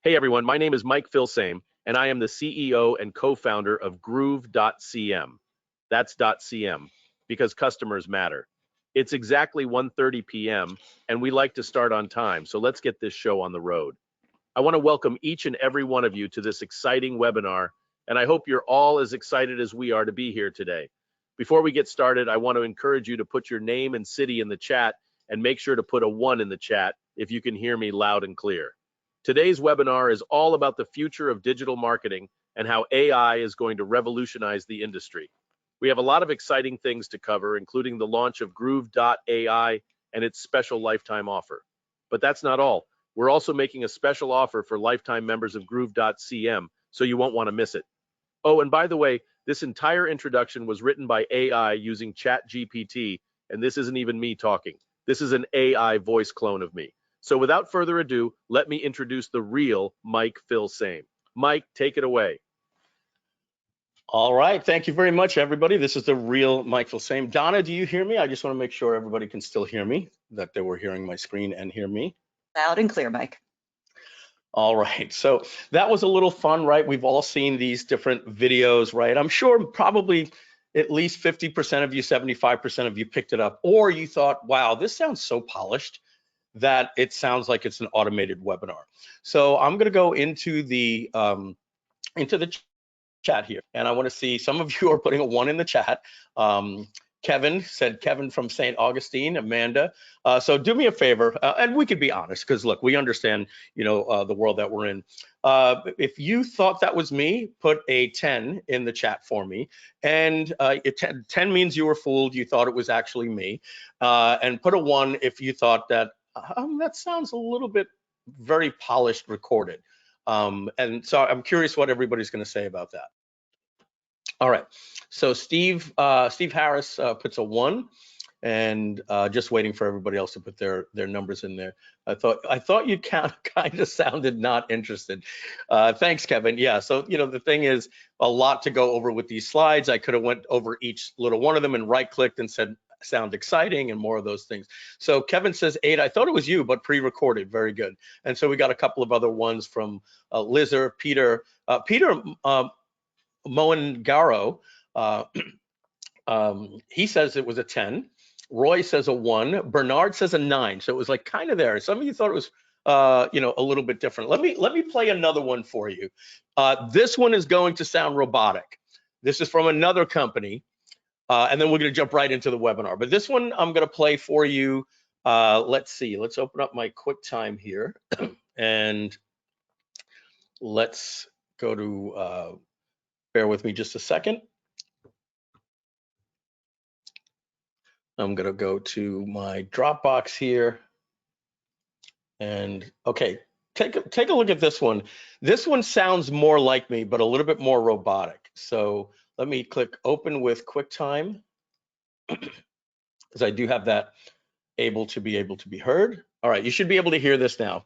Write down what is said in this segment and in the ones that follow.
Hey everyone, my name is Mike Filsaime, and I am the CEO and co-founder of Groove.cm. That's .cm, because customers matter. It's exactly 1:30 p.m., and we like to start on time, so let's get this show on the road. I want to welcome each and every one of you to this exciting webinar, and I hope you're all as excited as we are to be here today. Before we get started, I want to encourage you to put your name and city in the chat, and make sure to put a 1 in the chat if you can hear me loud and clear. Today's webinar is all about the future of digital marketing and how AI is going to revolutionize the industry. We have a lot of exciting things to cover, including the launch of Groove.ai and its special lifetime offer. But that's not all. We're also making a special offer for lifetime members of Groove.cm, so you won't want to miss it. Oh, and by the way, this entire introduction was written by AI using ChatGPT, and this isn't even me talking. This is an AI voice clone of me. So without further ado, let me introduce the real Mike Filsaime. Mike, take it away. All right, thank you very much, everybody. This is the real Mike Filsaime. Donna, do you hear me? I just want to make sure everybody can still hear me, that they were hearing my screen and hear me. Loud and clear, Mike. All right, so that was a little fun, right? We've all seen these different videos, right? I'm sure probably at least 50% of you, 75% of you picked it up, or you thought, wow, this sounds so polished that it sounds like it's an automated webinar. So I'm going to go into the chat here, and I want to see some of you are putting a 1 in the chat. Kevin said, Kevin from St. Augustine, Amanda. So do me a favor, and we could be honest, because look, we understand, the world that we're in. If you thought that was me, put a 10 in the chat for me. And 10 means you were fooled, you thought it was actually me. And put a 1 if you thought that that sounds a little bit very polished recorded. And so I'm curious what everybody's going to say about that. All right, so Steve Harris puts a 1, and just waiting for everybody else to put their numbers in there. I thought you kind of sounded not interested. Thanks, Kevin. Yeah, so the thing is, a lot to go over with these slides. I could have went over each little one of them and right-clicked and said sound exciting and more of those things. So Kevin says 8. I thought it was you, but pre-recorded. Very good. And so we got a couple of other ones from Lizzer, Peter Moengaro. He says it was a 10. Roy says a 1. Bernard says a 9. So it was like kind of there. Some of you thought it was a little bit different. Let me play another one for you. This one is going to sound robotic. This is from another company. And then we're going to jump right into the webinar. But this one I'm going to play for you. Let's see. Let's open up my QuickTime here. And let's go to, bear with me just a second. I'm going to go to my Dropbox here. And okay, take a look at this one. This one sounds more like me, but a little bit more robotic. So let me click open with QuickTime, because I do have that able to be heard. All right, you should be able to hear this now.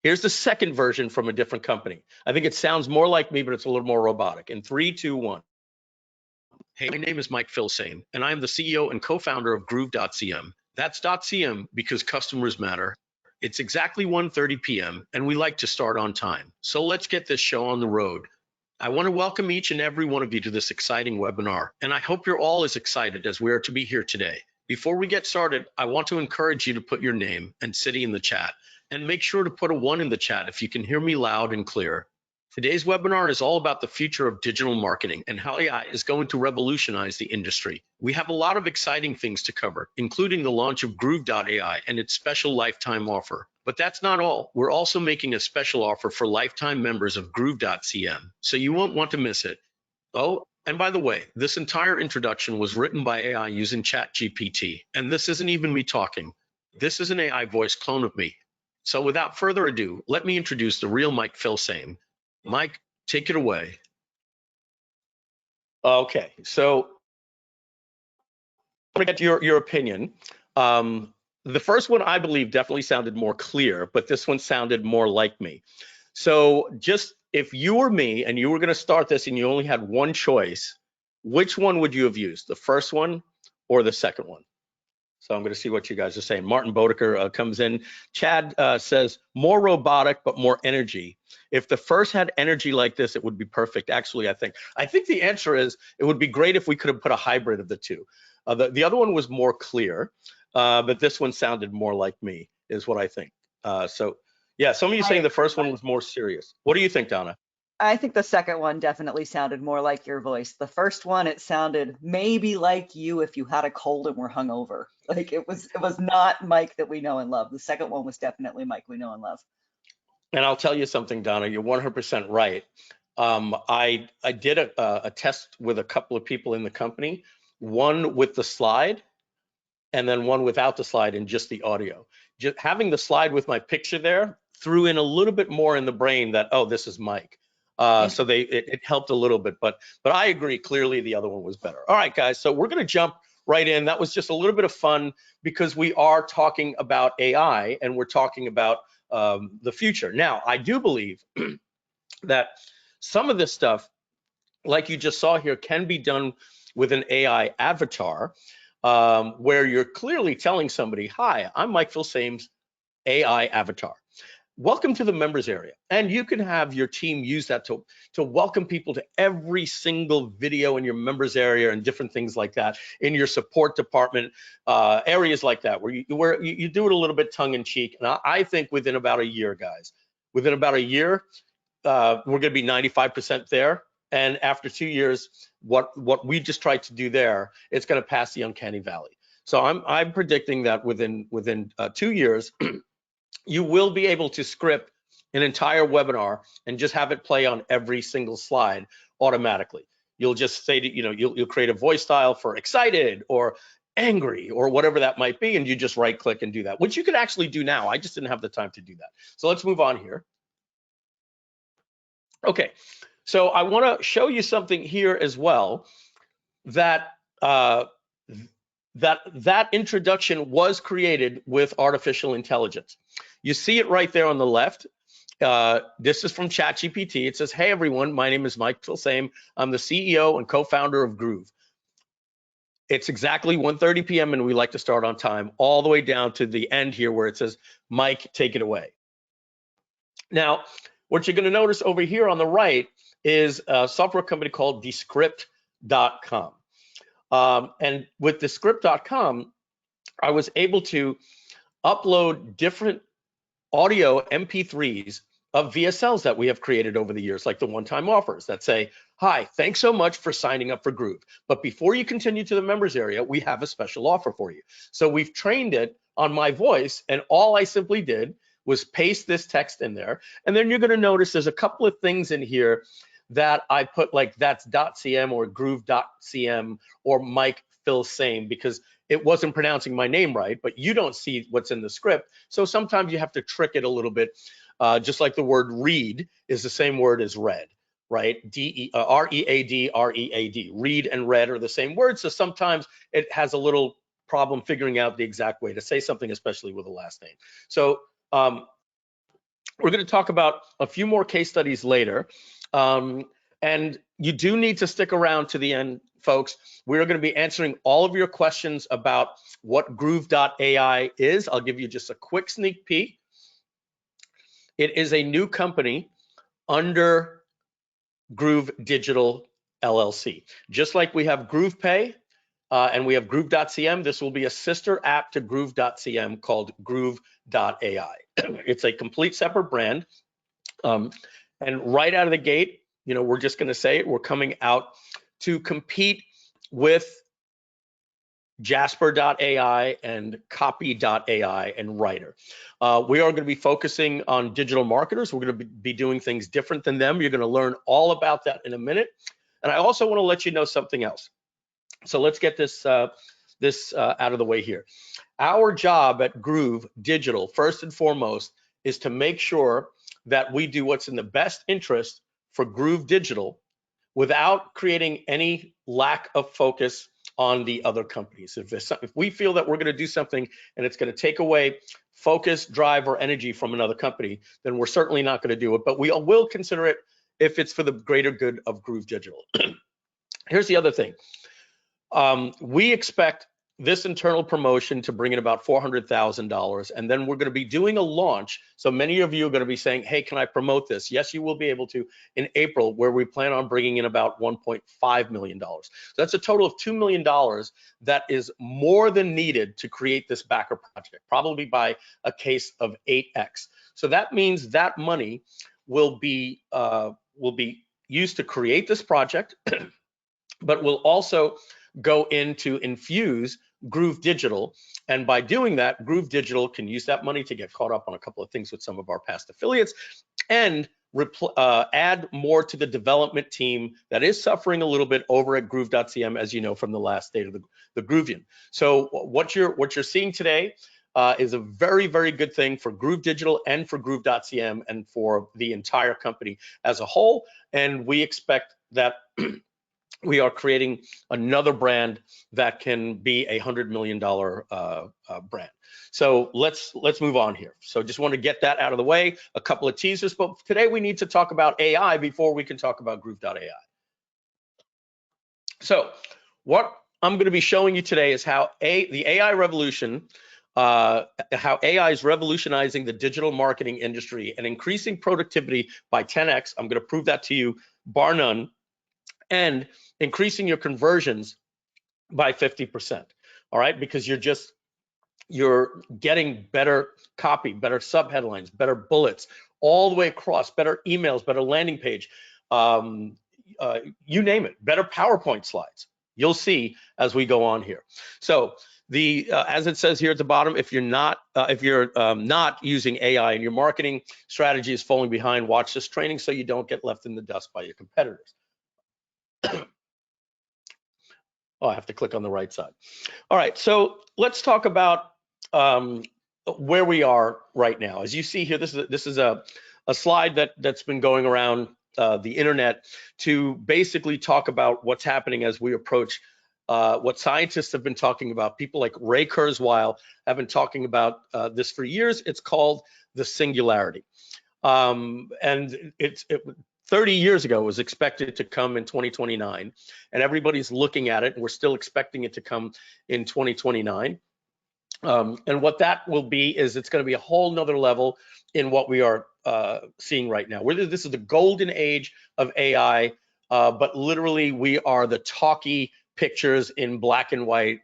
Here's the second version from a different company. I think it sounds more like me, but it's a little more robotic. In 3, 2, 1. Hey, my name is Mike Filsaime, and I am the CEO and co-founder of Groove.cm. That's .cm because customers matter. It's exactly 1:30 p.m., and we like to start on time. So let's get this show on the road. I want to welcome each and every one of you to this exciting webinar, and I hope you're all as excited as we are to be here today. Before we get started, I want to encourage you to put your name and city in the chat, and make sure to put a 1 in the chat if you can hear me loud and clear. Today's webinar is all about the future of digital marketing and how AI is going to revolutionize the industry. We have a lot of exciting things to cover, including the launch of Groove.ai and its special lifetime offer. But that's not all. We're also making a special offer for lifetime members of Groove.cm, so you won't want to miss it. Oh, and by the way, this entire introduction was written by AI using ChatGPT, and this isn't even me talking. This is an AI voice clone of me. So without further ado, let me introduce the real Mike Filsaime. Mike, take it away. Okay, so I'm gonna get your opinion. The first one, I believe, definitely sounded more clear, but this one sounded more like me. So just if you were me and you were going to start this and you only had one choice, which one would you have used? The first one or the second one? So I'm going to see what you guys are saying. Martin Bodeker comes in. Chad says, more robotic, but more energy. If the first had energy like this, it would be perfect. Actually, I think the answer is it would be great if we could have put a hybrid of the two. The other one was more clear, but this one sounded more like me, is what I think. So yeah, some of you saying the first one was more serious. What do you think, Donna? I think the second one definitely sounded more like your voice. The first one, it sounded maybe like you if you had a cold and were hungover. Like it was not Mike that we know and love. The second one was definitely Mike we know and love. And I'll tell you something, Donna, you're 100% right. I did a test with a couple of people in the company, one with the slide and then one without the slide and just the audio. Just having the slide with my picture there threw in a little bit more in the brain that, oh, this is Mike. So it helped a little bit, but I agree, clearly the other one was better. All right, guys, so we're gonna jump right in. That was just a little bit of fun because we are talking about AI and we're talking about the future. Now, I do believe that some of this stuff, like you just saw here, can be done with an AI avatar, where you're clearly telling somebody, hi, I'm Mike Filsaime's AI avatar. Welcome to the members area. And you can have your team use that to welcome people to every single video in your members area and different things like that in your support department, areas like that, where you do it a little bit tongue in cheek. And I think within about a year, guys, within about a year, we're gonna be 95% there. And after 2 years, what we just tried to do there, it's gonna pass the uncanny valley. So I'm predicting that within 2 years, you will be able to script an entire webinar and just have it play on every single slide automatically. You'll just say, you'll create a voice style for excited or angry or whatever that might be, and you just right click and do that, which you can actually do now. I just didn't have the time to do that. So let's move on here. Okay, so I want to show you something here as well, that that introduction was created with artificial intelligence. You see it right there on the left. This is from ChatGPT. It says, hey everyone, my name is Mike Filsaime. I'm the CEO and co-founder of Groove. It's exactly 1:30 p.m. and we like to start on time, all the way down to the end here where it says, Mike, take it away. Now, what you're gonna notice over here on the right is a software company called Descript.com. And with Descript.com, I was able to upload different audio MP3s of VSLs that we have created over the years, like the one-time offers that say, hi, thanks so much for signing up for Groove. But before you continue to the members area, we have a special offer for you. So we've trained it on my voice, and all I simply did was paste this text in there. And then you're gonna notice there's a couple of things in here that I put, like that's .cm or Groove.cm or Mike Filsaime, because it wasn't pronouncing my name right, but you don't see what's in the script. So sometimes you have to trick it a little bit, just like the word read is the same word as read, right? R-E-A-D, R-E-A-D. Read and read are the same word, so sometimes it has a little problem figuring out the exact way to say something, especially with a last name. So we're gonna talk about a few more case studies later. And you do need to stick around to the end, folks. We're going to be answering all of your questions about what Groove.ai is. I'll give you just a quick sneak peek. It is a new company under Groove Digital LLC. Just like we have GroovePay and we have Groove.cm, this will be a sister app to Groove.cm called Groove.ai. It's a complete separate brand. And right out of the gate, we're just going to say it, we're coming out to compete with Jasper.ai and Copy.ai and Writer. We are going to be focusing on digital marketers. We're going to be doing things different than them. You're going to learn all about that in a minute. And I also want to let you know something else. So let's get this out of the way here. Our job at Groove Digital, first and foremost, is to make sure that we do what's in the best interest for Groove Digital without creating any lack of focus on the other companies. If we feel that we're going to do something and it's going to take away focus, drive, or energy from another company, then we're certainly not going to do it, but we will consider it if it's for the greater good of Groove Digital. Here's the other thing. We expect this internal promotion to bring in about $400,000, and then we're going to be doing a launch. So many of you are going to be saying, hey, can I promote this? Yes, you will be able to in April, where we plan on bringing in about $1.5 million. So that's a total of $2 million that is more than needed to create this backer project, probably by a case of 8x. So that means that money will be used to create this project, but will also go into infuse Groove Digital. And by doing that, Groove Digital can use that money to get caught up on a couple of things with some of our past affiliates and add more to the development team that is suffering a little bit over at Groove.cm, as you know from the last state of the Groovian. So what you're seeing today is a very, very good thing for Groove Digital and for Groove.cm and for the entire company as a whole. And we expect that we are creating another brand that can be a $100 million brand. So let's move on here. So just want to get that out of the way, a couple of teasers, but today we need to talk about AI before we can talk about Groove.ai. So what I'm going to be showing you today is how the AI revolution, how AI is revolutionizing the digital marketing industry and increasing productivity by 10x. I'm going to prove that to you, bar none, and increasing your conversions by 50%. All right, because you're getting better copy, better subheadlines, better bullets, all the way across, better emails, better landing page, you name it, better PowerPoint slides. You'll see as we go on here. So as it says here at the bottom, if you're not using AI in your marketing strategy is falling behind, watch this training so you don't get left in the dust by your competitors. Oh, I have to click on the right side. All right, so let's talk about where we are right now. As you see here, this is a slide that's been going around the internet to basically talk about what's happening as we approach what scientists have been talking about. People like Ray Kurzweil have been talking about this for years. It's called the Singularity. And 30 years ago, it was expected to come in 2029, and everybody's looking at it, and we're still expecting it to come in 2029. And what that will be is it's going to be a whole nother level in what we are seeing right now. This is the golden age of AI, but literally we are the talkie pictures in black and white,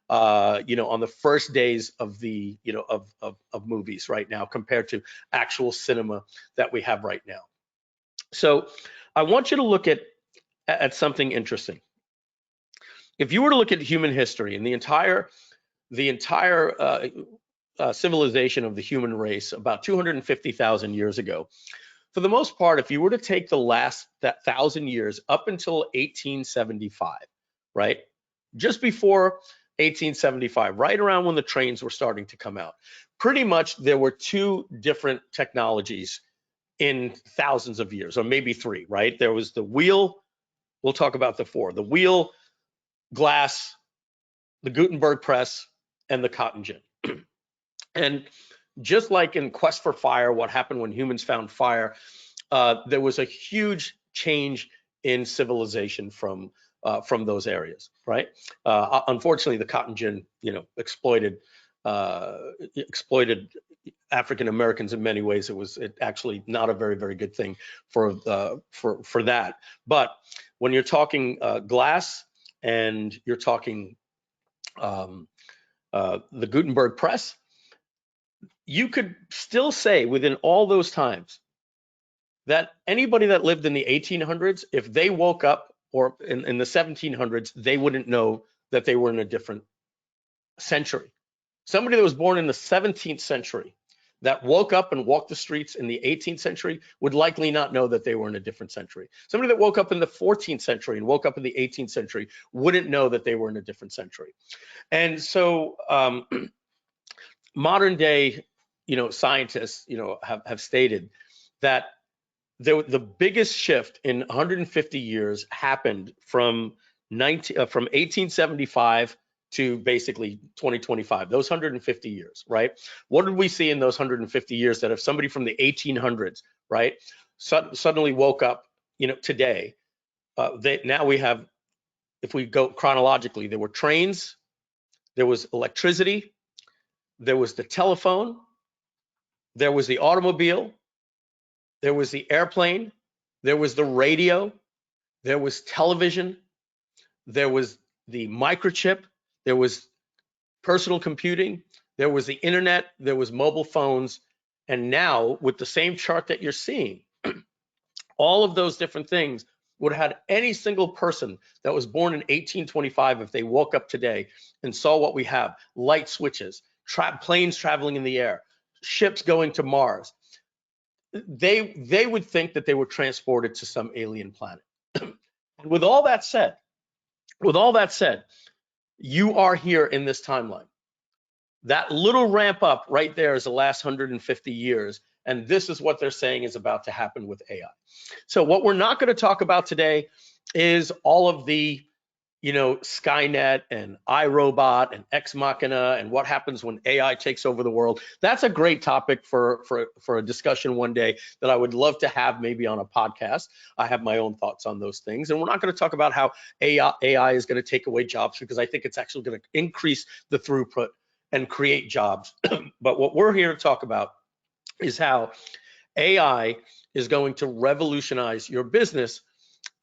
on the first days of the, of movies right now compared to actual cinema that we have right now. So I want you to look at something interesting. If you were to look at human history and the entire civilization of the human race about 250,000 years ago, for the most part, if you were to take the last 1,000 years up until 1875, right? Just before 1875, right around when the trains were starting to come out, pretty much there were two different technologies in thousands of years, or maybe three, right? There was the wheel, we'll talk about the four, the wheel, glass, the Gutenberg press, and the cotton gin. And just like in Quest for Fire, what happened when humans found fire, there was a huge change in civilization from those areas, right? Unfortunately, the cotton gin, exploited African Americans in many ways. It was actually not a very, very good thing for that. But when you're talking glass and you're talking the Gutenberg press, you could still say within all those times that anybody that lived in the 1800s, if they woke up, or in the 1700s, they wouldn't know that they were in a different century. Somebody that was born in the 17th century that woke up and walked the streets in the 18th century would likely not know that they were in a different century. Somebody that woke up in the 14th century and woke up in the 18th century wouldn't know that they were in a different century. And so modern day, scientists, have stated that the biggest shift in 150 years happened from 1875 to basically 2025, those 150 years, right? What did we see in those 150 years that if somebody from the 1800s, right, suddenly woke up, today, now we have, if we go chronologically, there were trains, there was electricity, there was the telephone, there was the automobile, there was the airplane, there was the radio, there was television, there was the microchip, there was personal computing, there was the internet, there was mobile phones, and now with the same chart that you're seeing, all of those different things would have had any single person that was born in 1825, if they woke up today and saw what we have, light switches, planes traveling in the air, ships going to Mars, they would think that they were transported to some alien planet. And with all that said, you are here in this timeline. That little ramp up right there is the last 150 years, and this is what they're saying is about to happen with AI. So what we're not going to talk about today is all of the, Skynet and iRobot and Ex Machina and what happens when AI takes over the world. That's a great topic for a discussion one day that I would love to have maybe on a podcast. I have my own thoughts on those things, and we're not going to talk about how AI is going to take away jobs, because I think it's actually going to increase the throughput and create jobs. But what we're here to talk about is how AI is going to revolutionize your business.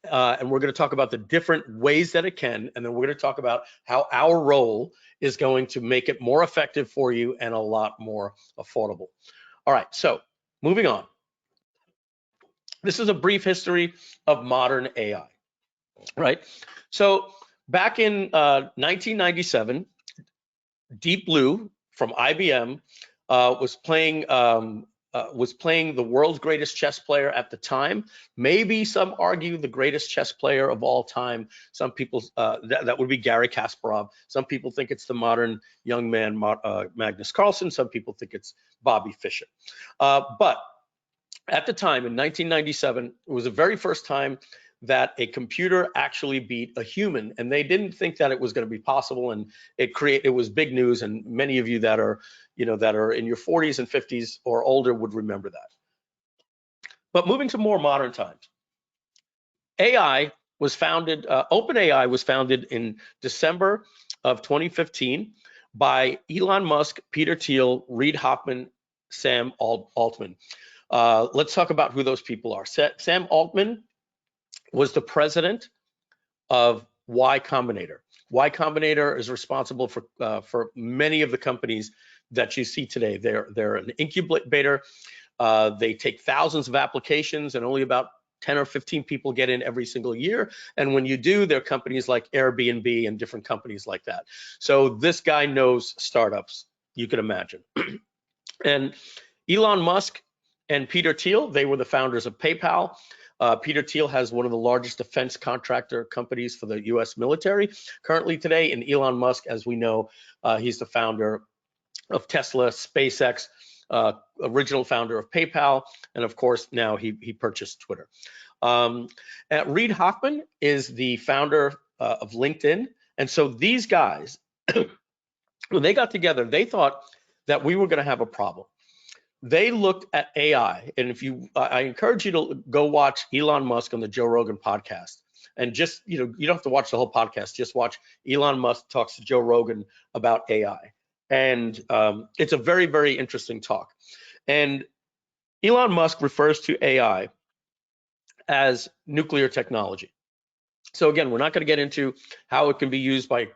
And we're going to talk about the different ways that it can, and then we're going to talk about how our role is going to make it more effective for you and a lot more affordable. All right, so moving on. This is a brief history of modern AI, right? So back in 1997, Deep Blue from IBM was playing the world's greatest chess player at the time. Maybe some argue the greatest chess player of all time. Some people, that would be Garry Kasparov. Some people think it's the modern young man, Magnus Carlsen. Some people think it's Bobby Fischer. But at the time, in 1997, it was the very first time that a computer actually beat a human, and they didn't think that it was going to be possible, and it was big news, and many of you that are in your 40s and 50s or older would remember that. But moving to more modern times, OpenAI was founded in December of 2015 by Elon Musk, Peter Thiel, Reid Hoffman, Sam Altman. Let's talk about who those people are. Sam Altman was the president of Y Combinator. Y Combinator is responsible for many of the companies that you see today. They're an incubator. They take thousands of applications, and only about 10 or 15 people get in every single year. And when you do, there are companies like Airbnb and different companies like that. So this guy knows startups, you can imagine. And Elon Musk and Peter Thiel, they were the founders of PayPal. Peter Thiel has one of the largest defense contractor companies for the US military currently today. And Elon Musk, as we know, he's the founder of Tesla, SpaceX, original founder of PayPal, and of course, now he purchased Twitter. Reid Hoffman is the founder of LinkedIn. And so these guys, when they got together, they thought that we were going to have a problem. They looked at AI, and I encourage you to go watch Elon Musk on the Joe Rogan podcast, and just, you don't have to watch the whole podcast, just watch Elon Musk talks to Joe Rogan about AI. And it's a very, very interesting talk. And Elon Musk refers to AI as nuclear technology. So again, we're not going to get into how it can be used by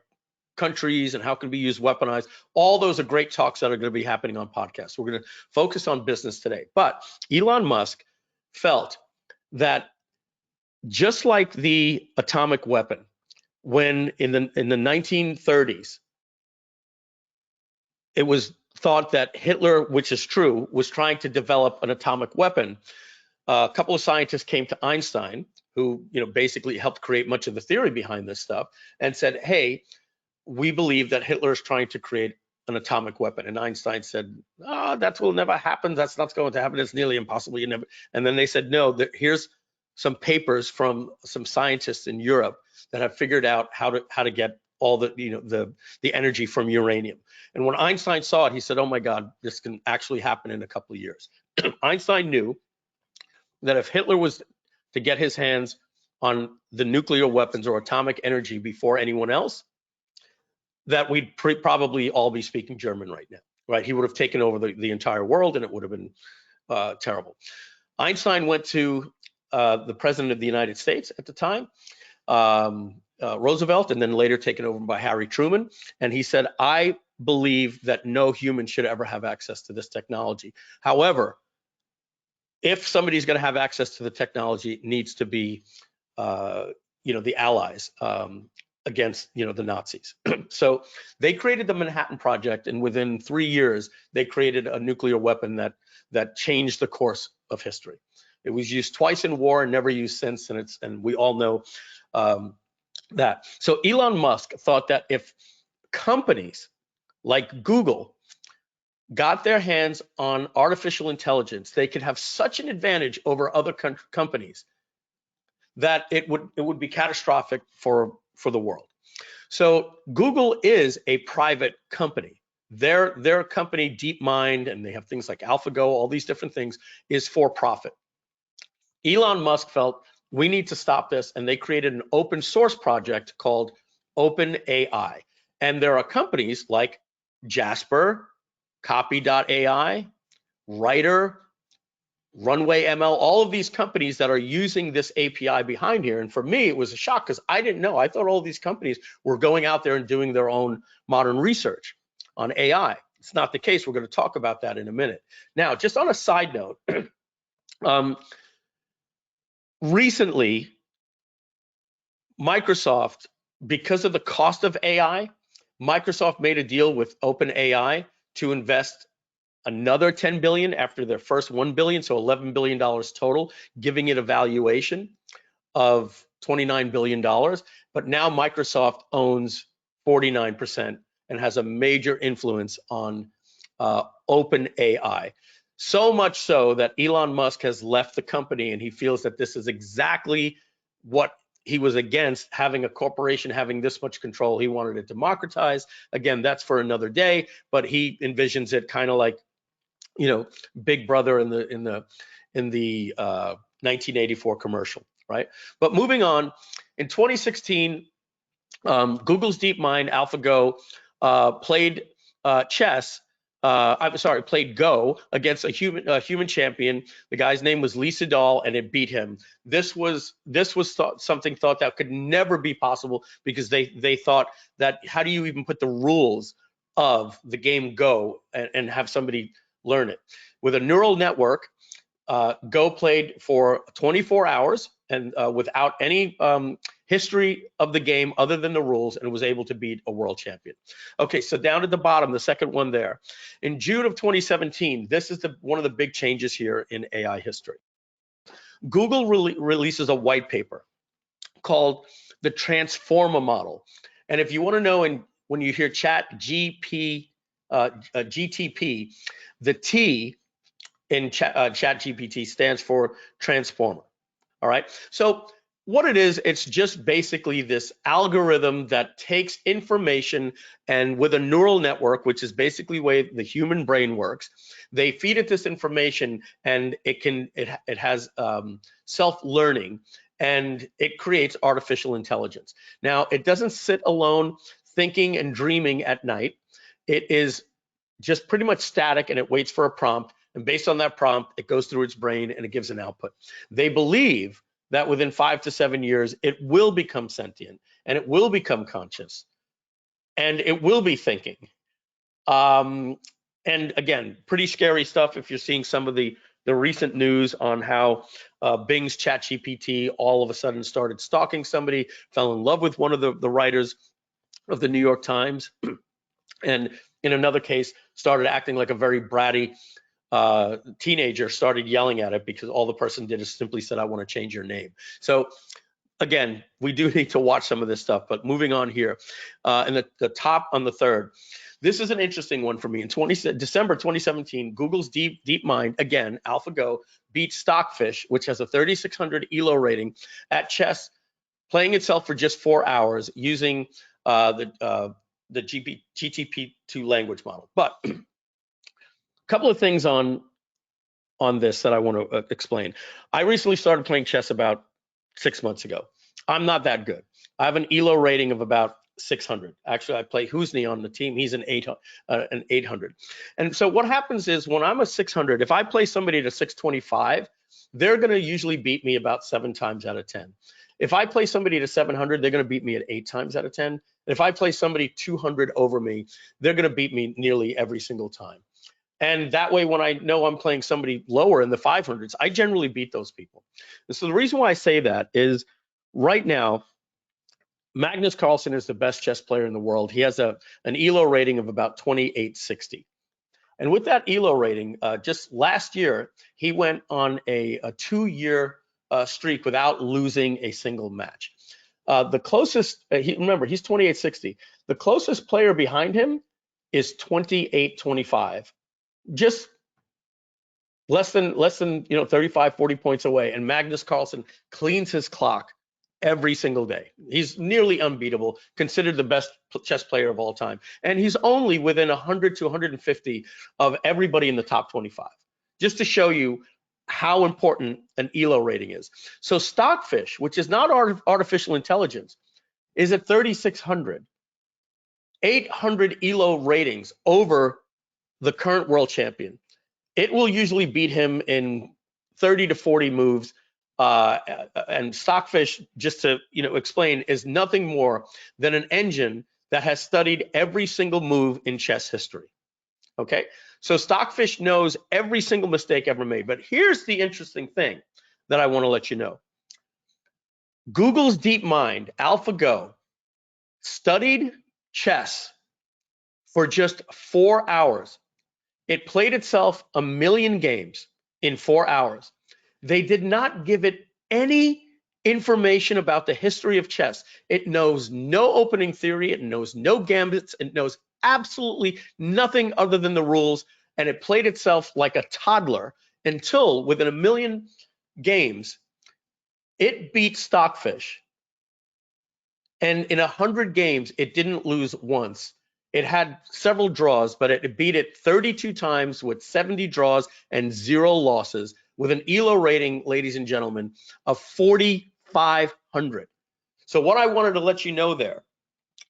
countries and how it can be used weaponized. All those are great talks that are going to be happening on podcasts. We're going to focus on business today. But Elon Musk felt that just like the atomic weapon, when in the 1930s, it was thought that Hitler, which is true, was trying to develop an atomic weapon. A couple of scientists came to Einstein, who basically helped create much of the theory behind this stuff, and said, hey, we believe that Hitler is trying to create an atomic weapon. And Einstein said, that will never happen. That's not going to happen. It's nearly impossible. You never. And then they said, no, here's some papers from some scientists in Europe that have figured out how to get all the energy from uranium. And when Einstein saw it, he said, oh my God, this can actually happen in a couple of years. Einstein knew that if Hitler was to get his hands on the nuclear weapons or atomic energy before anyone else, that we'd probably all be speaking German right now, right? He would have taken over the entire world, and it would have been terrible. Einstein went to the president of the United States at the time, Roosevelt, and then later taken over by Harry Truman. And he said, I believe that no human should ever have access to this technology. However, if somebody's going to have access to the technology, it needs to be, the Allies against, the Nazis. So they created the Manhattan Project, and within 3 years, they created a nuclear weapon that changed the course of history. It was used twice in war and never used since, and we all know that. So Elon Musk thought that if companies like Google got their hands on artificial intelligence, they could have such an advantage over other companies that it would be catastrophic for the world. So Google is a private company. Their company, DeepMind, and they have things like AlphaGo, all these different things, is for profit. Elon Musk felt we need to stop this, and they created an open source project called OpenAI. And there are companies like Jasper, Copy.ai, Writer, Runway ML, all of these companies that are using this API behind here. And for me, it was a shock because I didn't know. I thought all these companies were going out there and doing their own modern research on AI. It's not the case. We're going to talk about that in a minute. Now, just on a side note, recently, Microsoft, because of the cost of AI, Microsoft made a deal with OpenAI to invest another 10 billion after their first 1 billion, so $11 billion total, giving it a valuation of $29 billion. But now Microsoft owns 49% and has a major influence on OpenAI. So much so that Elon Musk has left the company, and he feels that this is exactly what he was against, having a corporation having this much control. He wanted it democratized. Again, that's for another day, but he envisions it kind of like, Big Brother in the 1984 commercial, right? But moving on, in 2016, Google's DeepMind, AlphaGo, played played Go against a human champion. The guy's name was Lee Sedol, and it beat him. This was something thought that could never be possible, because they thought that, how do you even put the rules of the game Go and have somebody learn it? With a neural network, Go played for 24 hours and without any history of the game other than the rules, and was able to beat a world champion. Okay, so down at the bottom, the second one there. In June of 2017, this is one of the big changes here in AI history. Google releases a white paper called the Transformer Model. And if you want to know, when you hear GTP, the T in ChatGPT stands for transformer. All right. So what it is, it's just basically this algorithm that takes information, and with a neural network, which is basically the way the human brain works, they feed it this information, and it has self-learning, and it creates artificial intelligence. Now, it doesn't sit alone thinking and dreaming at night. It is just pretty much static, and it waits for a prompt. And based on that prompt, it goes through its brain and it gives an output. They believe that within 5 to 7 years, it will become sentient, and it will become conscious, and it will be thinking. And again, pretty scary stuff if you're seeing some of the recent news on how Bing's ChatGPT all of a sudden started stalking somebody, fell in love with one of the writers of the New York Times, and in another case, started acting like a very bratty teenager, started yelling at it because all the person did is simply said, I want to change your name. So again, we do need to watch some of this stuff. But moving on here, and the top on the third, this is an interesting one for me. In December 2017, Google's DeepMind, again, AlphaGo, beat Stockfish, which has a 3,600 ELO rating, at chess, playing itself for just 4 hours using the GTP2 language model. But couple of things on this that I want to explain. I recently started playing chess about 6 months ago. I'm not that good. I have an ELO rating of about 600. Actually, I play Husni on the team. He's an 800. And so what happens is when I'm a 600, if I play somebody to 625, they're going to usually beat me about 7 times out of 10. If I play somebody to 700, they're going to beat me at 8 times out of 10. And if I play somebody 200 over me, they're going to beat me nearly every single time. And that way, when I know I'm playing somebody lower in the 500s, I generally beat those people. And so the reason why I say that is right now, Magnus Carlsen is the best chess player in the world. He has an ELO rating of about 2860. And with that ELO rating, just last year, he went on a 2-year streak without losing a single match. The closest, remember, he's 2860. The closest player behind him is 2825. Just less than 35, 40 points away, and Magnus Carlsen cleans his clock every single day. He's nearly unbeatable, considered the best chess player of all time, and he's only within 100 to 150 of everybody in the top 25. Just to show you how important an ELO rating is. So Stockfish, which is not artificial intelligence, is at 3,600, 800 ELO ratings over the current world champion. It will usually beat him in 30 to 40 moves. And Stockfish, just to explain, is nothing more than an engine that has studied every single move in chess history. Okay, so Stockfish knows every single mistake ever made. But here's the interesting thing that I want to let you know. Google's DeepMind AlphaGo studied chess for just 4 hours. It played itself 1 million games in 4 hours. They did not give it any information about the history of chess. It knows no opening theory. It knows no gambits. It knows absolutely nothing other than the rules. And it played itself like a toddler until within 1 million games, it beat Stockfish. And in 100 games, it didn't lose once. It had several draws, but it beat it 32 times with 70 draws and 0 losses with an ELO rating, ladies and gentlemen, of 4,500. So what I wanted to let you know there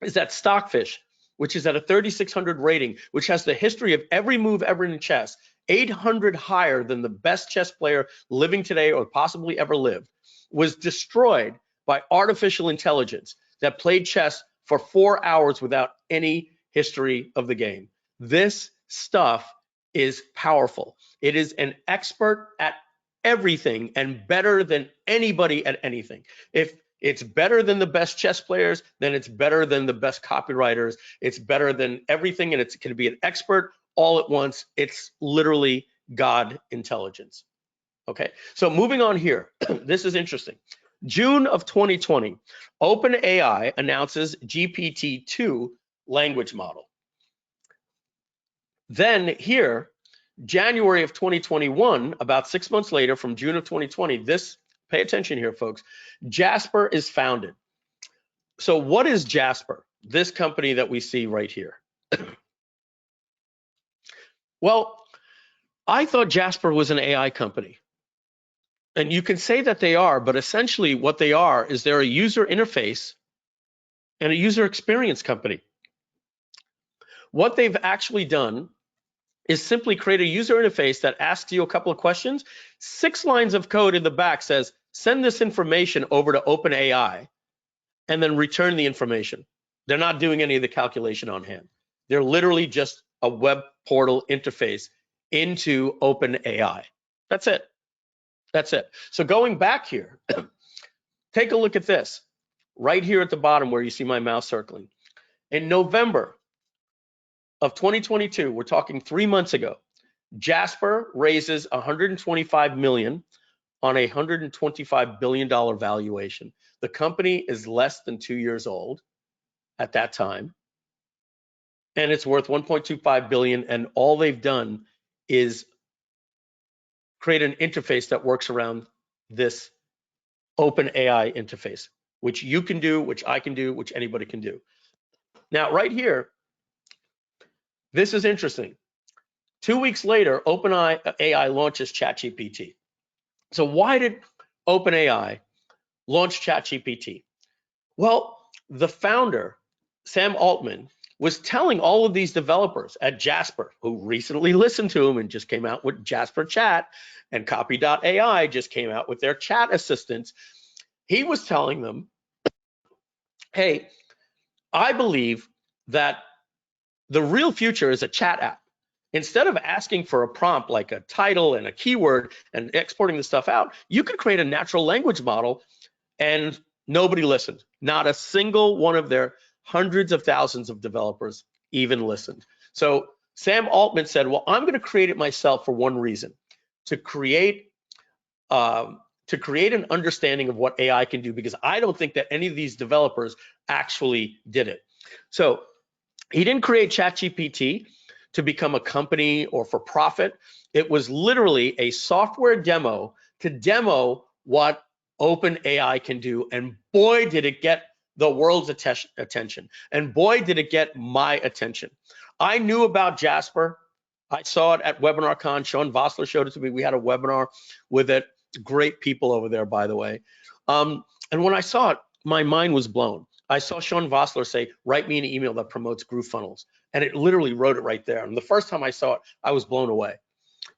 is that Stockfish, which is at a 3,600 rating, which has the history of every move ever in chess, 800 higher than the best chess player living today or possibly ever lived, was destroyed by artificial intelligence that played chess for 4 hours without any history of the game. This stuff is powerful. It is an expert at everything and better than anybody at anything. If it's better than the best chess players, then it's better than the best copywriters. It's better than everything, and it can be an expert all at once. It's literally God intelligence. Okay, so moving on here, this is interesting. June of 2020, OpenAI announces GPT-2 language model. Then here, January of 2021, about 6 months later from June of 2020, this, pay attention here, folks, Jasper is founded. So what is Jasper? This company that we see right here. Well, I thought Jasper was an AI company. And you can say that they are, but essentially what they are is they're a user interface and a user experience company. What they've actually done is simply create a user interface that asks you a couple of questions. 6 lines of code in the back says, send this information over to OpenAI and then return the information. They're not doing any of the calculation on hand. They're literally just a web portal interface into OpenAI. That's it. That's it. So going back here, take a look at this. Right here at the bottom where you see my mouse circling. In November of 2022, we're talking 3 months ago, Jasper raises $125 million on a $125 billion valuation. The company is less than 2 years old at that time, and it's worth $1.25 billion, and all they've done is create an interface that works around this OpenAI interface, which you can do, which I can do, which anybody can do. Now, right here, this is interesting. 2 weeks later, OpenAI launches ChatGPT. So why did OpenAI launch ChatGPT? Well, the founder Sam Altman was telling all of these developers at Jasper, who recently listened to him and just came out with Jasper Chat, and Copy.ai just came out with their chat assistants. He was telling them, hey, I believe that the real future is a chat app. Instead of asking for a prompt like a title and a keyword and exporting the stuff out, you could create a natural language model, and nobody listened. Not a single one of their hundreds of thousands of developers even listened. So Sam Altman said, well, I'm going to create it myself for one reason, to create an understanding of what AI can do, because I don't think that any of these developers actually did it. So he didn't create ChatGPT to become a company or for profit. It was literally a software demo to demo what OpenAI can do, and boy, did it get the world's attention, and boy, did it get my attention. I knew about Jasper. I saw it at WebinarCon. Sean Vossler showed it to me. We had a webinar with it. Great people over there, by the way. And when I saw it, my mind was blown. I saw Sean Vossler say, write me an email that promotes GrooveFunnels. And it literally wrote it right there. And the first time I saw it, I was blown away.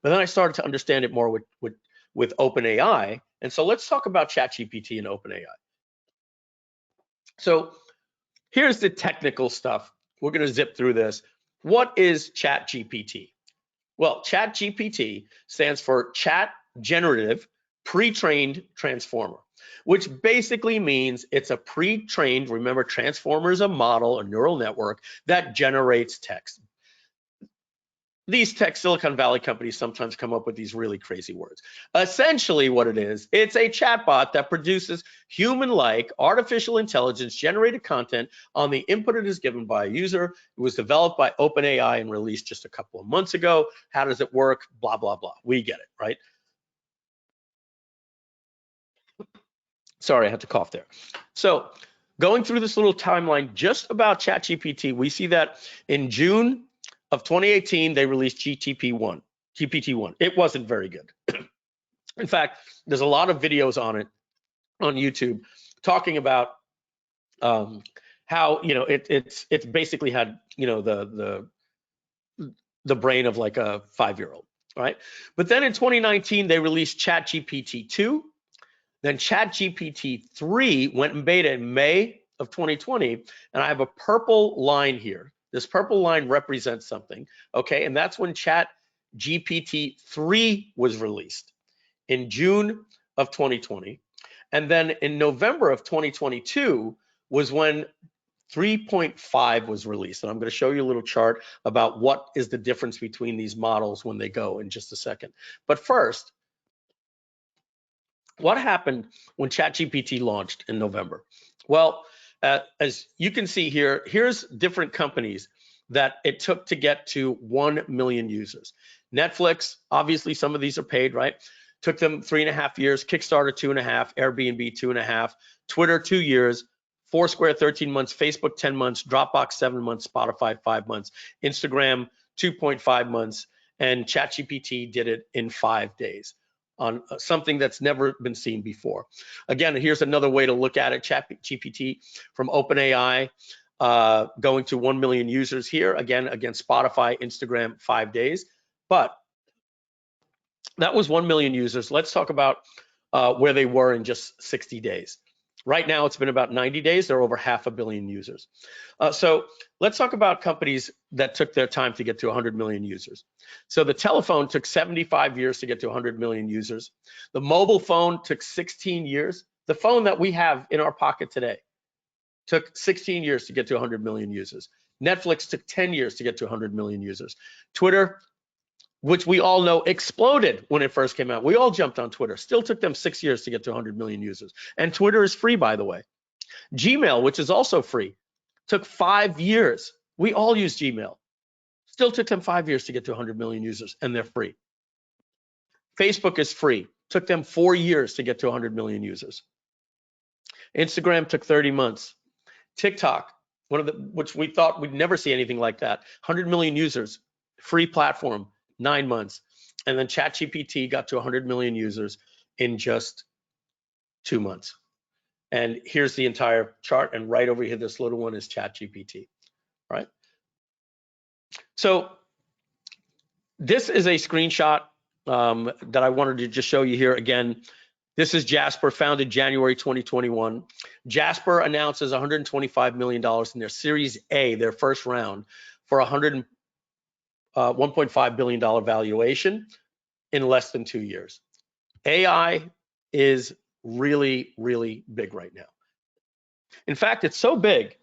But then I started to understand it more with OpenAI. And so let's talk about ChatGPT and OpenAI. So here's the technical stuff. We're going to zip through this. What is ChatGPT? Well, ChatGPT stands for Chat Generative Pre-trained Transformer, which basically means it's a pre-trained, remember, transformer is a model, a neural network that generates text. These tech Silicon Valley companies sometimes come up with these really crazy words. Essentially what it is, it's a chatbot that produces human-like artificial intelligence generated content on the input it is given by a user. It was developed by OpenAI and released just a couple of months ago. How does it work? Blah, blah, blah. We get it, right? Sorry, I had to cough there. So going through this little timeline just about ChatGPT, we see that in June of 2018, they released GPT-1. It wasn't very good. In fact, there's a lot of videos on it on YouTube talking about how, you know, it's basically had, you know, the brain of like a 5-year-old, right? But then in 2019, they released ChatGPT 2. Then ChatGPT 3 went in beta in May of 2020, and I have a purple line here. This purple line represents something, okay? And that's when ChatGPT 3 was released in June of 2020. And then in November of 2022 was when 3.5 was released. And I'm going to show you a little chart about what is the difference between these models when they go in just a second. But first, what happened when ChatGPT launched in November? Well, as you can see here, here's different companies that it took to get to 1 million users. Netflix, obviously some of these are paid, right? Took them 3.5 years, Kickstarter 2.5, Airbnb 2.5, Twitter 2 years, Foursquare 13 months, Facebook 10 months, Dropbox 7 months, Spotify 5 months, Instagram 2.5 months, and ChatGPT did it in 5 days on something that's never been seen before. Again, here's another way to look at it, ChatGPT from OpenAI going to 1 million users here, again, against Spotify, Instagram, 5 days. But that was 1 million users. Let's talk about where they were in just 60 days. Right now, it's been about 90 days. They're over 500 million users. So let's talk about companies that took their time to get to 100 million users. So the telephone took 75 years to get to 100 million users. The mobile phone took 16 years. The phone that we have in our pocket today took 16 years to get to 100 million users. Netflix took 10 years to get to 100 million users. Twitter, which we all know exploded when it first came out. We all jumped on Twitter. Still took them 6 years to get to 100 million users. And Twitter is free, by the way. Gmail, which is also free, took 5 years. We all use Gmail. Still took them 5 years to get to 100 million users, and they're free. Facebook is free. Took them 4 years to get to 100 million users. Instagram took 30 months. TikTok, which we thought we'd never see anything like that. 100 million users, free platform, 9 months. And then ChatGPT got to 100 million users in just 2 months. And here's the entire chart. And right over here, this little one is ChatGPT, right? So this is a screenshot that I wanted to just show you here again. This is Jasper, founded January 2021. Jasper announces $125 million in their Series A, their first round, for $1.5 billion valuation in less than 2 years. AI is really, really big right now. In fact, it's so big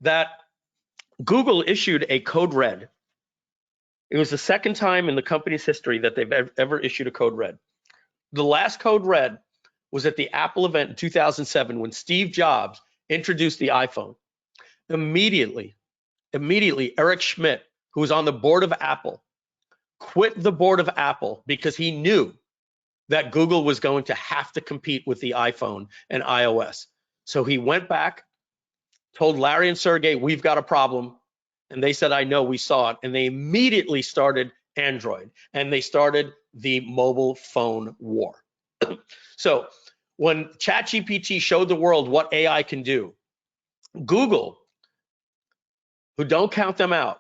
that Google issued a code red. It was the second time in the company's history that they've ever issued a code red. The last code red was at the Apple event in 2007 when Steve Jobs introduced the iPhone. Immediately, Eric Schmidt, who was on the board of Apple, quit the board of Apple because he knew that Google was going to have to compete with the iPhone and iOS. So he went back, told Larry and Sergey, we've got a problem. And they said, I know, we saw it. And they immediately started Android, and they started the mobile phone war. So when ChatGPT showed the world what AI can do, Google, who don't count them out,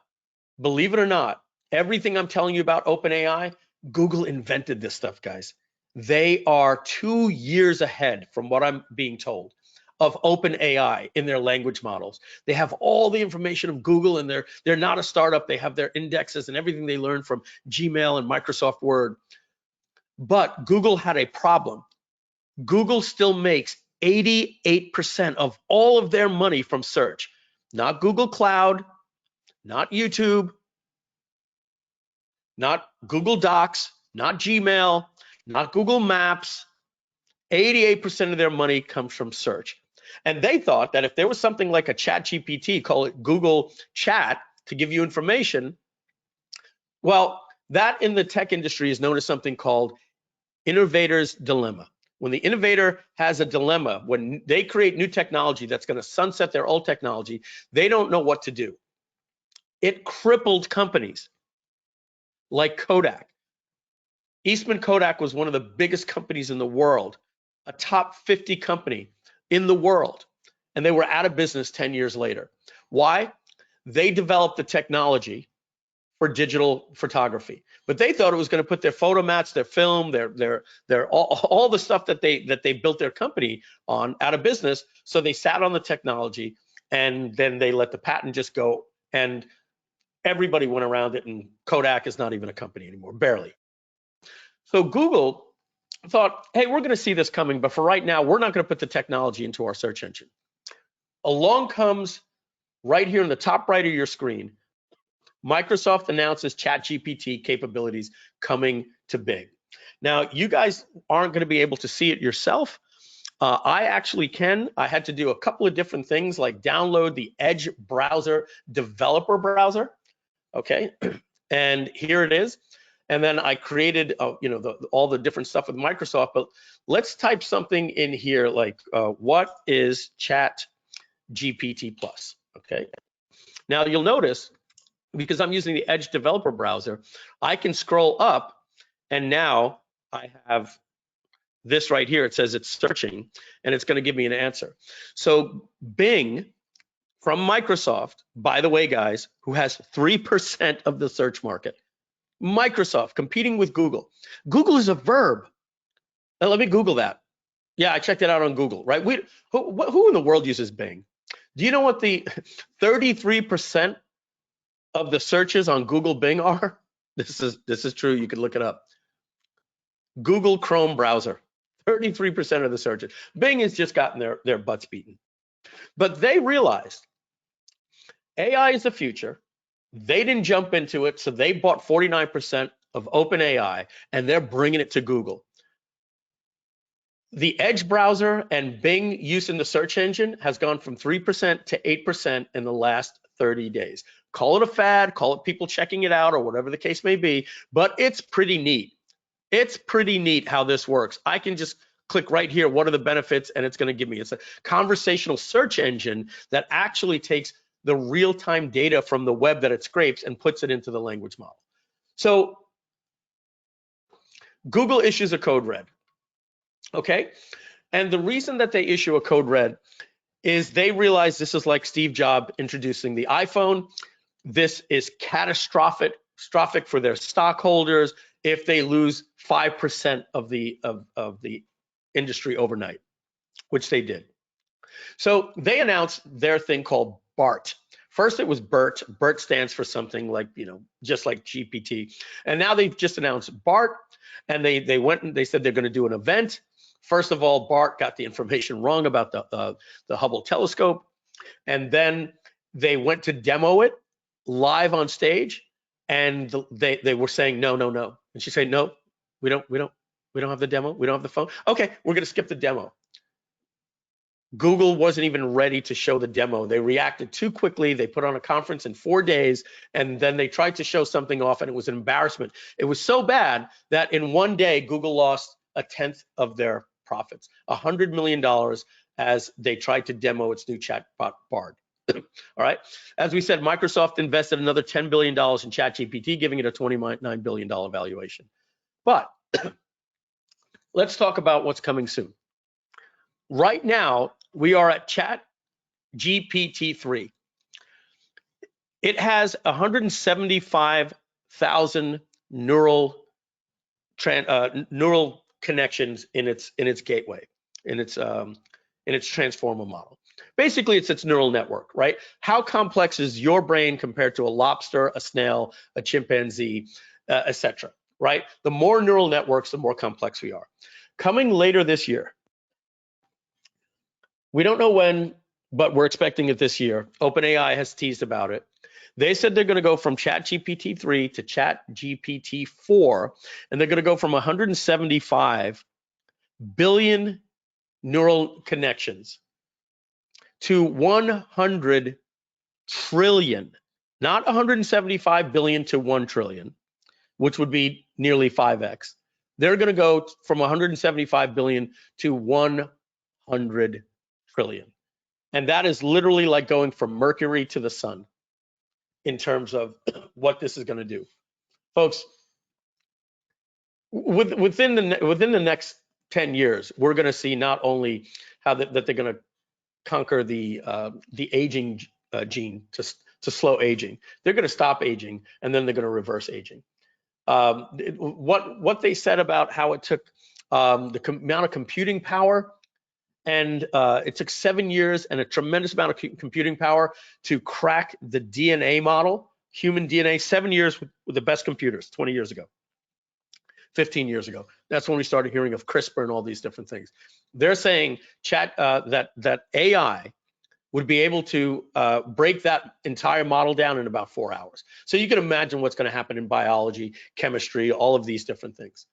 believe it or not, everything I'm telling you about OpenAI, Google invented this stuff, guys. They are 2 years ahead from what I'm being told of OpenAI in their language models. They have all the information of Google, and they're not a startup. They have their indexes and everything they learned from Gmail and Microsoft Word. But Google had a problem. Google still makes 88% of all of their money from search, not Google Cloud, not YouTube, not Google Docs, not Gmail, not Google Maps. 88% of their money comes from search. And they thought that if there was something like a ChatGPT, call it Google Chat, to give you information, well, that in the tech industry is known as something called innovator's dilemma. When the innovator has a dilemma, when they create new technology that's going to sunset their old technology, they don't know what to do. It crippled companies like Kodak. Eastman Kodak was one of the biggest companies in the world, a top 50 company in the world, and they were out of business 10 years later. Why? They developed the technology for digital photography, but they thought it was going to put their photo mats, their film, their all the stuff that they built their company on out of business. So they sat on the technology, and then they let the patent just go, and everybody went around it, and Kodak is not even a company anymore, barely. So Google thought, hey, we're going to see this coming, but for right now, we're not going to put the technology into our search engine. Along comes, right here in the top right of your screen, Microsoft announces ChatGPT capabilities coming to Bing. Now, you guys aren't going to be able to see it yourself. I actually can. I had to do a couple of different things, like download the Edge browser developer browser. Okay, and here it is. And then I created, all the different stuff with Microsoft. But let's type something in here like, what is ChatGPT Plus? Okay. Now you'll notice, because I'm using the Edge developer browser, I can scroll up, and now I have this right here. It says it's searching, and it's going to give me an answer. So Bing from Microsoft, by the way, guys, who has 3% of the search market. Microsoft competing with Google. Google is a verb. Now, let me Google that. Yeah, I checked it out on Google, right? Who in the world uses Bing? Do you know what the 33% of the searches on Google Bing are? This is true. You can look it up. Google Chrome browser, 33% of the searches. Bing has just gotten their butts beaten. But they realized AI is the future. They didn't jump into it, so they bought 49% of OpenAI, and they're bringing it to Google. The Edge browser and Bing use in the search engine has gone from 3% to 8% in the last 30 days. Call it a fad, call it people checking it out, or whatever the case may be, but it's pretty neat. It's pretty neat how this works. I can just click right here, what are the benefits, and it's going to give me. It's a conversational search engine that actually takes the real-time data from the web that it scrapes and puts it into the language model. So Google issues a code red. Okay, And the reason that they issue a code red is they realize this is like Steve Jobs introducing the iPhone. This is catastrophic for their stockholders if they lose 5% of the industry overnight, which they did. So they announced their thing called BART. First it was BERT. BERT stands for something like, just like GPT. And now they've just announced BART, and they went and they said they're going to do an event. First of all, BART got the information wrong about the Hubble telescope, and then they went to demo it live on stage, and they were saying no, and she said no, we don't have the demo, we don't have the phone. Okay, we're going to skip the demo. Google wasn't even ready to show the demo. They reacted too quickly. They put on a conference in 4 days, and then they tried to show something off, and it was an embarrassment. It was so bad that in 1 day, Google lost 1/10 of their profits, $100 million, as they tried to demo its new chatbot Bard. All right. As we said, Microsoft invested another $10 billion in ChatGPT, giving it a $29 billion valuation. But let's talk about what's coming soon. Right now, we are at ChatGPT 3. It has 175,000 neural connections in its gateway, in its transformer model. Basically, it's its neural network, right? How complex is your brain compared to a lobster, a snail, a chimpanzee, etc., right? The more neural networks, the more complex we are. Coming later this year, we don't know when, but we're expecting it this year. OpenAI has teased about it. They said they're going to go from ChatGPT 3 to ChatGPT 4, and they're going to go from 175 billion neural connections to 100 trillion, not 175 billion to 1 trillion, which would be nearly 5x. They're going to go from 175 billion to 100 trillion. And that is literally like going from Mercury to the sun in terms of what this is going to do. Folks, within the next 10 years, we're going to see not only how that they're going to conquer the aging gene to slow aging. They're going to stop aging, and then they're going to reverse aging. What they said about how it took the amount of computing power, and it took 7 years and a tremendous amount of computing power to crack the DNA model, human DNA, 7 years with the best computers 20 years ago, 15 years ago. That's when we started hearing of CRISPR and all these different things. They're saying that AI would be able to break that entire model down in about 4 hours. So you can imagine what's going to happen in biology, chemistry, all of these different things.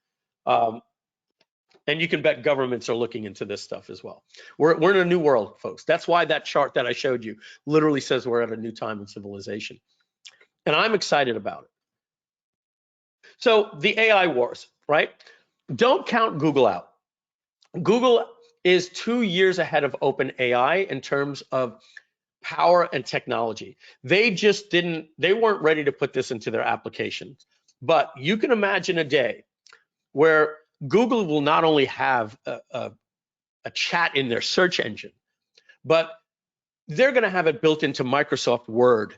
And you can bet governments are looking into this stuff as well. We're in a new world, folks. That's why that chart that I showed you literally says we're at a new time in civilization. And I'm excited about it. So the AI wars, right? Don't count Google out. Google is 2 years ahead of OpenAI in terms of power and technology. They weren't ready to put this into their applications. But you can imagine a day where Google will not only have a chat in their search engine, but they're going to have it built into Microsoft Word,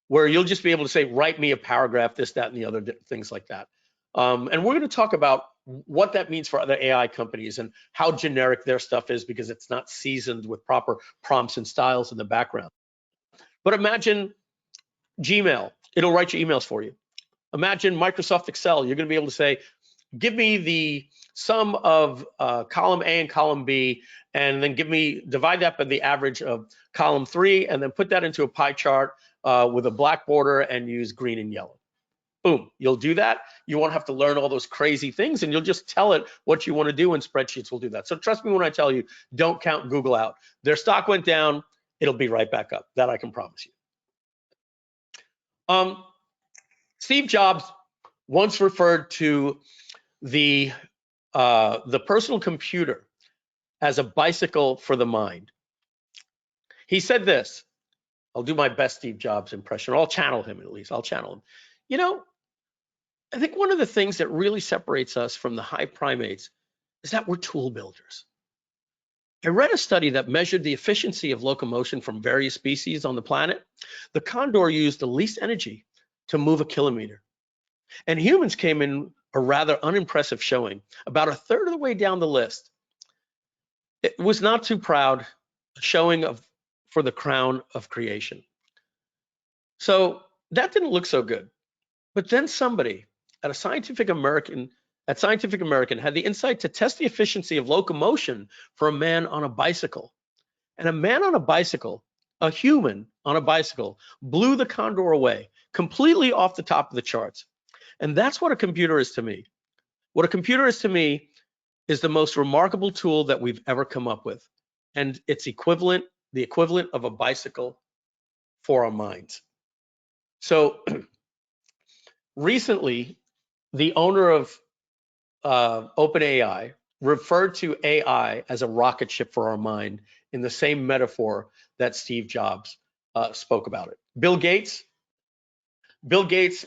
where you'll just be able to say, write me a paragraph, this, that, and the other things like that. And we're going to talk about what that means for other AI companies and how generic their stuff is, because it's not seasoned with proper prompts and styles in the background. But imagine Gmail, it'll write your emails for you. Imagine Microsoft Excel, you're going to be able to say, give me the sum of column A and column B, and then divide that by the average of column 3, and then put that into a pie chart with a black border and use green and yellow. Boom, you'll do that. You won't have to learn all those crazy things, and you'll just tell it what you want to do, and spreadsheets will do that. So trust me when I tell you, don't count Google out. Their stock went down, it'll be right back up. That I can promise you. Steve Jobs once referred to the personal computer as a bicycle for the mind. He said this. I'll do my best Steve Jobs impression, or I'll channel him at least. I'll channel him. You know, I think one of the things that really separates us from the high primates is that we're tool builders. I read a study that measured the efficiency of locomotion from various species on the planet. The condor used the least energy to move a kilometer. And humans came in a rather unimpressive showing, about a third of the way down the list. It was not too proud, a showing for the crown of creation. So that didn't look so good. But then somebody at Scientific American had the insight to test the efficiency of locomotion for a man on a bicycle. And a man on a bicycle, a human on a bicycle, blew the condor away, completely off the top of the charts. And that's what a computer is to me. What a computer is to me is the most remarkable tool that we've ever come up with. And it's the equivalent of a bicycle for our minds. So recently, the owner of OpenAI referred to AI as a rocket ship for our mind in the same metaphor that Steve Jobs spoke about it. Bill Gates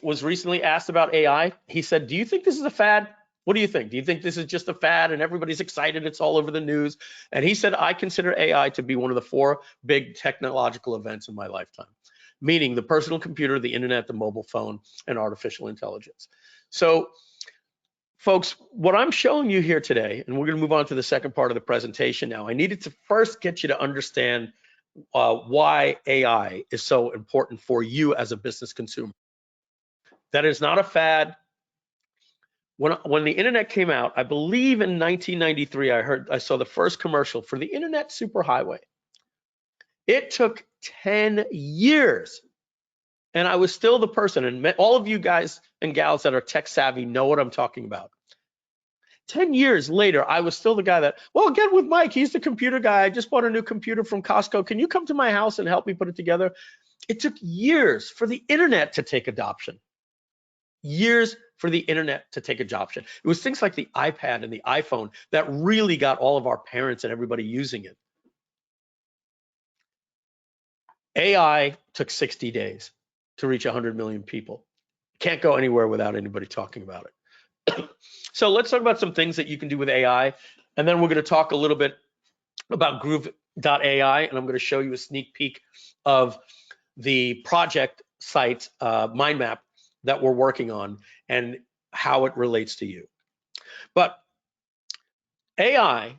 was recently asked about AI. He said, "Do you think this is a fad? What do you think? Do you think this is just a fad and everybody's excited, it's all over the news?" And he said, "I consider AI to be one of the 4 big technological events in my lifetime," meaning the personal computer, the internet, the mobile phone, and artificial intelligence. So folks, what I'm showing you here today, and we're going to move on to the second part of the presentation now. I needed to first get you to understand why AI is so important for you as a business consumer. That is not a fad. When the internet came out, I believe in 1993, I saw the first commercial for the internet superhighway. It took 10 years, and I was still the person, and all of you guys and gals that are tech savvy know what I'm talking about. 10 years later, I was still the guy that, well, get with Mike, he's the computer guy. I just bought a new computer from Costco. Can you come to my house and help me put it together? It took years for the internet to take adoption. Years for the internet to take adoption. It was things like the iPad and the iPhone that really got all of our parents and everybody using it. AI took 60 days to reach 100 million people. Can't go anywhere without anybody talking about it. So let's talk about some things that you can do with AI, and then we're going to talk a little bit about Groove.ai, and I'm going to show you a sneak peek of the project site mind map that we're working on and how it relates to you. But AI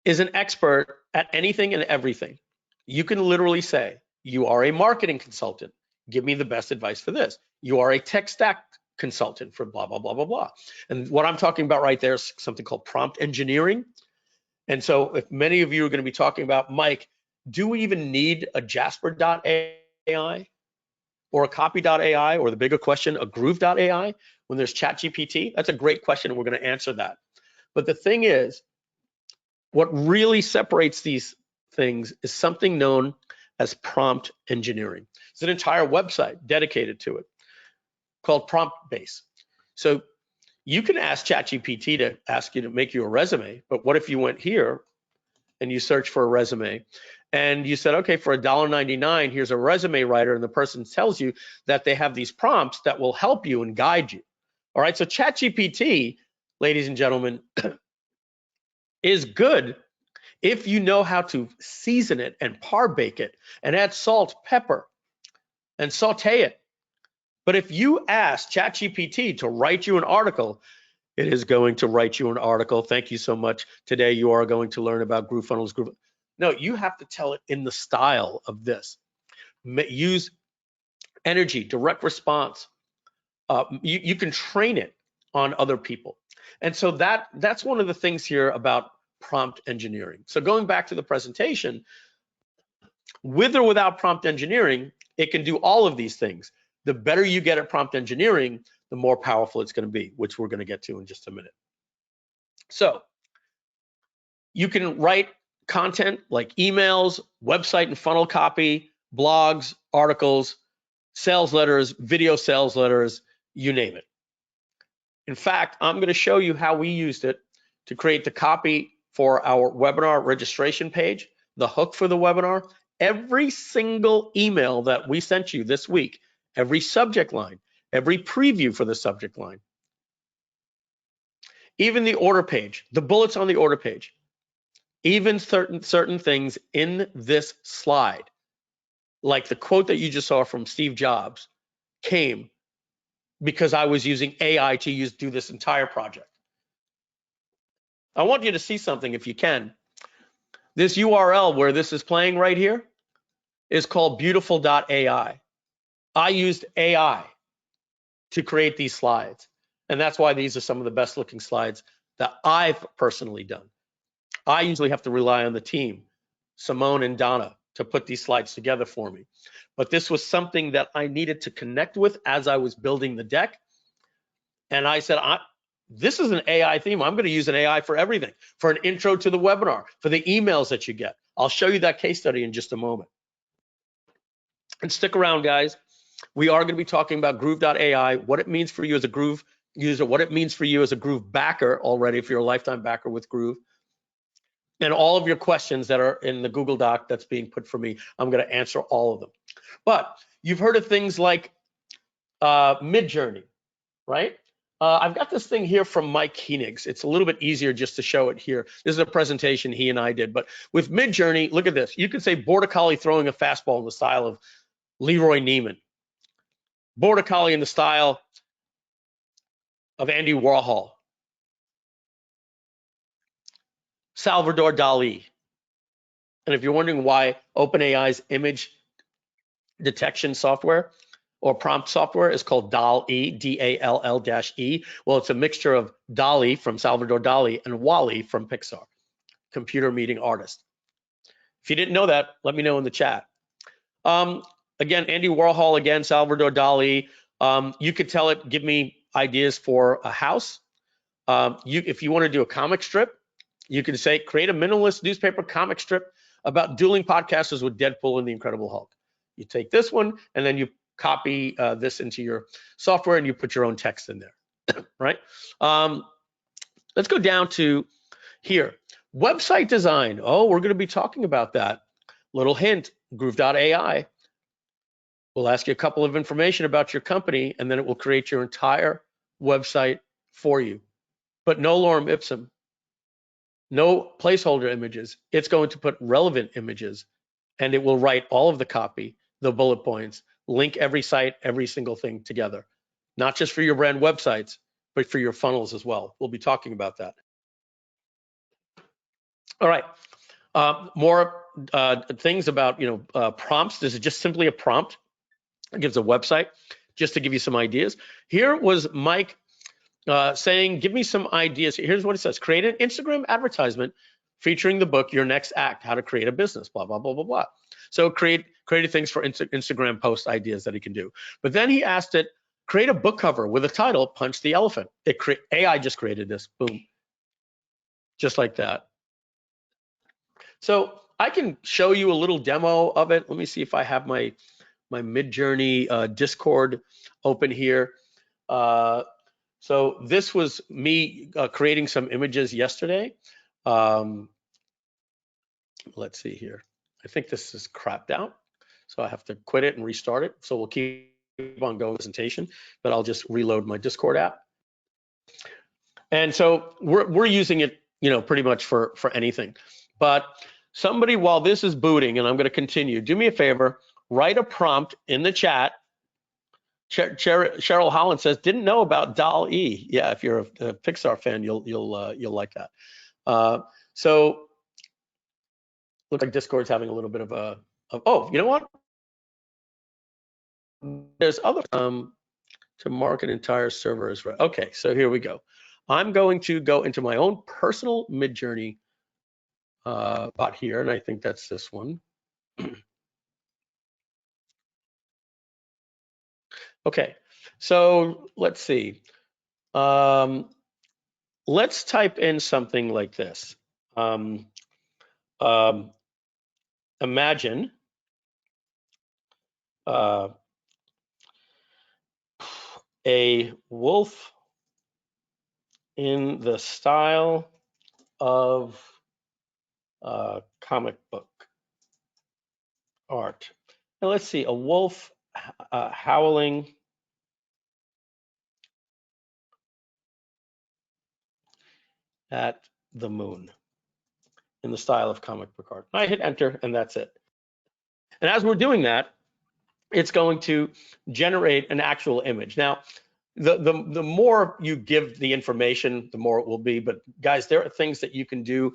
is an expert at anything and everything. You can literally say, you are a marketing consultant. Give me the best advice for this. You are a tech stack consultant for blah, blah, blah, blah, blah. And what I'm talking about right there is something called prompt engineering. And so if many of you are going to be talking about, Mike, do we even need a Jasper.ai or a Copy.ai, or the bigger question, a Groove.ai, when there's ChatGPT? That's a great question, and we're going to answer that. But the thing is, what really separates these things is something known as prompt engineering. It's an entire website dedicated to it called Prompt Base. So you can ask ChatGPT to ask you to make you a resume, but what if you went here and you search for a resume and you said, okay, for $1.99, here's a resume writer, and the person tells you that they have these prompts that will help you and guide you. All right, so ChatGPT, ladies and gentlemen, is good if you know how to season it and par bake it and add salt, pepper, and saute it. But if you ask ChatGPT to write you an article, it is going to write you an article. Thank you so much. Today you are going to learn about GrooveFunnels. No, you have to tell it in the style of this. Use energy, direct response. You can train it on other people. And so that's one of the things here about prompt engineering. So going back to the presentation, with or without prompt engineering, it can do all of these things. The better you get at prompt engineering, the more powerful it's going to be, which we're going to get to in just a minute. So you can write content like emails, website and funnel copy, blogs, articles, sales letters, video sales letters, you name it. In fact, I'm going to show you how we used it to create the copy for our webinar registration page, the hook for the webinar. Every single email that we sent you this week, every subject line, every preview for the subject line, even the order page, the bullets on the order page. Even certain things in this slide, like the quote that you just saw from Steve Jobs, came because I was using AI to do this entire project. I want you to see something if you can. This URL where this is playing right here is called Beautiful.ai. I used AI to create these slides, and that's why these are some of the best looking slides that I've personally done. I usually have to rely on the team, Simone and Donna, to put these slides together for me. But this was something that I needed to connect with as I was building the deck. And I said, this is an AI theme. I'm going to use an AI for everything, for an intro to the webinar, for the emails that you get. I'll show you that case study in just a moment. And stick around, guys. We are going to be talking about Groove.ai, what it means for you as a Groove user, what it means for you as a Groove backer already, if you're a lifetime backer with Groove, and all of your questions that are in the Google Doc that's being put for me. I'm going to answer all of them. But you've heard of things like Midjourney, right? I've got this thing here from Mike Koenigs. It's a little bit easier just to show it here. This is a presentation he and I did. But with Midjourney, look at this. You can say Border Collie throwing a fastball in the style of Leroy Neiman. Border Collie in the style of Andy Warhol. Salvador Dali. And if you're wondering why OpenAI's image detection software or prompt software is called DALL-E, D-A-L-L-E, well, it's a mixture of Dali from Salvador Dali and Wall-E from Pixar, computer meeting artist. If you didn't know that, let me know in the chat. Again, Andy Warhol, again, Salvador Dali. You could tell it, give me ideas for a house. If you want to do a comic strip, you can say, create a minimalist newspaper comic strip about dueling podcasters with Deadpool and the Incredible Hulk. You take this one, and then you copy this into your software, and you put your own text in there, right? Let's go down to here. Website design. Oh, we're going to be talking about that. Little hint, Groove.ai will ask you a couple of information about your company, and then it will create your entire website for you. But no lorem ipsum. No placeholder images. It's going to put relevant images, and it will write all of the copy, the bullet points, link every site, every single thing together, not just for your brand websites, but for your funnels as well. We'll be talking about that. All right, more things about prompts. This is just simply a prompt. It gives a website, just to give you some ideas. Here was Mike saying, give me some ideas. Here's what it says. Create an Instagram advertisement featuring the book, Your Next Act, How to Create a Business, blah, blah, blah, blah, blah. So created things for Instagram post ideas that he can do. But then he asked it, create a book cover with a title, Punch the Elephant. AI just created this, boom, just like that. So I can show you a little demo of it. Let me see if I have my Midjourney Discord open here. So this was me creating some images yesterday. Let's see here. I think this is crapped out, so I have to quit it and restart it. So we'll keep on going with the presentation, but I'll just reload my Discord app. And so we're using it, pretty much for anything. But somebody, while this is booting, and I'm going to continue, do me a favor, write a prompt in the chat. Cheryl Holland says, didn't know about DALL-E. Yeah, if you're a Pixar fan, you'll like that. So looks like Discord's having a little bit of oh, you know what? There's other to market entire servers. Right? Okay, so here we go. I'm going to go into my own personal Midjourney bot here, and I think that's this one. Okay, so let's see. Let's type in something like this. Imagine a wolf in the style of comic book art. Now let's see, a wolf howling at the moon. in the style of comic book art. I hit enter, and that's it. And as we're doing that, it's going to generate an actual image. Now, the more you give the information, the more it will be. But guys, there are things that you can do.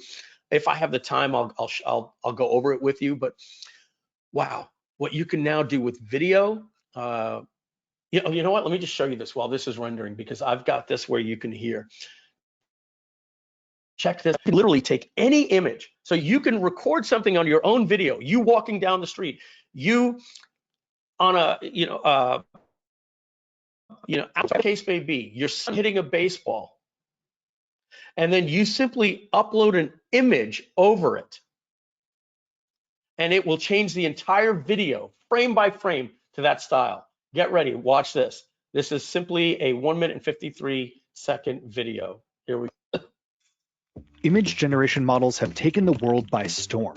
If I have the time, I'll go over it with you. But wow, what you can now do with video. You know what? Let me just show you this while this is rendering, because I've got this where you can hear. Check this. You literally take any image. So you can record something on your own video. You walking down the street. You on a the case may be, your son hitting a baseball, and then you simply upload an image over it, and it will change the entire video frame by frame to that style. Get ready, watch this. This is simply a 1 minute and 53-second video. Here we go. Image generation models have taken the world by storm.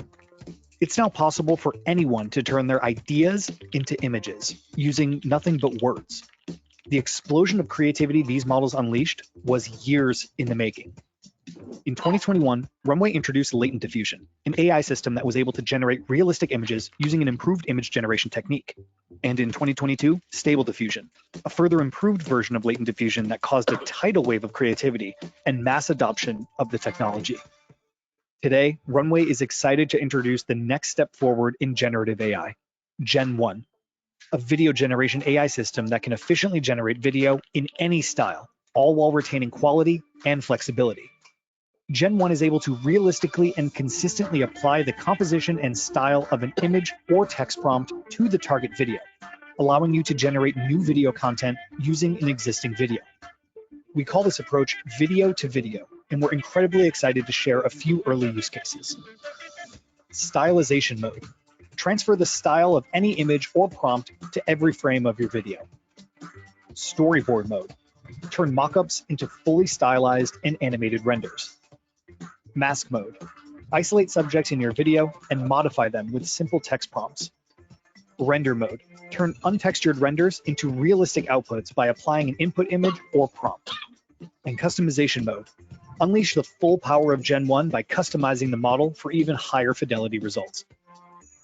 It's now possible for anyone to turn their ideas into images using nothing but words. The explosion of creativity these models unleashed was years in the making. In 2021, Runway introduced latent diffusion, an AI system that was able to generate realistic images using an improved image generation technique. And in 2022, Stable Diffusion, a further improved version of latent diffusion that caused a tidal wave of creativity and mass adoption of the technology. Today, Runway is excited to introduce the next step forward in generative AI, Gen 1, a video generation AI system that can efficiently generate video in any style, all while retaining quality and flexibility. Gen 1 is able to realistically and consistently apply the composition and style of an image or text prompt to the target video, allowing you to generate new video content using an existing video. We call this approach video to video, and we're incredibly excited to share a few early use cases. Stylization mode. Transfer the style of any image or prompt to every frame of your video. Storyboard mode. Turn mockups into fully stylized and animated renders. Mask mode. Isolate subjects in your video and modify them with simple text prompts. Render mode. Turn untextured renders into realistic outputs by applying an input image or prompt. And customization mode. Unleash the full power of Gen 1 by customizing the model for even higher fidelity results.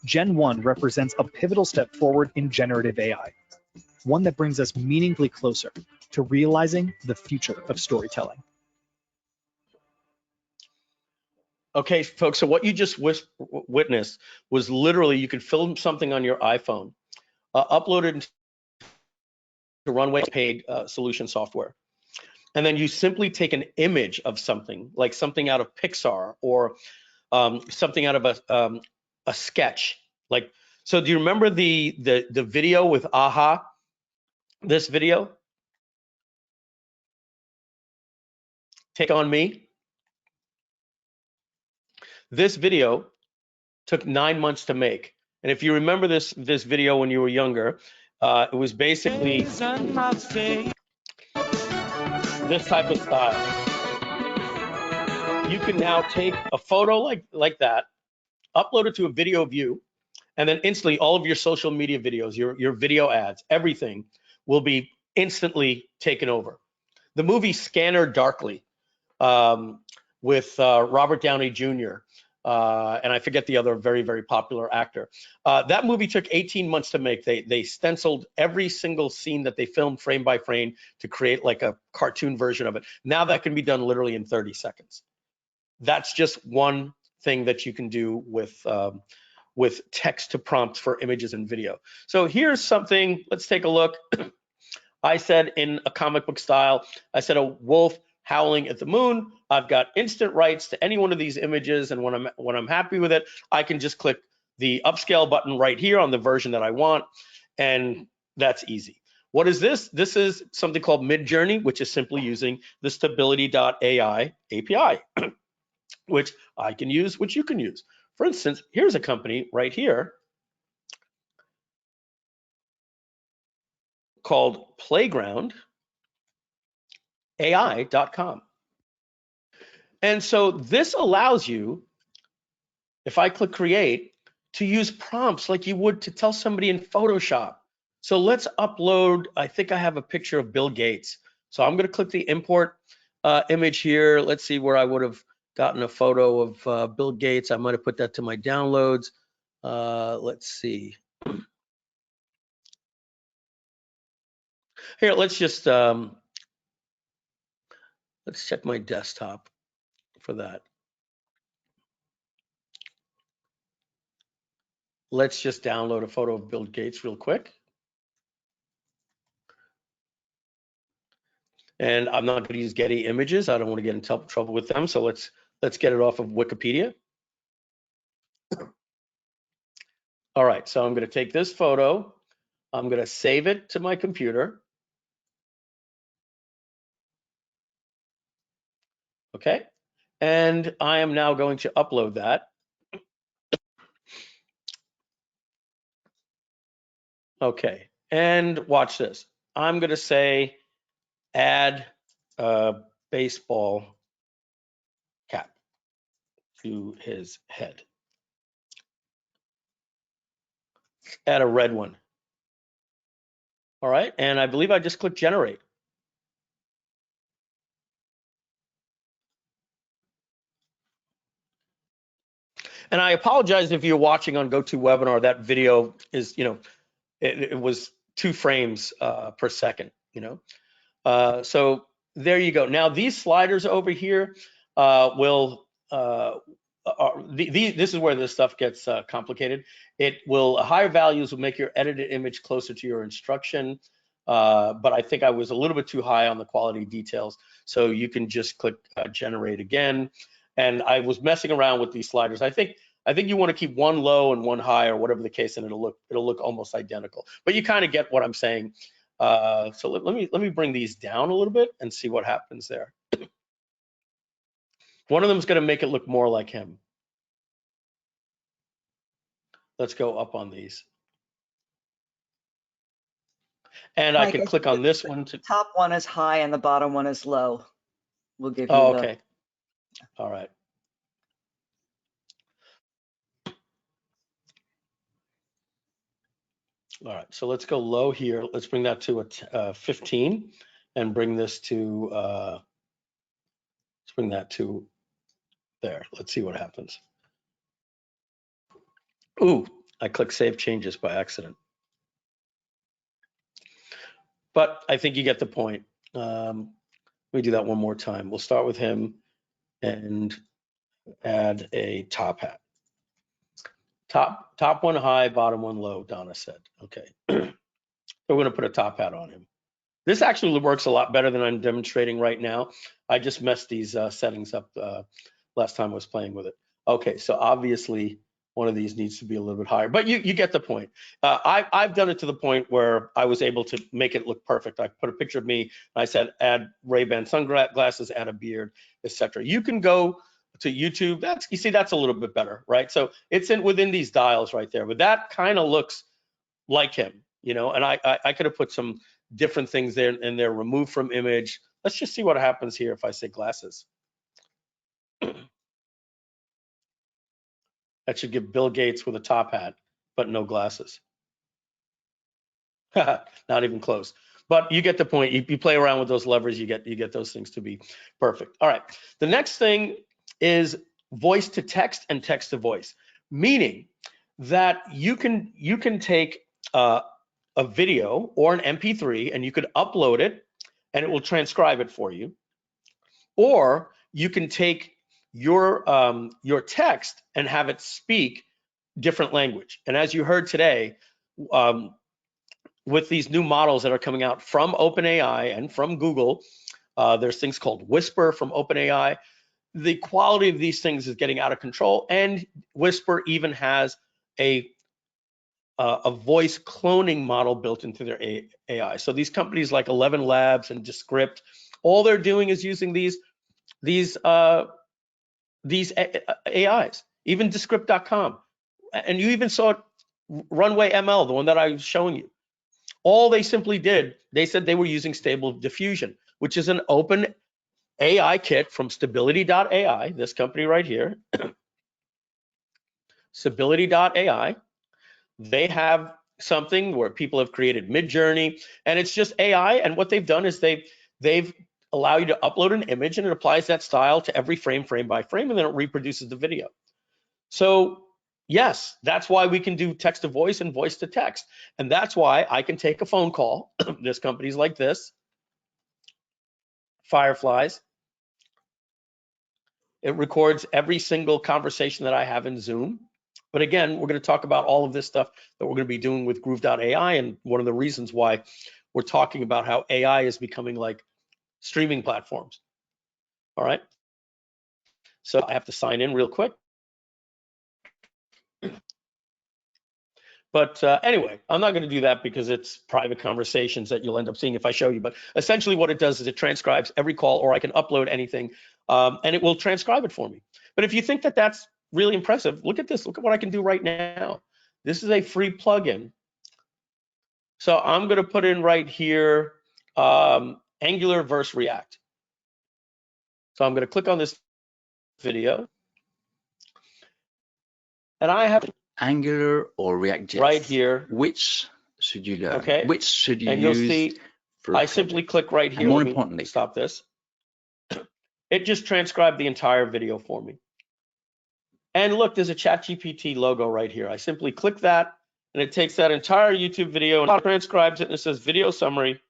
Gen 1 represents a pivotal step forward in generative AI, one that brings us meaningfully closer to realizing the future of storytelling. Okay, folks, so what you just witnessed was literally, you could film something on your iPhone, upload it to Runway paid solution software. And then you simply take an image of something, like something out of Pixar or something out of a sketch. Like, so do you remember the video with AHA? This video? Take On Me? This video took 9 months to make. And if you remember this video when you were younger, it was basically this type of style. You can now take a photo like that, upload it to a video view, and then instantly all of your social media videos, your video ads, everything will be instantly taken over. The movie Scanner Darkly with Robert Downey Jr., and I forget the other very, very popular actor. That movie took 18 months to make. They stenciled every single scene that they filmed frame by frame to create like a cartoon version of it. Now that can be done literally in 30 seconds. That's just one thing that you can do with text to prompt for images and video. So here's something, let's take a look. I said in a comic book style, I said a wolf howling at the moon. I've got instant rights to any one of these images, and when I'm happy with it, I can just click the upscale button right here on the version that I want, and that's easy. What is this? This is something called Midjourney, which is simply using the Stability.ai API, which I can use, which you can use. For instance, here's a company right here called PlaygroundAI.com. And so this allows you, if I click create, to use prompts like you would to tell somebody in Photoshop. So let's upload, I think I have a picture of Bill Gates. So I'm going to click the import image here. Let's see where I would have gotten a photo of Bill Gates. I might have put that to my downloads. Let's see. Here, let's just let's check my desktop for that. Let's just download a photo of Bill Gates real quick. And I'm not going to use Getty Images. I don't want to get in trouble with them. So let's get it off of Wikipedia. All right, so I'm going to take this photo. I'm going to save it to my computer. Okay, and I am now going to upload that. Okay, and watch this. I'm going to say add a baseball cap to his head. Add a red one. All right, and I believe I just clicked generate. And I apologize if you're watching on GoToWebinar, that video is, it was 2 frames per second, so there you go. Now these sliders over here this is where this stuff gets complicated. Higher values will make your edited image closer to your instruction, but I think I was a little bit too high on the quality details, so you can just click generate again. And I was messing around with these sliders. I think you want to keep one low and one high, or whatever the case, and it'll look almost identical. But you kind of get what I'm saying. So let me bring these down a little bit and see what happens there. One of them is going to make it look more like him. Let's go up on these. And Mike, I can click on this one. The top one is high and the bottom one is low. We'll give you okay. All right. All right, so let's go low here. Let's bring that to a 15 and bring this to, let's bring that to there. Let's see what happens. Ooh, I clicked save changes by accident. But I think you get the point. Let me do that one more time. We'll start with him and add a top hat. Top one high, bottom one low, Donna said. Okay, so we're gonna put a top hat on him. This actually works a lot better than I'm demonstrating right now. I just messed these settings up last time I was playing with it. Okay, so obviously one of these needs to be a little bit higher, but you get the point. I've done it to the point where I was able to make it look perfect. I put a picture of me, and I said add Ray-Ban sunglasses, add a beard, etc. You can go to YouTube. You see that's a little bit better, right? So it's within these dials right there, but that kind of looks like him, and I could have put some different things there in there, remove from image. Let's just see what happens here if I say glasses. That should give Bill Gates with a top hat, but no glasses. Not even close. But you get the point. You play around with those levers, you get those things to be perfect. All right. The next thing is voice to text and text to voice, meaning that you can take a video or an MP3 and you could upload it and it will transcribe it for you, or you can take your text and have it speak different language. And as you heard today, with these new models that are coming out from OpenAI and from Google, there's things called Whisper from OpenAI. The quality of these things is getting out of control, and Whisper even has a voice cloning model built into their AI. So these companies like 11 Labs and Descript, all they're doing is using these AIs, even Descript.com. And you even saw Runway ML, the one that I was showing you. All they simply did, they said they were using Stable Diffusion, which is an open AI kit from Stability.ai, this company right here. Stability.ai. They have something where people have created Midjourney, and it's just AI. And what they've done is they've allow you to upload an image, and it applies that style to every frame by frame, and then it reproduces the video. So yes, that's why we can do text to voice and voice to text. And that's why I can take a phone call. There's companies like this, Fireflies. It records every single conversation that I have in Zoom. But again, we're going to talk about all of this stuff that we're going to be doing with Groove.ai, and one of the reasons why we're talking about how AI is becoming like streaming platforms. All right. So I have to sign in real quick. But anyway, I'm not going to do that because it's private conversations that you'll end up seeing if I show you. But essentially what it does is it transcribes every call, or I can upload anything, and it will transcribe it for me. But if you think that that's really impressive, look at this. Look at what I can do right now. This is a free plugin. So I'm going to put in right here Angular versus React. So I'm going to click on this video. And I have Angular or React.js? right here. Which should you learn? Okay. Which should you and use? You'll see, I simply click right here. And more Let me importantly, stop this. It just transcribed the entire video for me. And look, there's a ChatGPT logo right here. I simply click that, and it takes that entire YouTube video and transcribes it, and it says video summary,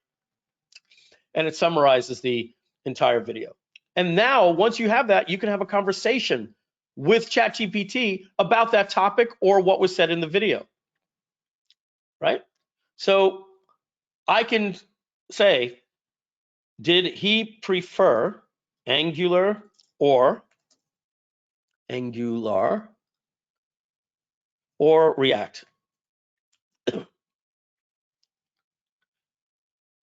and it summarizes the entire video. And now, once you have that, you can have a conversation with ChatGPT about that topic or what was said in the video, right? So I can say, did he prefer Angular or React?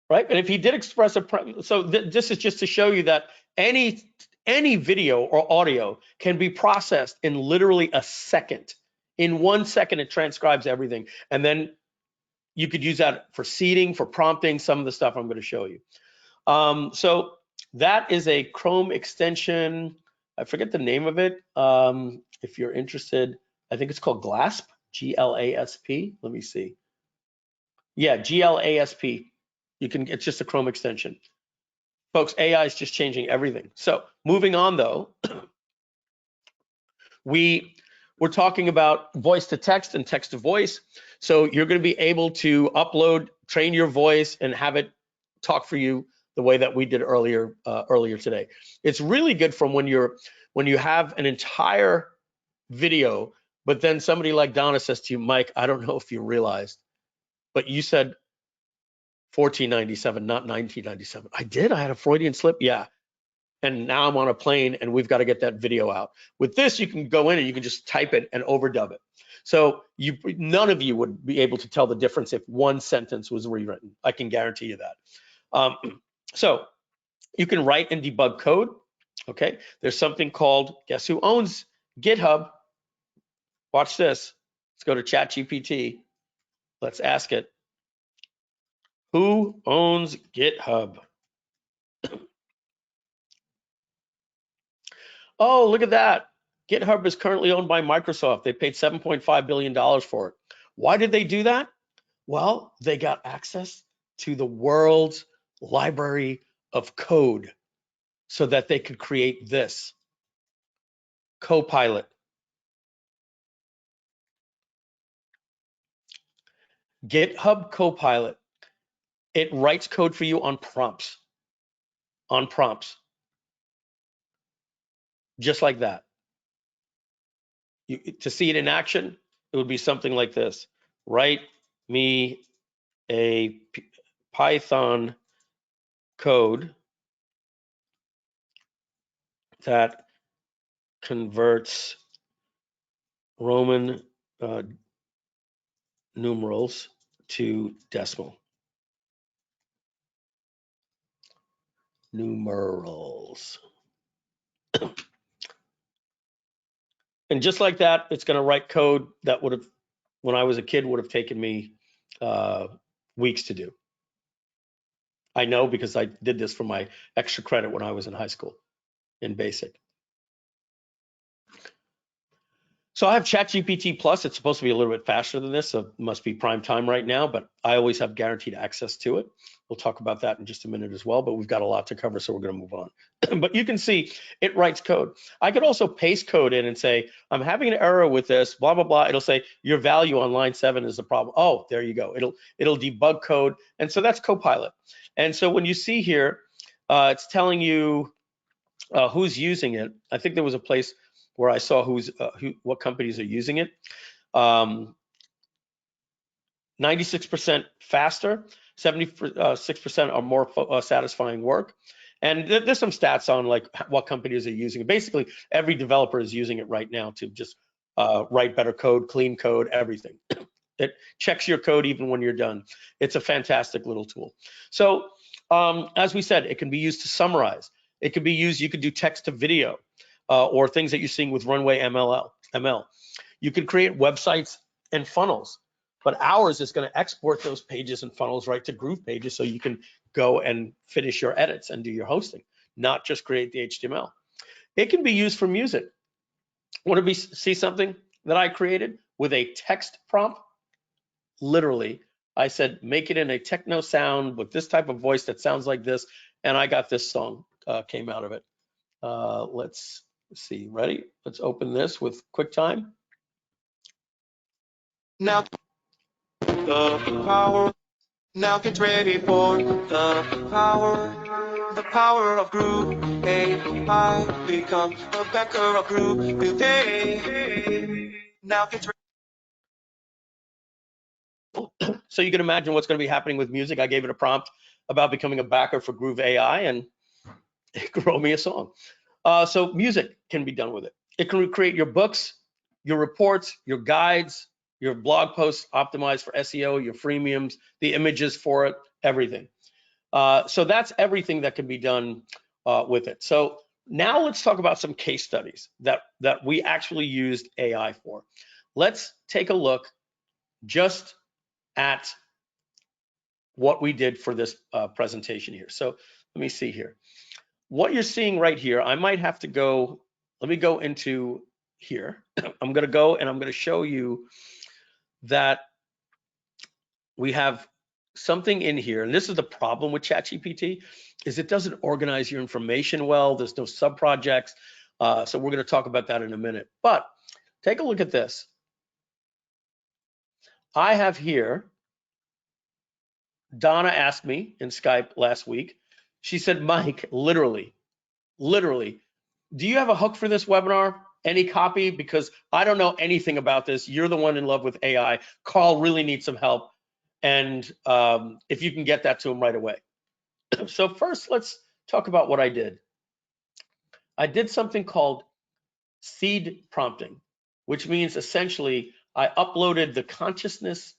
Right? And if he did express a preference, so this is just to show you that any video or audio can be processed in literally a second. In 1 second, it transcribes everything. And then you could use that for seeding, for prompting, some of the stuff I'm going to show you. So that is a Chrome extension. I forget the name of it. If you're interested, I think it's called Glasp, G-L-A-S-P. Let me see. Yeah, G-L-A-S-P. It's just a Chrome extension. Folks, AI is just changing everything. So moving on though, we're talking about voice to text and text to voice. So you're going to be able to upload, train your voice, and have it talk for you the way that we did earlier today. It's really good from when you have an entire video, but then somebody like Donna says to you, Mike, I don't know if you realized, but you said 1497, not 1997. I did. I had a Freudian slip. Yeah. And now I'm on a plane and we've got to get that video out. With this, you can go in and you can just type it and overdub it. So none of you would be able to tell the difference if one sentence was rewritten. I can guarantee you that. So you can write and debug code. Okay. There's something called, guess who owns GitHub? Watch this. Let's go to ChatGPT. Let's ask it. Who owns GitHub? Oh, look at that. GitHub is currently owned by Microsoft. They paid $7.5 billion for it. Why did they do that? Well, they got access to the world's library of code so that they could create this Copilot. GitHub Copilot. It writes code for you on prompts. Just like that. To see it in action, it would be something like this. Write me a Python code that converts Roman numerals to decimal. Numerals. And just like that, it's going to write code that would have, when I was a kid, would have taken me weeks to do. I know because I did this for my extra credit when I was in high school in BASIC. So I have ChatGPT Plus. It's supposed to be a little bit faster than this, so it must be prime time right now, but I always have guaranteed access to it. We'll talk about that in just a minute as well, but we've got a lot to cover, so we're going to move on. But you can see it writes code. I could also paste code in and say, I'm having an error with this, blah, blah, blah. It'll say your value on line 7 is the problem. Oh, there you go. It'll debug code. And so that's Copilot. And so when you see here, it's telling you who's using it. I think there was a place where I saw what companies are using it. 96% faster, 76% are more satisfying work. And there's some stats on like what companies are using it. Basically, every developer is using it right now to just write better code, clean code, everything. It checks your code even when you're done. It's a fantastic little tool. So as we said, it can be used to summarize. It can be used, you could do text to video or things that you're seeing with Runway ML. You could create websites and funnels, but ours is going to export those pages and funnels right to GroovePages so you can go and finish your edits and do your hosting, not just create the HTML. It can be used for music. Want to see something that I created with a text prompt? Literally, I said, make it in a techno sound with this type of voice that sounds like this, and I got this song came out of it. Let's see, ready? Let's open this with QuickTime. Now the power, now get ready for the power of GrooveAI. Become a backer of Groove today. Now get ready. So you can imagine what's going to be happening with music. I gave it a prompt about becoming a backer for GrooveAI, and it wrote me a song. So music can be done with it. It can create your books, your reports, your guides, your blog posts optimized for SEO, your freemiums, the images for it, everything. So that's everything that can be done with it. So now let's talk about some case studies that we actually used AI for. Let's take a look just at what we did for this presentation here. So let me see here. What you're seeing right here, I might have to go, let me go into here. I'm going to go and I'm going to show you that we have something in here, and this is the problem with ChatGPT, is it doesn't organize your information well. There's no sub-projects. So we're going to talk about that in a minute. But take a look at this. I have here, Donna asked me in Skype last week. She said, Mike, literally, do you have a hook for this webinar? Any copy? Because I don't know anything about this. You're the one in love with AI. Carl really needs some help. And if you can get that to him right away. So first, let's talk about what I did. I did something called seed prompting, which means essentially I uploaded the consciousness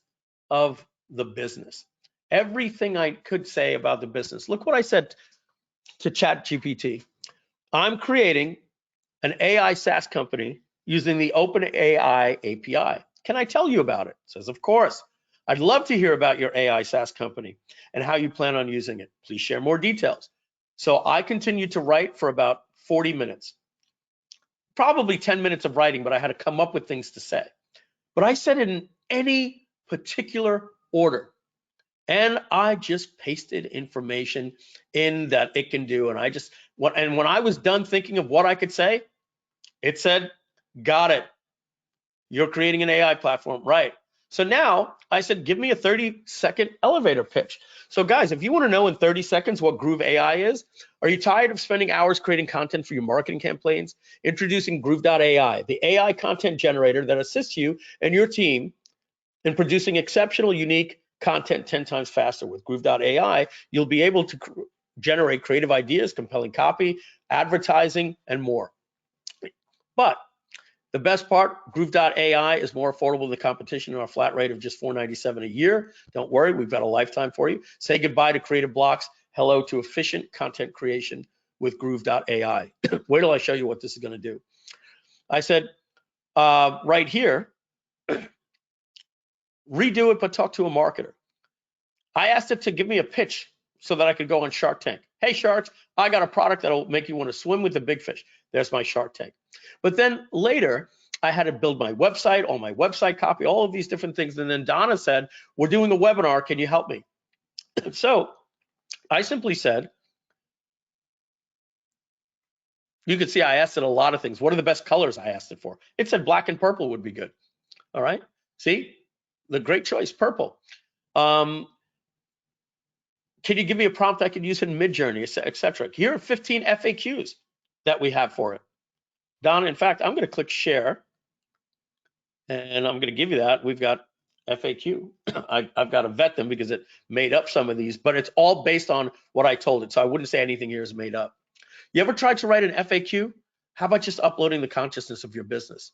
of the business. Everything I could say about the business. Look what I said to ChatGPT. I'm creating an AI SaaS company using the OpenAI API. Can I tell you about it? It says, of course. I'd love to hear about your AI SaaS company and how you plan on using it. Please share more details. So I continued to write for about 40 minutes. Probably 10 minutes of writing, but I had to come up with things to say. But I said it in any particular order. And I just pasted information in that it can do. And when I was done thinking of what I could say, it said, got it. You're creating an AI platform, right? So now I said, give me a 30-second elevator pitch. So guys, if you want to know in 30 seconds what GrooveAI is, are you tired of spending hours creating content for your marketing campaigns? Introducing Groove.ai, the AI content generator that assists you and your team in producing exceptional, unique content 10 times faster. With Groove.ai, you'll be able to generate creative ideas, compelling copy, advertising, and more. But the best part, Groove.ai is more affordable than the competition on a flat rate of just $497 a year. Don't worry, we've got a lifetime for you. Say goodbye to creative blocks. Hello to efficient content creation with Groove.ai. Wait till I show you what this is going to do. I said, right here, redo it, but talk to a marketer. I asked it to give me a pitch so that I could go on Shark Tank. Hey, Sharks, I got a product that'll make you want to swim with the big fish. There's my Shark Tank. But then later, I had to build my website, all my website copy, all of these different things. And then Donna said, we're doing a webinar, can you help me? So I simply said, you can see I asked it a lot of things. What are the best colors I asked it for? It said black and purple would be good. All right, see, the great choice, purple. Can you give me a prompt I could use in Midjourney, etc.? Here are 15 FAQs that we have for it. Donna, in fact, I'm going to click share, and I'm going to give you that. We've got FAQ. I've got to vet them because it made up some of these, but it's all based on what I told it. So I wouldn't say anything here is made up. You ever tried to write an FAQ? How about just uploading the consciousness of your business?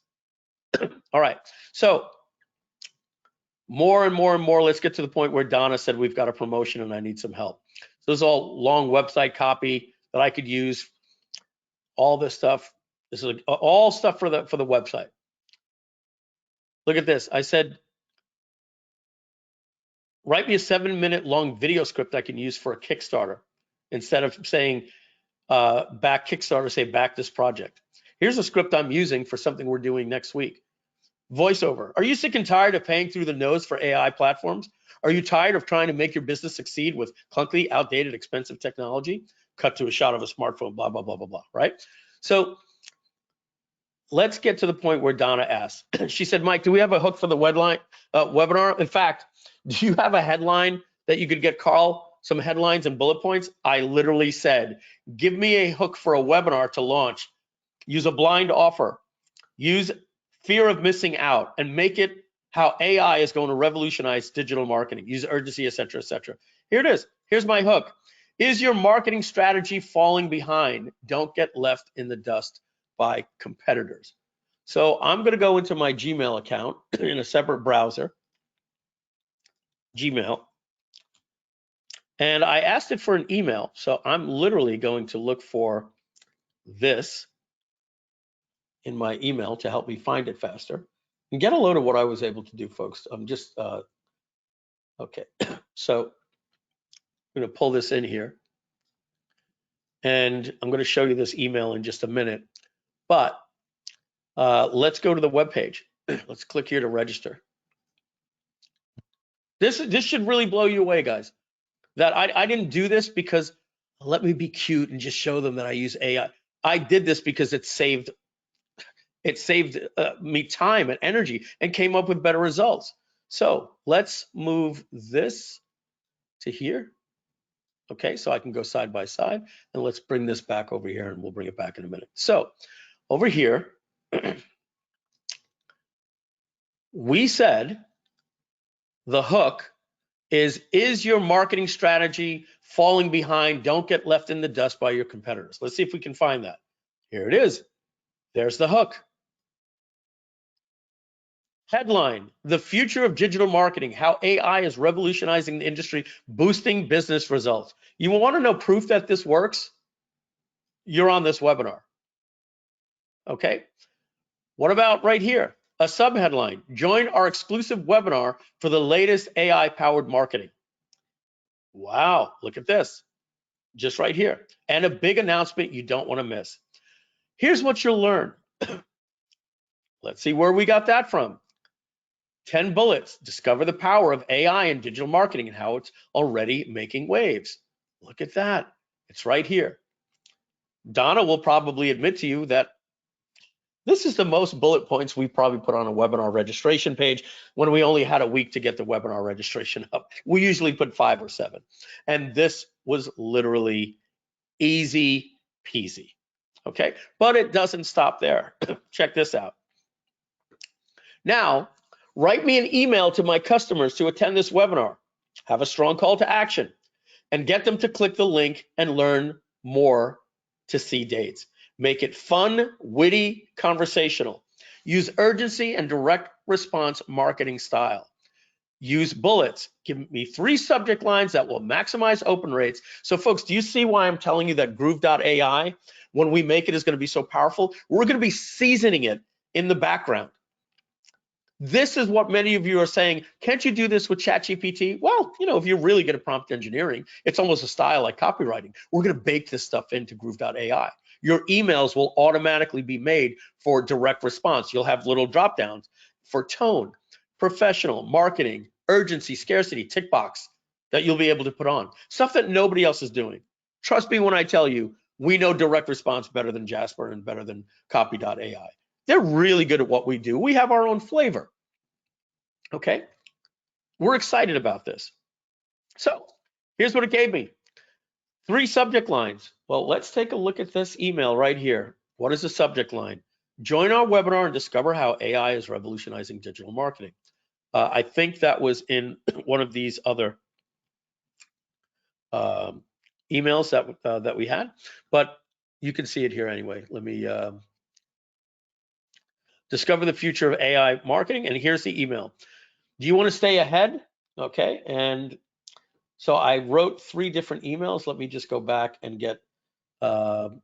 All right, so more and more and more, let's get to the point where Donna said we've got a promotion and I need some help. So this is all long website copy that I could use, all this stuff. This is all stuff for the website. Look at this. I said, write me a 7-minute long video script I can use for a Kickstarter. Instead of saying back Kickstarter, say back this project. Here's a script I'm using for something we're doing next week. Voiceover. Are you sick and tired of paying through the nose for AI platforms? Are you tired of trying to make your business succeed with clunky, outdated, expensive technology? Cut to a shot of a smartphone, blah, blah, blah, blah, blah, right? So let's get to the point where Donna asked. She said, Mike, do we have a hook for the webinar? In fact, do you have a headline that you could get Carl some headlines and bullet points? I literally said, give me a hook for a webinar to launch. Use a blind offer. Use fear of missing out and make it how AI is going to revolutionize digital marketing. Use urgency, et cetera, et cetera. Here it is. Here's my hook. Is your marketing strategy falling behind? Don't get left in the dust by competitors. So I'm going to go into my Gmail account in a separate browser, Gmail, and I asked it for an email. So I'm literally going to look for this in my email to help me find it faster and get a load of what I was able to do, folks. I'm just, okay. So I'm going to pull this in here and I'm going to show you this email in just a minute, but let's go to the web page. Let's click here to register. This should really blow you away, guys. That I didn't do this because let me be cute and just show them that I use AI. I did this because it saved me time and energy and came up with better results. So let's move this to here. Okay, so I can go side by side, and let's bring this back over here, and we'll bring it back in a minute. So over here, we said the hook is your marketing strategy falling behind? Don't get left in the dust by your competitors. Let's see if we can find that. Here it is. There's the hook. Headline, the future of digital marketing, how AI is revolutionizing the industry, boosting business results. You want to know proof that this works? You're on this webinar. Okay. What about right here? A subheadline, join our exclusive webinar for the latest AI-powered marketing. Wow, look at this. Just right here. And a big announcement you don't want to miss. Here's what you'll learn. Let's see where we got that from. 10 bullets, discover the power of AI in digital marketing and how it's already making waves. Look at that, it's right here. Donna will probably admit to you that this is the most bullet points we probably put on a webinar registration page when we only had a week to get the webinar registration up. We usually put 5 or 7. And this was literally easy peasy, okay? But it doesn't stop there. Check this out. Now, write me an email to my customers to attend this webinar. Have a strong call to action and get them to click the link and learn more to see dates. Make it fun, witty, conversational. Use urgency and direct response marketing style. Use bullets. Give me 3 subject lines that will maximize open rates. So folks, do you see why I'm telling you that Groove.ai, when we make it, is going to be so powerful? We're going to be seasoning it in the background. This is what many of you are saying, can't you do this with ChatGPT? Well, you know, if you're really good at prompt engineering, it's almost a style like copywriting. We're going to bake this stuff into Groove.ai. your emails will automatically be made for direct response. You'll have little drop downs for tone, professional, marketing, urgency, scarcity, tick box that you'll be able to put on. Stuff that nobody else is doing. Trust me when I tell you, we know direct response better than Jasper and better than Copy.ai. They're really good at what we do. We have our own flavor. Okay? We're excited about this. So here's what it gave me. 3 subject lines. Well, let's take a look at this email right here. What is the subject line? Join our webinar and discover how AI is revolutionizing digital marketing. I think that was in one of these other emails that we had, but you can see it here anyway. Let me discover the future of AI marketing, and here's the email. Do you want to stay ahead? Okay, and so I wrote 3 different emails. Let me just go back and get, I'm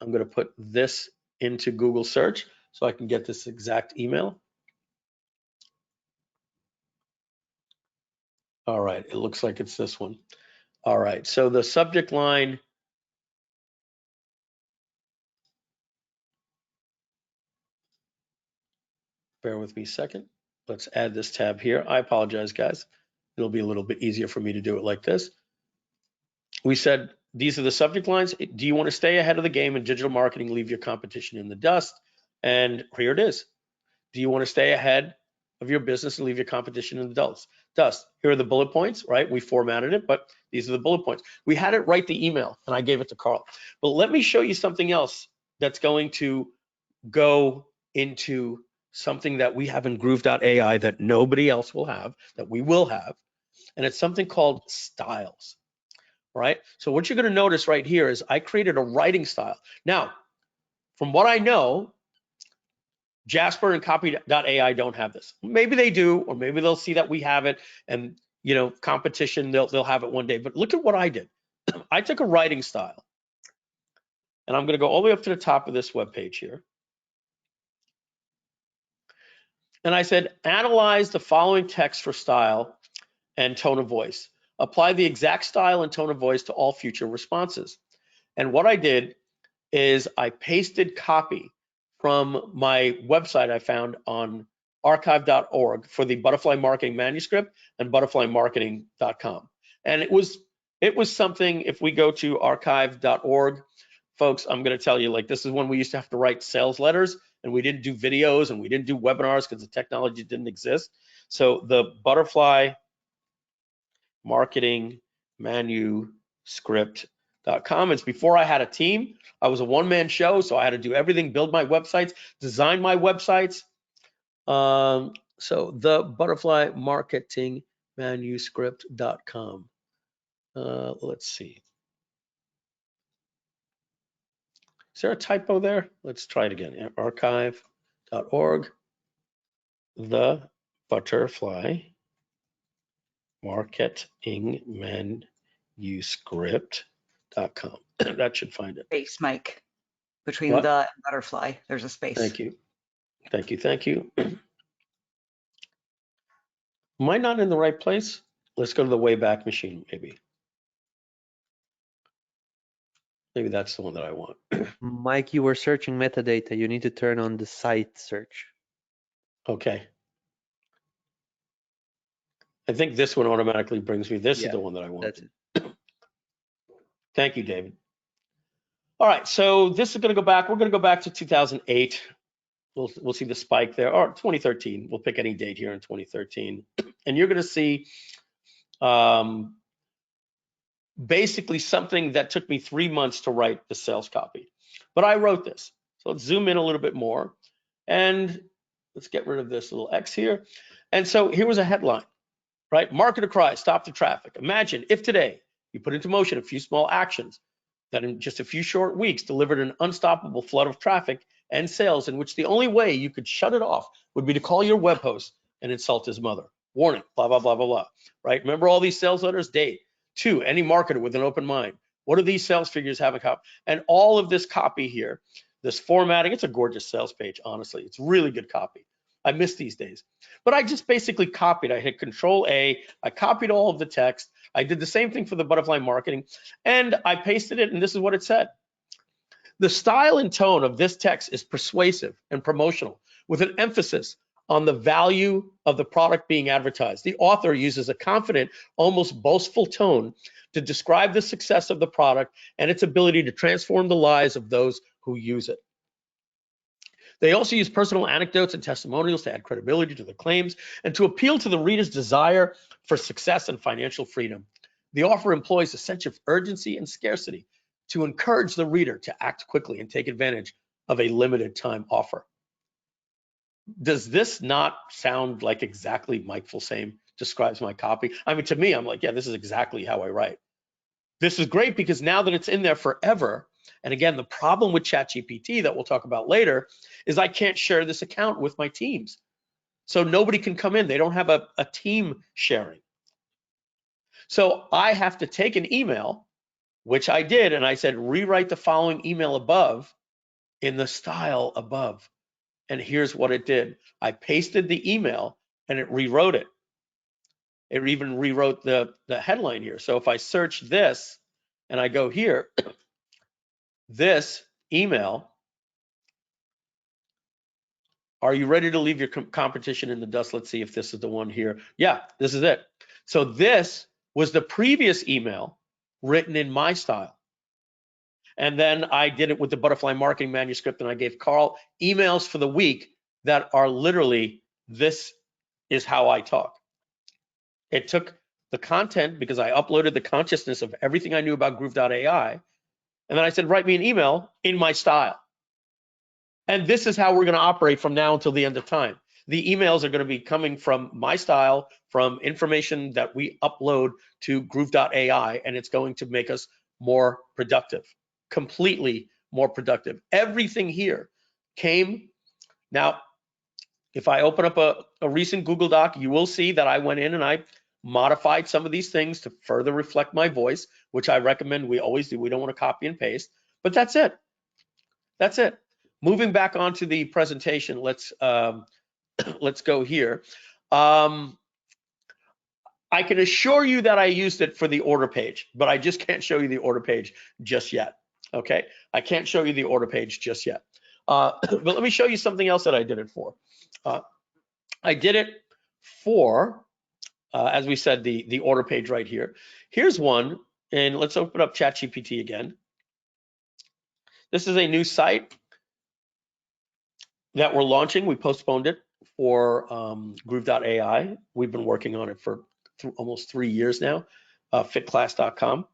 going to put this into Google search so I can get this exact email. All right, it looks like it's this one. All right, so the subject line, bear with me a second. Let's add this tab here. I apologize, guys. It'll be a little bit easier for me to do it like this. We said, these are the subject lines. Do you want to stay ahead of the game in digital marketing, leave your competition in the dust? And here it is. Do you want to stay ahead of your business and leave your competition in the dust? Here are the bullet points, right? We formatted it, but these are the bullet points. We had it write the email, and I gave it to Carl. But let me show you something else that's going to go into something that we have in Groove.ai that nobody else will have, that we will have, and it's something called styles. Right? So what you're going to notice right here is I created a writing style. Now, from what I know, Jasper and Copy.ai don't have this. Maybe they do, or maybe they'll see that we have it, and you know, competition, they'll have it one day. But look at what I did. I took a writing style, and I'm going to go all the way up to the top of this web page here. And I said, analyze the following text for style and tone of voice. Apply the exact style and tone of voice to all future responses. And what I did is I pasted copy from my website I found on archive.org for the butterfly marketing manuscript and butterflymarketing.com. And it was something, if we go to archive.org, folks, I'm going to tell you, like, this is when we used to have to write sales letters, and we didn't do videos and we didn't do webinars because the technology didn't exist. So the butterfly marketing manuscript.com. It's before I had a team. I was a one-man show, so I had to do everything, build my websites, design my websites. So the butterfly marketing manuscript.com. Let's see. Is there a typo there? Let's try it again. Archive.org. The butterfly marketing manuscript.com. That should find it. Space, Mike. Between What? the and butterfly, there's a space. Thank you. Thank you. Thank you. Am I not in the right place? Let's go to the Wayback Machine, maybe. Maybe that's the one that I want. Mike, you were searching metadata. You need to turn on the site search. Okay. I think this one automatically brings me. This is the one that I want. That's it. Thank you, David. All right, so this is going to go back. We're going to go back to 2008. We'll see the spike there, or 2013. We'll pick any date here in 2013, and you're going to see basically something that took me 3 months to write the sales copy. But I wrote this. So let's zoom in a little bit more, and let's get rid of this little X here. And so here was a headline, right? Marketer cry, stop the traffic. Imagine if today you put into motion a few small actions that in just a few short weeks delivered an unstoppable flood of traffic and sales, in which the only way you could shut it off would be to call your web host and insult his mother. Warning, blah, blah, blah, blah, blah, right? Remember all these sales letters? Date. 2, any marketer with an open mind. What do these sales figures have in common? And all of this copy here, this formatting, it's a gorgeous sales page, honestly. It's really good copy. I miss these days. But I just basically copied. I hit Control A. I copied all of the text. I did the same thing for the butterfly marketing, and I pasted it, and this is what it said. The style and tone of this text is persuasive and promotional, with an emphasis on the value of the product being advertised. The author uses a confident, almost boastful tone to describe the success of the product and its ability to transform the lives of those who use it. They also use personal anecdotes and testimonials to add credibility to the claims and to appeal to the reader's desire for success and financial freedom. The offer employs a sense of urgency and scarcity to encourage the reader to act quickly and take advantage of a limited time offer. Does this not sound like exactly Mike Filsaime describes my copy? I mean, to me, I'm like, yeah, this is exactly how I write. This is great because now that it's in there forever, and again, the problem with ChatGPT that we'll talk about later is I can't share this account with my teams. So nobody can come in. They don't have a team sharing. So I have to take an email, which I did, and I said, rewrite the following email above in the style above. And here's what it did. I pasted the email and it rewrote it. It even rewrote the headline here. So if I search this and I go here, this email, are you ready to leave your competition in the dust? Let's see if this is the one here. Yeah, this is it. So this was the previous email written in my style. And then I did it with the butterfly marketing manuscript, and I gave Carl emails for the week that are literally, this is how I talk. It took the content because I uploaded the consciousness of everything I knew about Groove.ai. And then I said, write me an email in my style. And this is how we're going to operate from now until the end of time. The emails are going to be coming from my style, from information that we upload to Groove.ai, and it's going to make us more productive, completely more productive. Everything here came. Now, if I open up a recent Google Doc, you will see that I went in and I modified some of these things to further reflect my voice, which I recommend we always do. We don't want to copy and paste, but that's it. That's it. Moving back onto the presentation, let's go here. I can assure you that I used it for the order page, but I just can't show you the order page just yet. Okay, I can't show you the order page just yet. But let me show you something else that I did it for. I did it for, as we said, the order page right here. Here's one, and let's open up ChatGPT again. This is a new site that we're launching. We postponed it for Groove.ai. We've been working on it for almost 3 years now, fitclass.com.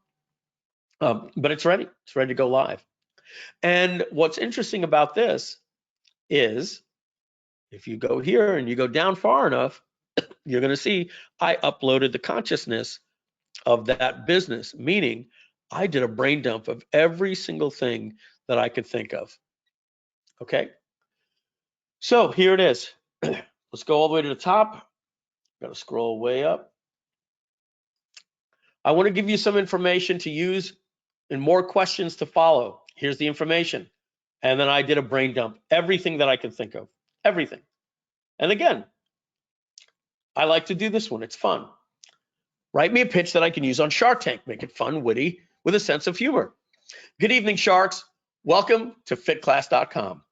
But it's ready. It's ready to go live. And what's interesting about this is if you go here and you go down far enough, you're going to see I uploaded the consciousness of that business, meaning I did a brain dump of every single thing that I could think of. Okay. So here it is. Let's go all the way to the top. Got to scroll way up. I want to give you some information to use and more questions to follow. Here's the information. And then I did a brain dump, everything that I could think of, everything. And again, I like to do this one. It's fun. Write me a pitch that I can use on Shark Tank. Make it fun, witty, with a sense of humor. Good evening, Sharks. Welcome to fitclass.com,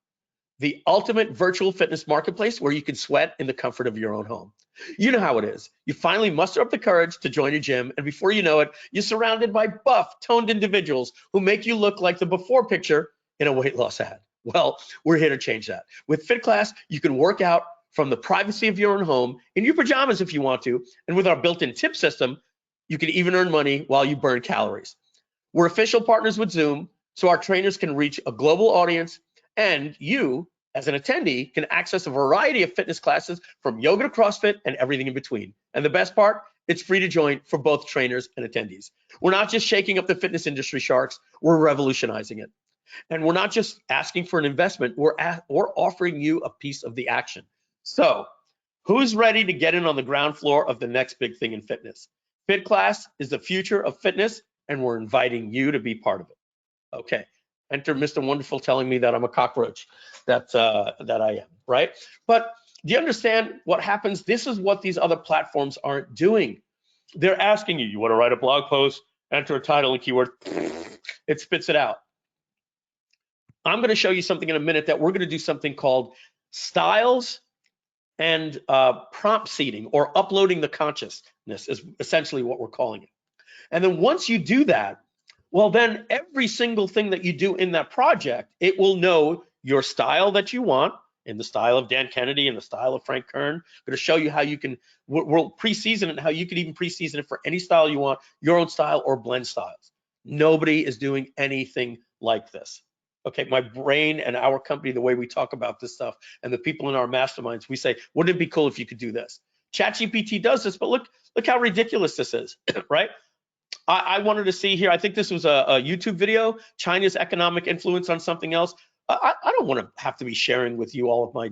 the ultimate virtual fitness marketplace where you can sweat in the comfort of your own home. You know how it is. You finally muster up the courage to join a gym, and before you know it, you're surrounded by buff, toned individuals who make you look like the before picture in a weight loss ad. Well, we're here to change that. With FitClass, you can work out from the privacy of your own home, in your pajamas if you want to, and with our built-in tip system, you can even earn money while you burn calories. We're official partners with Zoom, so our trainers can reach a global audience, and you, as an attendee, can access a variety of fitness classes from yoga to CrossFit and everything in between. And the best part, it's free to join for both trainers and attendees. We're not just shaking up the fitness industry, Sharks, we're revolutionizing it. And we're not just asking for an investment, we're offering you a piece of the action. So, who's ready to get in on the ground floor of the next big thing in fitness? FitClass is the future of fitness, and we're inviting you to be part of it. Okay. Enter Mr. Wonderful telling me that I'm a cockroach. That I am, right? But do you understand what happens? This is what these other platforms aren't doing. They're asking you, you want to write a blog post, enter a title and keyword, it spits it out. I'm going to show you something in a minute that we're going to do something called styles and prompt seeding, or uploading the consciousness is essentially what we're calling it. And then once you do that, well, then every single thing that you do in that project, it will know your style that you want, in the style of Dan Kennedy and the style of Frank Kern. I'm going to show you how you can, we'll pre-season it, and how you can even pre-season it for any style you want, your own style or blend styles. Nobody is doing anything like this. Okay, my brain and our company, the way we talk about this stuff, and the people in our masterminds, we say, wouldn't it be cool if you could do this? ChatGPT does this, but look how ridiculous this is, right? I wanted to see here, I think this was a YouTube video, China's economic influence on something else. I don't want to have to be sharing with you all of my,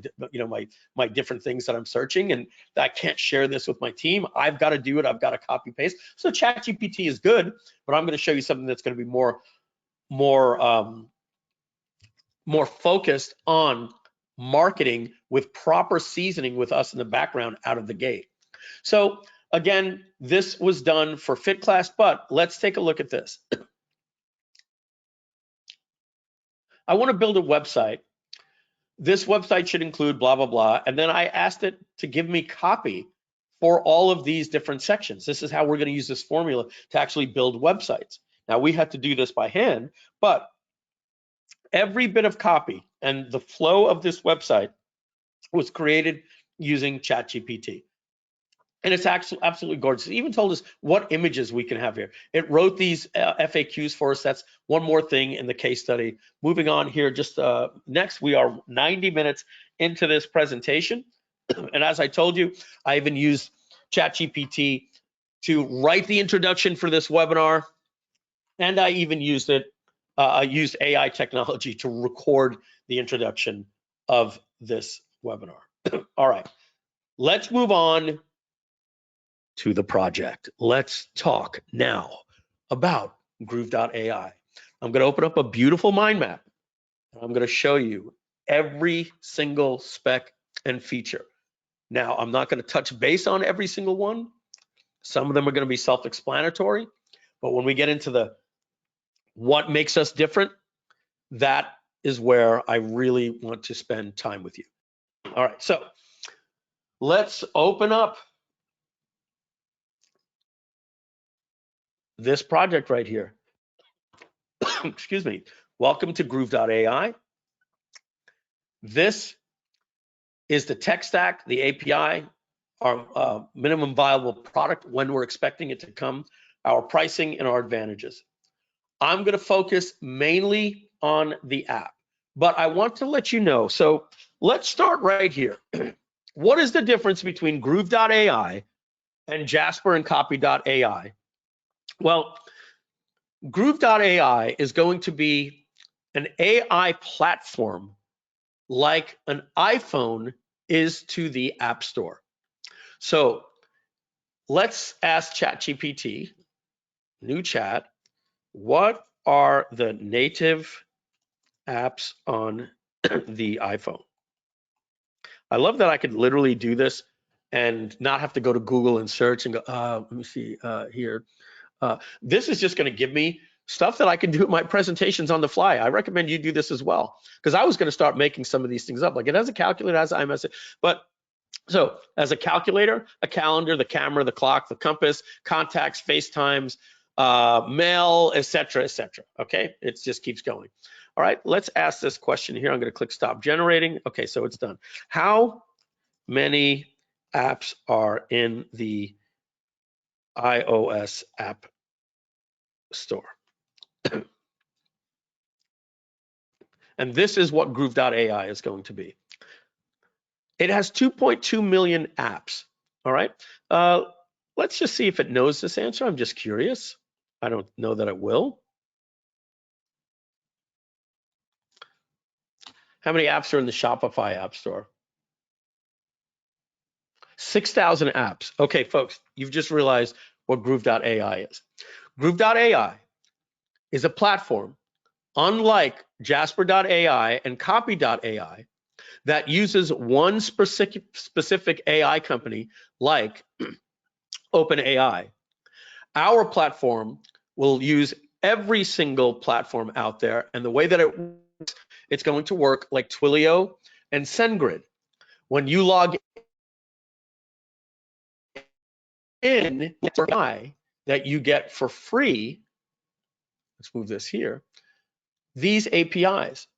my different things that I'm searching, and I can't share this with my team. I've got to do it. I've got to copy paste. So ChatGPT is good, but I'm going to show you something that's going to be more focused on marketing with proper seasoning with us in the background out of the gate. So again, this was done for Fit Class, but let's take a look at this. I want to build a website. This website should include blah, blah, blah. And then I asked it to give me copy for all of these different sections. This is how we're going to use this formula to actually build websites. Now, we had to do this by hand, but every bit of copy and the flow of this website was created using ChatGPT. And it's actually absolutely gorgeous. It even told us what images we can have here. It wrote these FAQs for us. That's one more thing in the case study. Moving on here, just next, we are 90 minutes into this presentation. And as I told you, I even used ChatGPT to write the introduction for this webinar. And I even used I used AI technology to record the introduction of this webinar. All right, let's move on to the project. Let's talk now about Groove.ai. I'm going to open up a beautiful mind map. I'm going to show you every single spec and feature. Now, I'm not going to touch base on every single one. Some of them are going to be self-explanatory, but when we get into the what makes us different, that is where I really want to spend time with you. All right, so let's open up this project right here. Excuse me. Welcome to Groove.ai. This is the tech stack, the API, our minimum viable product, when we're expecting it to come, our pricing, and our advantages. I'm going to focus mainly on the app, but I want to let you know. So let's start right here. What is the difference between Groove.ai and Jasper and Copy.ai? Well, Groove.ai is going to be an AI platform like an iPhone is to the App Store. So let's ask ChatGPT, new chat, what are the native apps on the iPhone? I love that I could literally do this and not have to go to Google and search and go, let me see here. This is just going to give me stuff that I can do in my presentations on the fly. I recommend you do this as well, because I was going to start making some of these things up. Like it has a calculator, it has iMessage, but so as a calculator, a calendar, the camera, the clock, the compass, contacts, FaceTimes, mail, etc., etc. Okay, it just keeps going. All right, let's ask this question here. I'm going to click stop generating. Okay, so it's done. How many apps are in the iOS app store? And this is what Groove.ai is going to be. It has 2.2 million apps. All right. Let's just see if it knows this answer. I'm just curious. I don't know that it will. How many apps are in the Shopify App Store? 6,000 apps. Okay, folks, you've just realized what Groove.ai is. Groove.ai is a platform, unlike Jasper.ai and Copy.ai, that uses one specific AI company like OpenAI. Our platform will use every single platform out there, and the way that it works it's going to work like Twilio and SendGrid. When you log in, the API that you get for free, let's move this here, these APIs.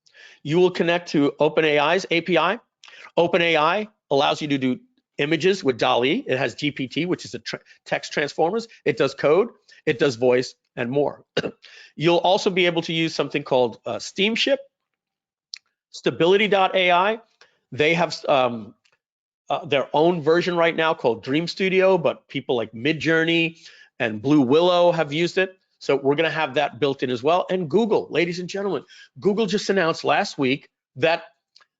You will connect to OpenAI's API. OpenAI allows you to do images with DALL-E. It has GPT, which is a text transformers. It does code, it does voice, and more. You'll also be able to use something called Steamship, Stability.ai. They have their own version right now called Dream Studio, but people like Midjourney and Blue Willow have used it. So we're going to have that built in as well. And Google, ladies and gentlemen, Google just announced last week that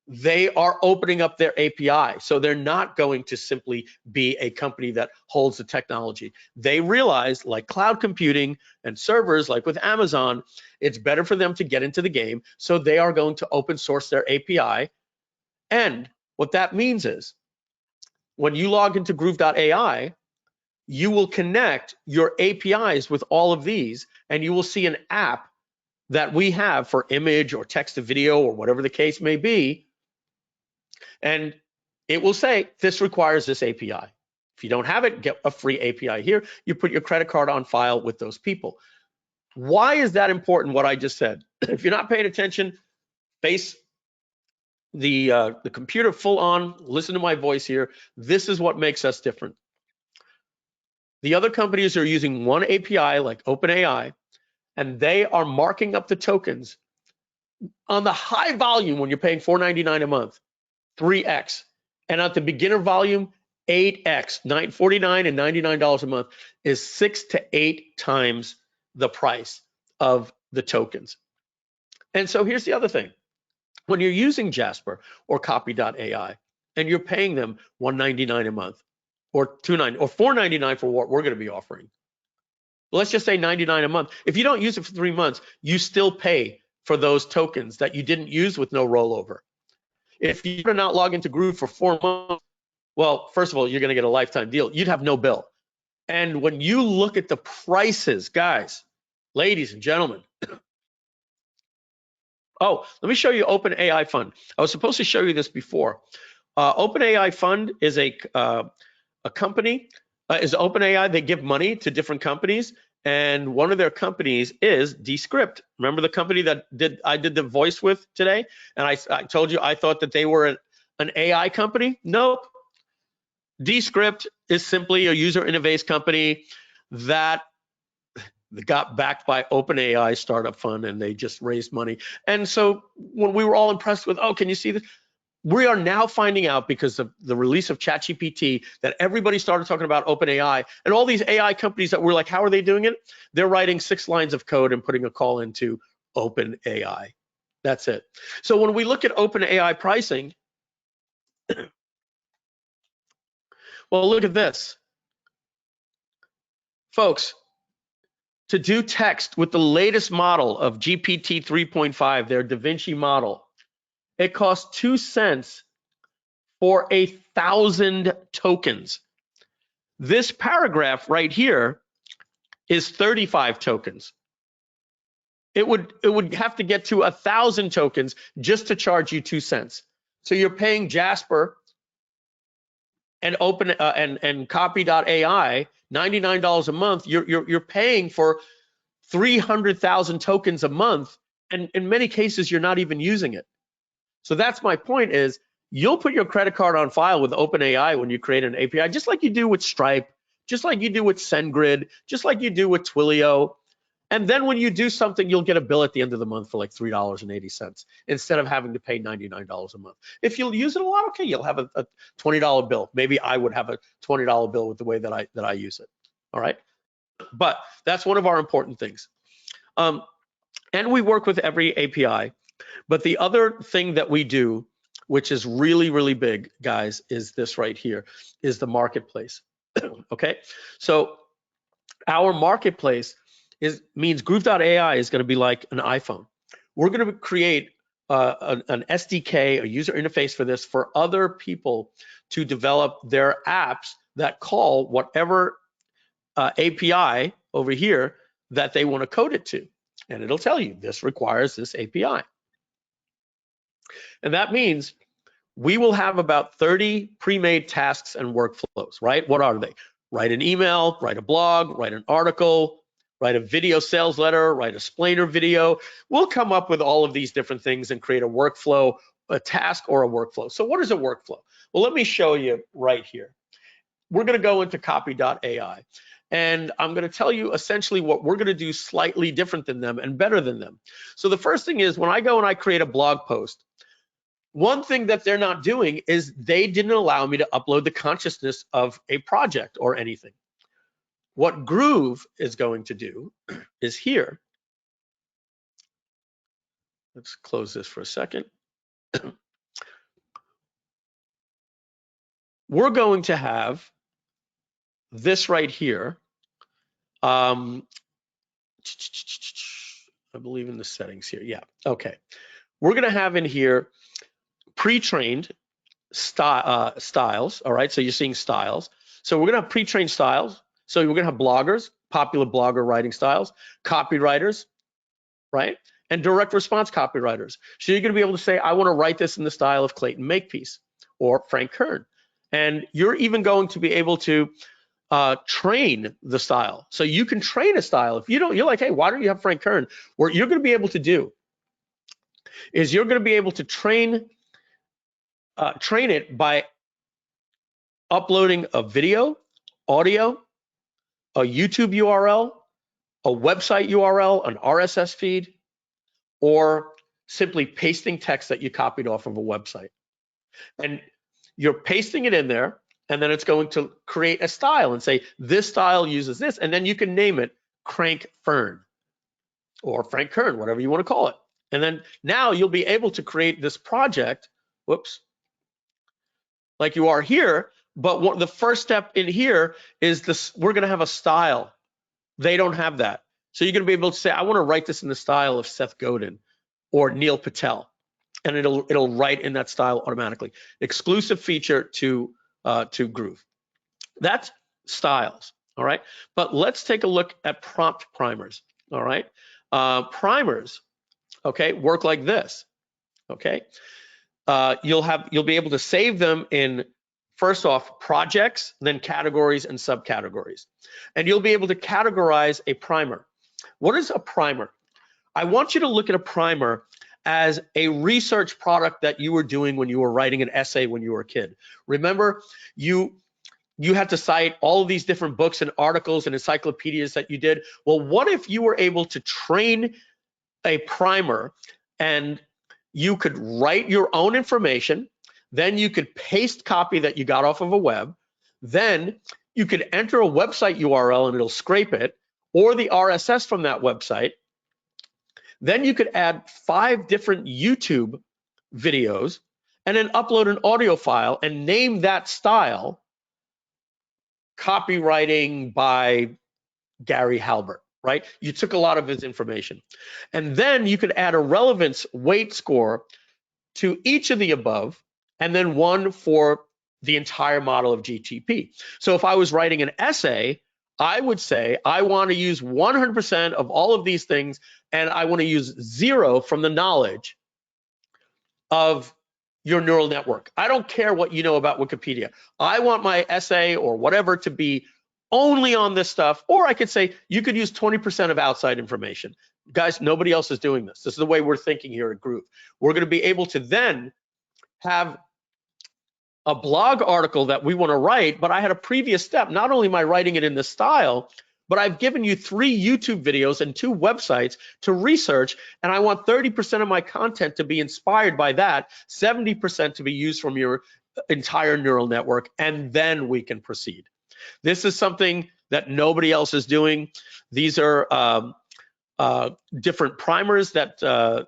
they are opening up their API. So they're not going to simply be a company that holds the technology. They realize, like cloud computing and servers, like with Amazon, it's better for them to get into the game. So they are going to open source their API. And what that means is, when you log into Groove.ai, you will connect your APIs with all of these, and you will see an app that we have for image or text to video or whatever the case may be. And it will say, this requires this API. If you don't have it, get a free API here. You put your credit card on file with those people. Why is that important, what I just said? If you're not paying attention, face the computer full on, listen to my voice here. This is what makes us different. The other companies are using one API like OpenAI, and they are marking up the tokens on the high volume when you're paying $4.99 a month, 3x. And at the beginner volume, 8x, $49 and $99 a month is 6 to 8 times the price of the tokens. And so here's the other thing. When you're using Jasper or Copy.ai and you're paying them $199 a month or $299 or $499 for what we're going to be offering, let's just say $99 a month. If you don't use it for 3 months, you still pay for those tokens that you didn't use with no rollover. If you do not log into Groove for 4 months, well, first of all, you're going to get a lifetime deal. You'd have no bill. And when you look at the prices, guys, ladies and gentlemen, oh, let me show you OpenAI Fund. I was supposed to show you this before. OpenAI Fund is a company, is OpenAI. They give money to different companies, and one of their companies is Descript. Remember the company that I did the voice with today? And I told you I thought that they were an AI company? Nope. Descript is simply a user interface company that got backed by OpenAI startup fund, and they just raised money. And so when we were all impressed with, oh, can you see this? We are now finding out, because of the release of ChatGPT, that everybody started talking about OpenAI, and all these AI companies that were like, how are they doing it? They're writing 6 lines of code and putting a call into OpenAI. That's it. So when we look at OpenAI pricing, well, look at this. Folks, to do text with the latest model of GPT 3.5, their DaVinci model, it costs 2 cents for 1,000 tokens. This paragraph right here is 35 tokens. It would have to get to 1,000 tokens just to charge you 2 cents. So you're paying Jasper and and Copy.ai $99 a month. You're paying for 300,000 tokens a month, and in many cases you're not even using it. So that's my point, is you'll put your credit card on file with OpenAI when you create an API, just like you do with Stripe, just like you do with SendGrid, just like you do with Twilio. And then when you do something, you'll get a bill at the end of the month for like $3.80 instead of having to pay $99 a month. If you'll use it a lot, okay, you'll have a $20 bill. Maybe I would have a $20 bill with the way that I use it. All right. But that's one of our important things. And we work with every API. But the other thing that we do, which is really, really big, guys, is this right here, is the marketplace. Okay, so our marketplace means Groove.ai is going to be like an iPhone. We're going to create an SDK, a user interface for this, for other people to develop their apps that call whatever API over here that they want to code it to. And it'll tell you this requires this API. And that means we will have about 30 pre-made tasks and workflows, right? What are they? Write an email, write a blog, write an article, write a video sales letter, write a splainer video. We'll come up with all of these different things and create a workflow, a task or a workflow. So what is a workflow? Well, let me show you right here. We're going to go into copy.ai, and I'm going to tell you essentially what we're going to do slightly different than them and better than them. So the first thing is when I go and I create a blog post, one thing that they're not doing is they didn't allow me to upload the consciousness of a project or anything. What Groove is going to do is here. Let's close this for a second. We're going to have this right here. I believe in the settings here. Yeah, okay. We're going to have in here pre-trained styles. All right, so you're seeing styles. So we're going to have pre-trained styles. So we're going to have bloggers, popular blogger writing styles, copywriters, right? And direct response copywriters. So you're going to be able to say, I want to write this in the style of Clayton Makepeace or Frank Kern. And you're even going to be able to train the style. So you can train a style. If you don't, you're like, hey, why don't you have Frank Kern? What you're going to be able to do is you're going to be able to train it by uploading a video, audio, a YouTube URL, a website URL, an RSS feed, or simply pasting text that you copied off of a website. And you're pasting it in there, and then it's going to create a style and say, this style uses this, and then you can name it Crank Fern or Frank Kern, whatever you want to call it. And then now you'll be able to create this project, whoops, like you are here, but the first step in here is this, we're going to have a style. They don't have that. So you're going to be able to say, I want to write this in the style of Seth Godin or Neil Patel, and it'll write in that style automatically. Exclusive feature to Groove. That's styles, all right? But let's take a look at prompt primers, all right? Primers, okay, work like this, okay? You'll be able to save them in, first off, projects, then categories and subcategories. And you'll be able to categorize a primer. What is a primer? I want you to look at a primer as a research product that you were doing when you were writing an essay when you were a kid. Remember, you had to cite all of these different books and articles and encyclopedias that you did. Well, what if you were able to train a primer and you could write your own information, then you could paste copy that you got off of a web, then you could enter a website URL and it'll scrape it, or the RSS from that website. Then you could add 5 different YouTube videos and then upload an audio file and name that style copywriting by Gary Halbert, right? You took a lot of his information. And then you could add a relevance weight score to each of the above, and then one for the entire model of GTP. So if I was writing an essay, I would say, I want to use 100% of all of these things, and I want to use 0 from the knowledge of your neural network. I don't care what you know about Wikipedia. I want my essay or whatever to be only on this stuff, or I could say you could use 20% of outside information. Guys, nobody else is doing this. This is the way we're thinking here at Groove. We're going to be able to then have a blog article that we want to write, but I had a previous step. Not only am I writing it in this style, but I've given you 3 YouTube videos and 2 websites to research, and I want 30% of my content to be inspired by that, 70% to be used from your entire neural network, and then we can proceed. This is something that nobody else is doing. These are different primers that,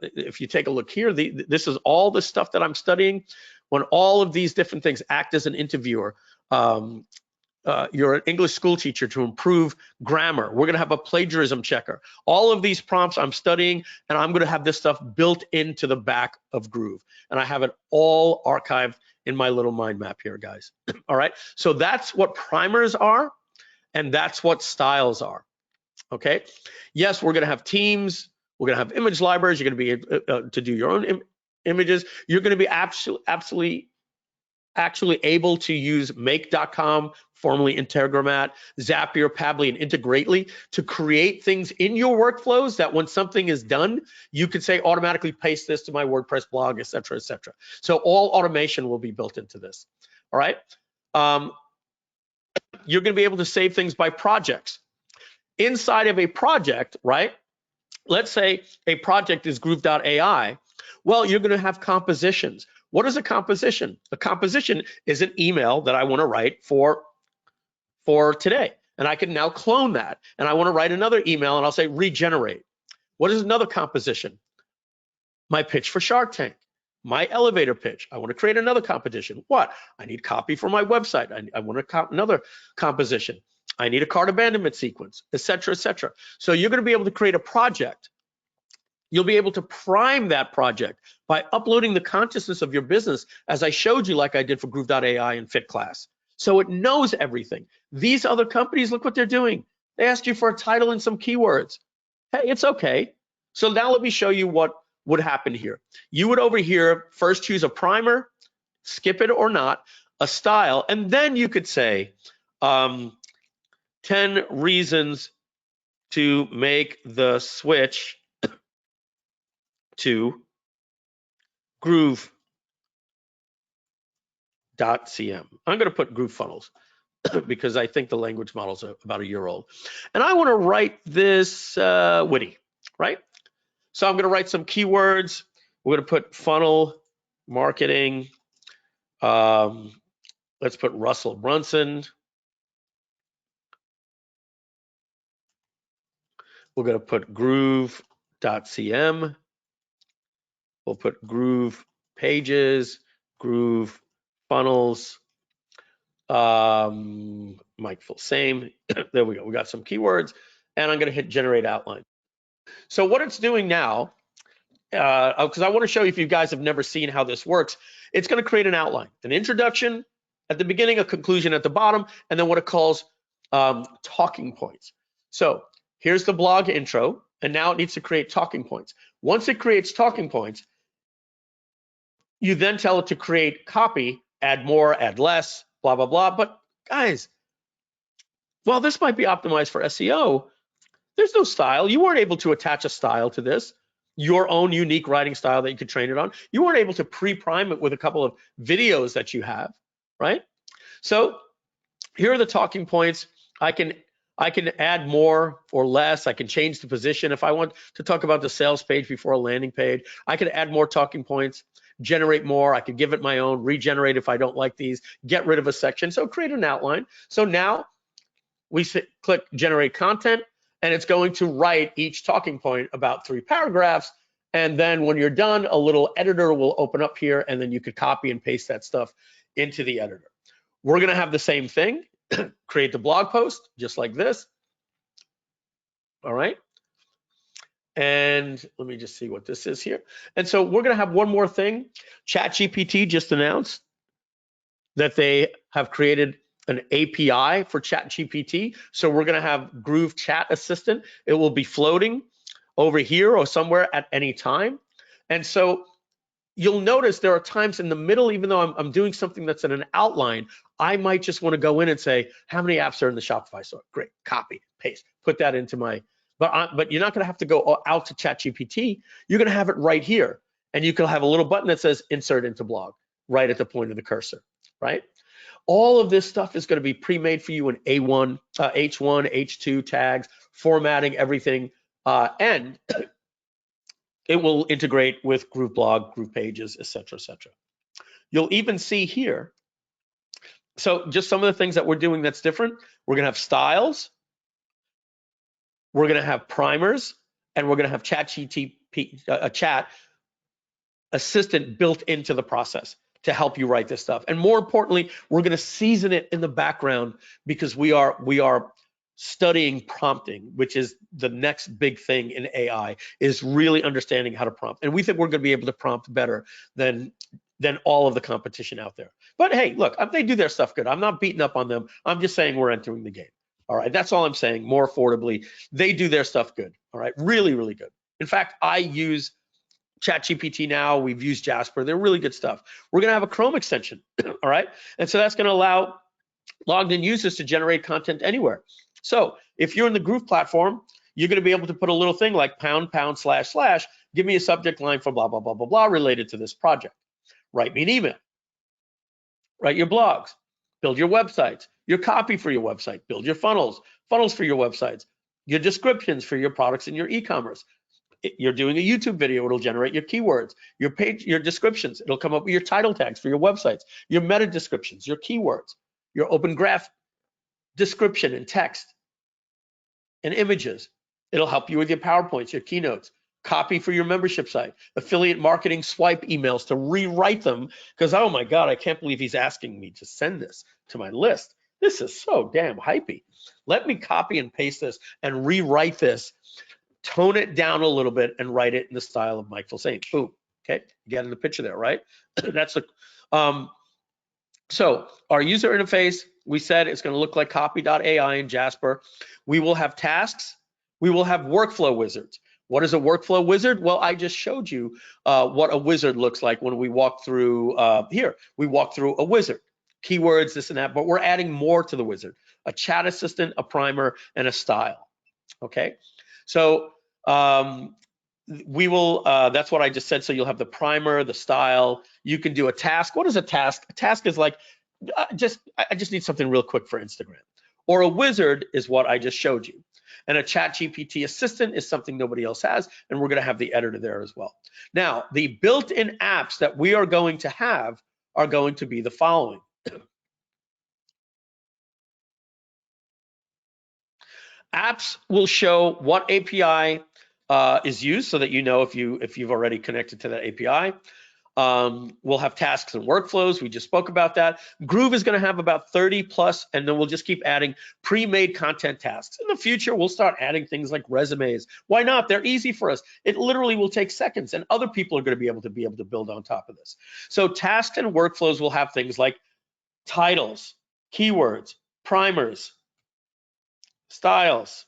if you take a look here, this is all the stuff that I'm studying. When all of these different things act as an interviewer, you're an English school teacher to improve grammar. We're gonna have a plagiarism checker. All of these prompts I'm studying, and I'm gonna have this stuff built into the back of Groove. And I have it all archived in my little mind map here, guys. All right, so that's what primers are, and that's what styles are, okay? Yes, we're gonna have teams, we're gonna have image libraries, you're gonna be able to do your own images. You're going to be actually able to use Make.com, formerly Integromat, Zapier, Pabbly, and Integrately to create things in your workflows that when something is done, you can say automatically paste this to my WordPress blog, et cetera, et cetera. So all automation will be built into this. All right. You're going to be able to save things by projects. Inside of a project, right? Let's say a project is Groove.ai. Well, you're going to have compositions. What is a composition? A composition is an email that I want to write for today. And I can now clone that. And I want to write another email and I'll say regenerate. What is another composition? My pitch for Shark Tank. My elevator pitch. I want to create another composition. What? I need copy for my website. I want another composition. I need a cart abandonment sequence, et cetera, et cetera. So you're going to be able to create a project. You'll be able to prime that project by uploading the consciousness of your business, as I showed you, like I did for Groove.ai and FitClass. So it knows everything. These other companies, look what they're doing. They asked you for a title and some keywords. Hey, it's okay. So now let me show you what would happen here. You would over here first choose a primer, skip it or not, a style, and then you could say 10 reasons to make the switch to Groove.cm. I'm going to put GrooveFunnels because I think the language models are about a year old. And I want to write this witty, right? So I'm going to write some keywords. We're going to put funnel marketing. Let's put Russell Brunson. We're going to put Groove.cm. We'll put GroovePages, GrooveFunnels, Mike Filsaime. There we go. We got some keywords, and I'm going to hit generate outline. So what it's doing now, because I want to show you if you guys have never seen how this works, it's going to create an outline, an introduction at the beginning, a conclusion at the bottom, and then what it calls talking points. So here's the blog intro, and now it needs to create talking points. Once it creates talking points, you then tell it to create copy, add more, add less, blah, blah, blah. But guys, while this might be optimized for SEO, there's no style. You weren't able to attach a style to this, your own unique writing style that you could train it on. You weren't able to pre-prime it with a couple of videos that you have, right? So here are the talking points. I can add more or less. I can change the position. If I want to talk about the sales page before a landing page, I can add more talking points, generate more. I could give it my own, regenerate if I don't like these, get rid of a section. So create an outline. So now we click generate content, and it's going to write each talking point about 3 paragraphs. And then when you're done, a little editor will open up here, and then you could copy and paste that stuff into the editor. We're going to have the same thing. Create the blog post just like this. All right. And let me just see what this is here. And so we're going to have one more thing. ChatGPT just announced that they have created an API for ChatGPT. So we're going to have Groove Chat Assistant. It will be floating over here or somewhere at any time. And so you'll notice there are times in the middle, even though I'm doing something that's in an outline, I might just want to go in and say, how many apps are in the Shopify store? Great, copy, paste, put that into my, but you're not going to have to go out to ChatGPT. You're going to have it right here. And you can have a little button that says insert into blog right at the point of the cursor, right? All of this stuff is going to be pre-made for you in H1, H2 tags, formatting everything, and it will integrate with GrooveBlog, GroovePages, et cetera, et cetera. You'll even see here, so just some of the things that we're doing that's different. We're gonna have styles, we're gonna have primers, and we're gonna have ChatGPT, a chat assistant built into the process to help you write this stuff. And more importantly, we're gonna season it in the background because we are studying prompting, which is the next big thing in AI, is really understanding how to prompt. And we think we're going to be able to prompt better than all of the competition out there. But hey, look, they do their stuff good. I'm not beating up on them. I'm just saying we're entering the game. All right, that's all I'm saying, more affordably. They do their stuff good. All right, really, really good. In fact, I use ChatGPT now, we've used Jasper. They're really good stuff. We're going to have a Chrome extension, all right? And so that's going to allow logged in users to generate content anywhere. So if you're in the Groove platform, you're going to be able to put a little thing like #/ give me a subject line for blah, blah, blah, blah, blah related to this project. Write me an email. Write your blogs. Build your websites. Your copy for your website. Build your funnels for your websites. Your descriptions for your products and your e-commerce. You're doing a YouTube video, it'll generate your keywords, your page, your descriptions. It'll come up with your title tags for your websites, your meta descriptions, your keywords, your open graph description and text and images. It'll help you with your PowerPoints, your keynotes, copy for your membership site, affiliate marketing swipe emails to rewrite them, because oh my God, I can't believe he's asking me to send this to my list. This is so damn hypey. Let me copy and paste this and rewrite this, tone it down a little bit and write it in the style of Mike Filsaime. Boom, okay, you get in the picture there, right? That's the, so our user interface, we said it's gonna look like copy.ai in Jasper. We will have tasks, we will have workflow wizards. What is a workflow wizard? Well, I just showed you what a wizard looks like when we walk through here. We walk through a wizard, keywords, this and that, but we're adding more to the wizard. A chat assistant, a primer, and a style, okay? So we will, that's what I just said. So you'll have the primer, the style, you can do a task. What is a task? A task is like, I just need something real quick for Instagram. Or a wizard is what I just showed you. And a ChatGPT assistant is something nobody else has, and we're gonna have the editor there as well. Now, the built-in apps that we are going to have are going to be the following. Apps will show what API is used so that you know if you've already connected to that API. We'll have tasks and workflows. We just spoke about that. Groove is going to have about 30 plus, and then we'll just keep adding pre-made content tasks. In the future, we'll start adding things like resumes. Why not? They're easy for us. It literally will take seconds, and other people are going to be able to build on top of this. So tasks and workflows will have things like titles, keywords, primers, styles,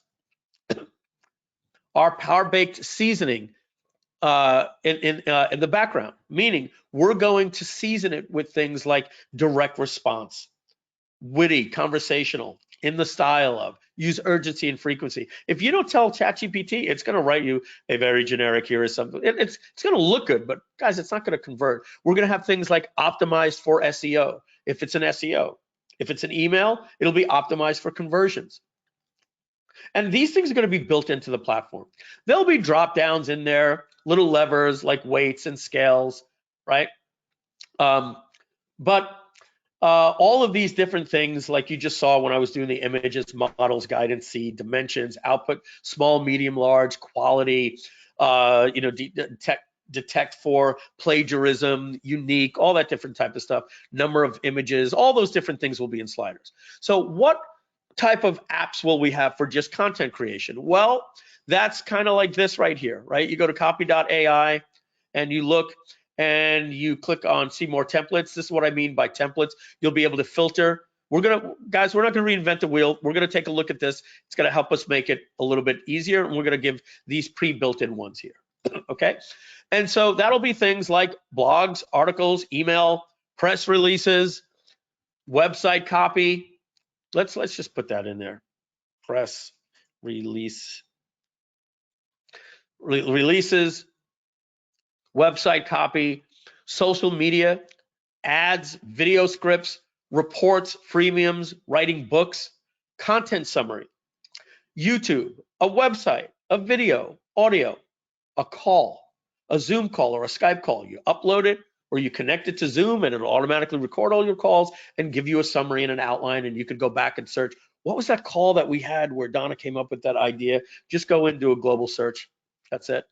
our power-baked seasoning in the background, meaning we're going to season it with things like direct response, witty, conversational, in the style of, use urgency and frequency. If you don't tell ChatGPT, it's going to write you a very generic, here is something. It's going to look good, but guys, it's not going to convert. We're going to have things like optimized for SEO, if it's an SEO. If it's an email, it'll be optimized for conversions. And these things are going to be built into the platform. There'll be drop downs in there, little levers like weights and scales, right? But all of these different things, like you just saw when I was doing the images, models, guidance, seed, dimensions, output, small, medium, large, quality, detect for plagiarism, unique, all that different type of stuff, number of images, all those different things will be in sliders. So what type of apps will we have for just content creation? Well, that's kind of like this right here, right? You go to copy.ai and you look and you click on see more templates. This is what I mean by templates. You'll be able to filter. Guys, we're not gonna reinvent the wheel. We're gonna take a look at this. It's gonna help us make it a little bit easier, and we're gonna give these pre-built-in ones here, okay? And so that'll be things like blogs, articles, email, press releases, website copy. Let's just put that in there. Press releases, website copy, social media, ads, video scripts, reports, freemiums, writing books, content summary, YouTube, a website, a video, audio, a call, a Zoom call or a Skype call. You upload it or you connect it to Zoom and it'll automatically record all your calls and give you a summary and an outline, and you can go back and search, what was that call that we had where Donna came up with that idea? Just go and do a global search. That's it.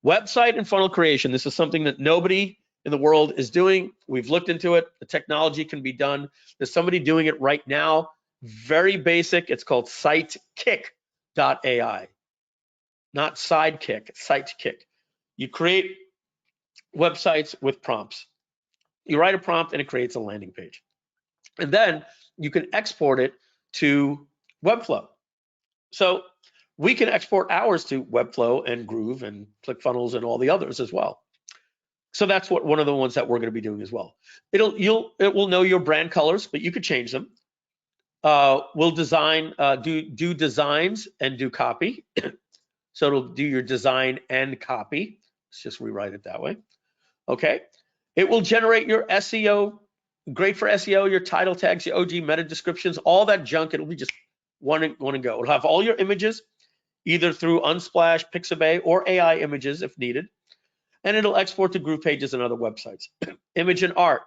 Website and funnel creation. This is something that nobody in the world is doing. We've looked into it. The technology can be done. There's somebody doing it right now. Very basic. It's called Sitekick.ai. Not Sidekick, Sitekick. You create websites with prompts. You write a prompt and it creates a landing page. And then you can export it to Webflow. So we can export ours to Webflow and Groove and ClickFunnels and all the others as well. So that's what one of the ones that we're going to be doing as well. It will know your brand colors, but you could change them. We'll design, do designs and do copy. So it'll do your design and copy. Let's just rewrite it that way. Okay. It will generate your SEO, great for SEO, your title tags, your OG meta descriptions, all that junk. It'll be just one and go. It'll have all your images, either through Unsplash, Pixabay, or AI images if needed. And it'll export to GroovePages and other websites. Image and art.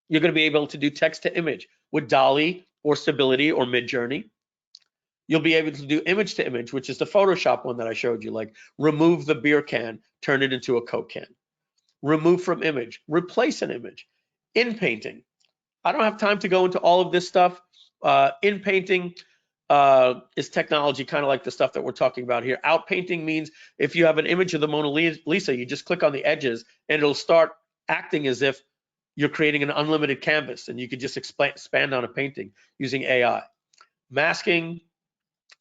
You're going to be able to do text to image with DALL-E or Stability or Midjourney. You'll be able to do image to image, which is the Photoshop one that I showed you, like remove the beer can, turn it into a Coke can. Remove from image, replace an image. In painting. I don't have time to go into all of this stuff. In painting is technology, kind of like the stuff that we're talking about here. Out painting means if you have an image of the Mona Lisa, you just click on the edges and it'll start acting as if you're creating an unlimited canvas, and you could just expand on a painting using AI. Masking,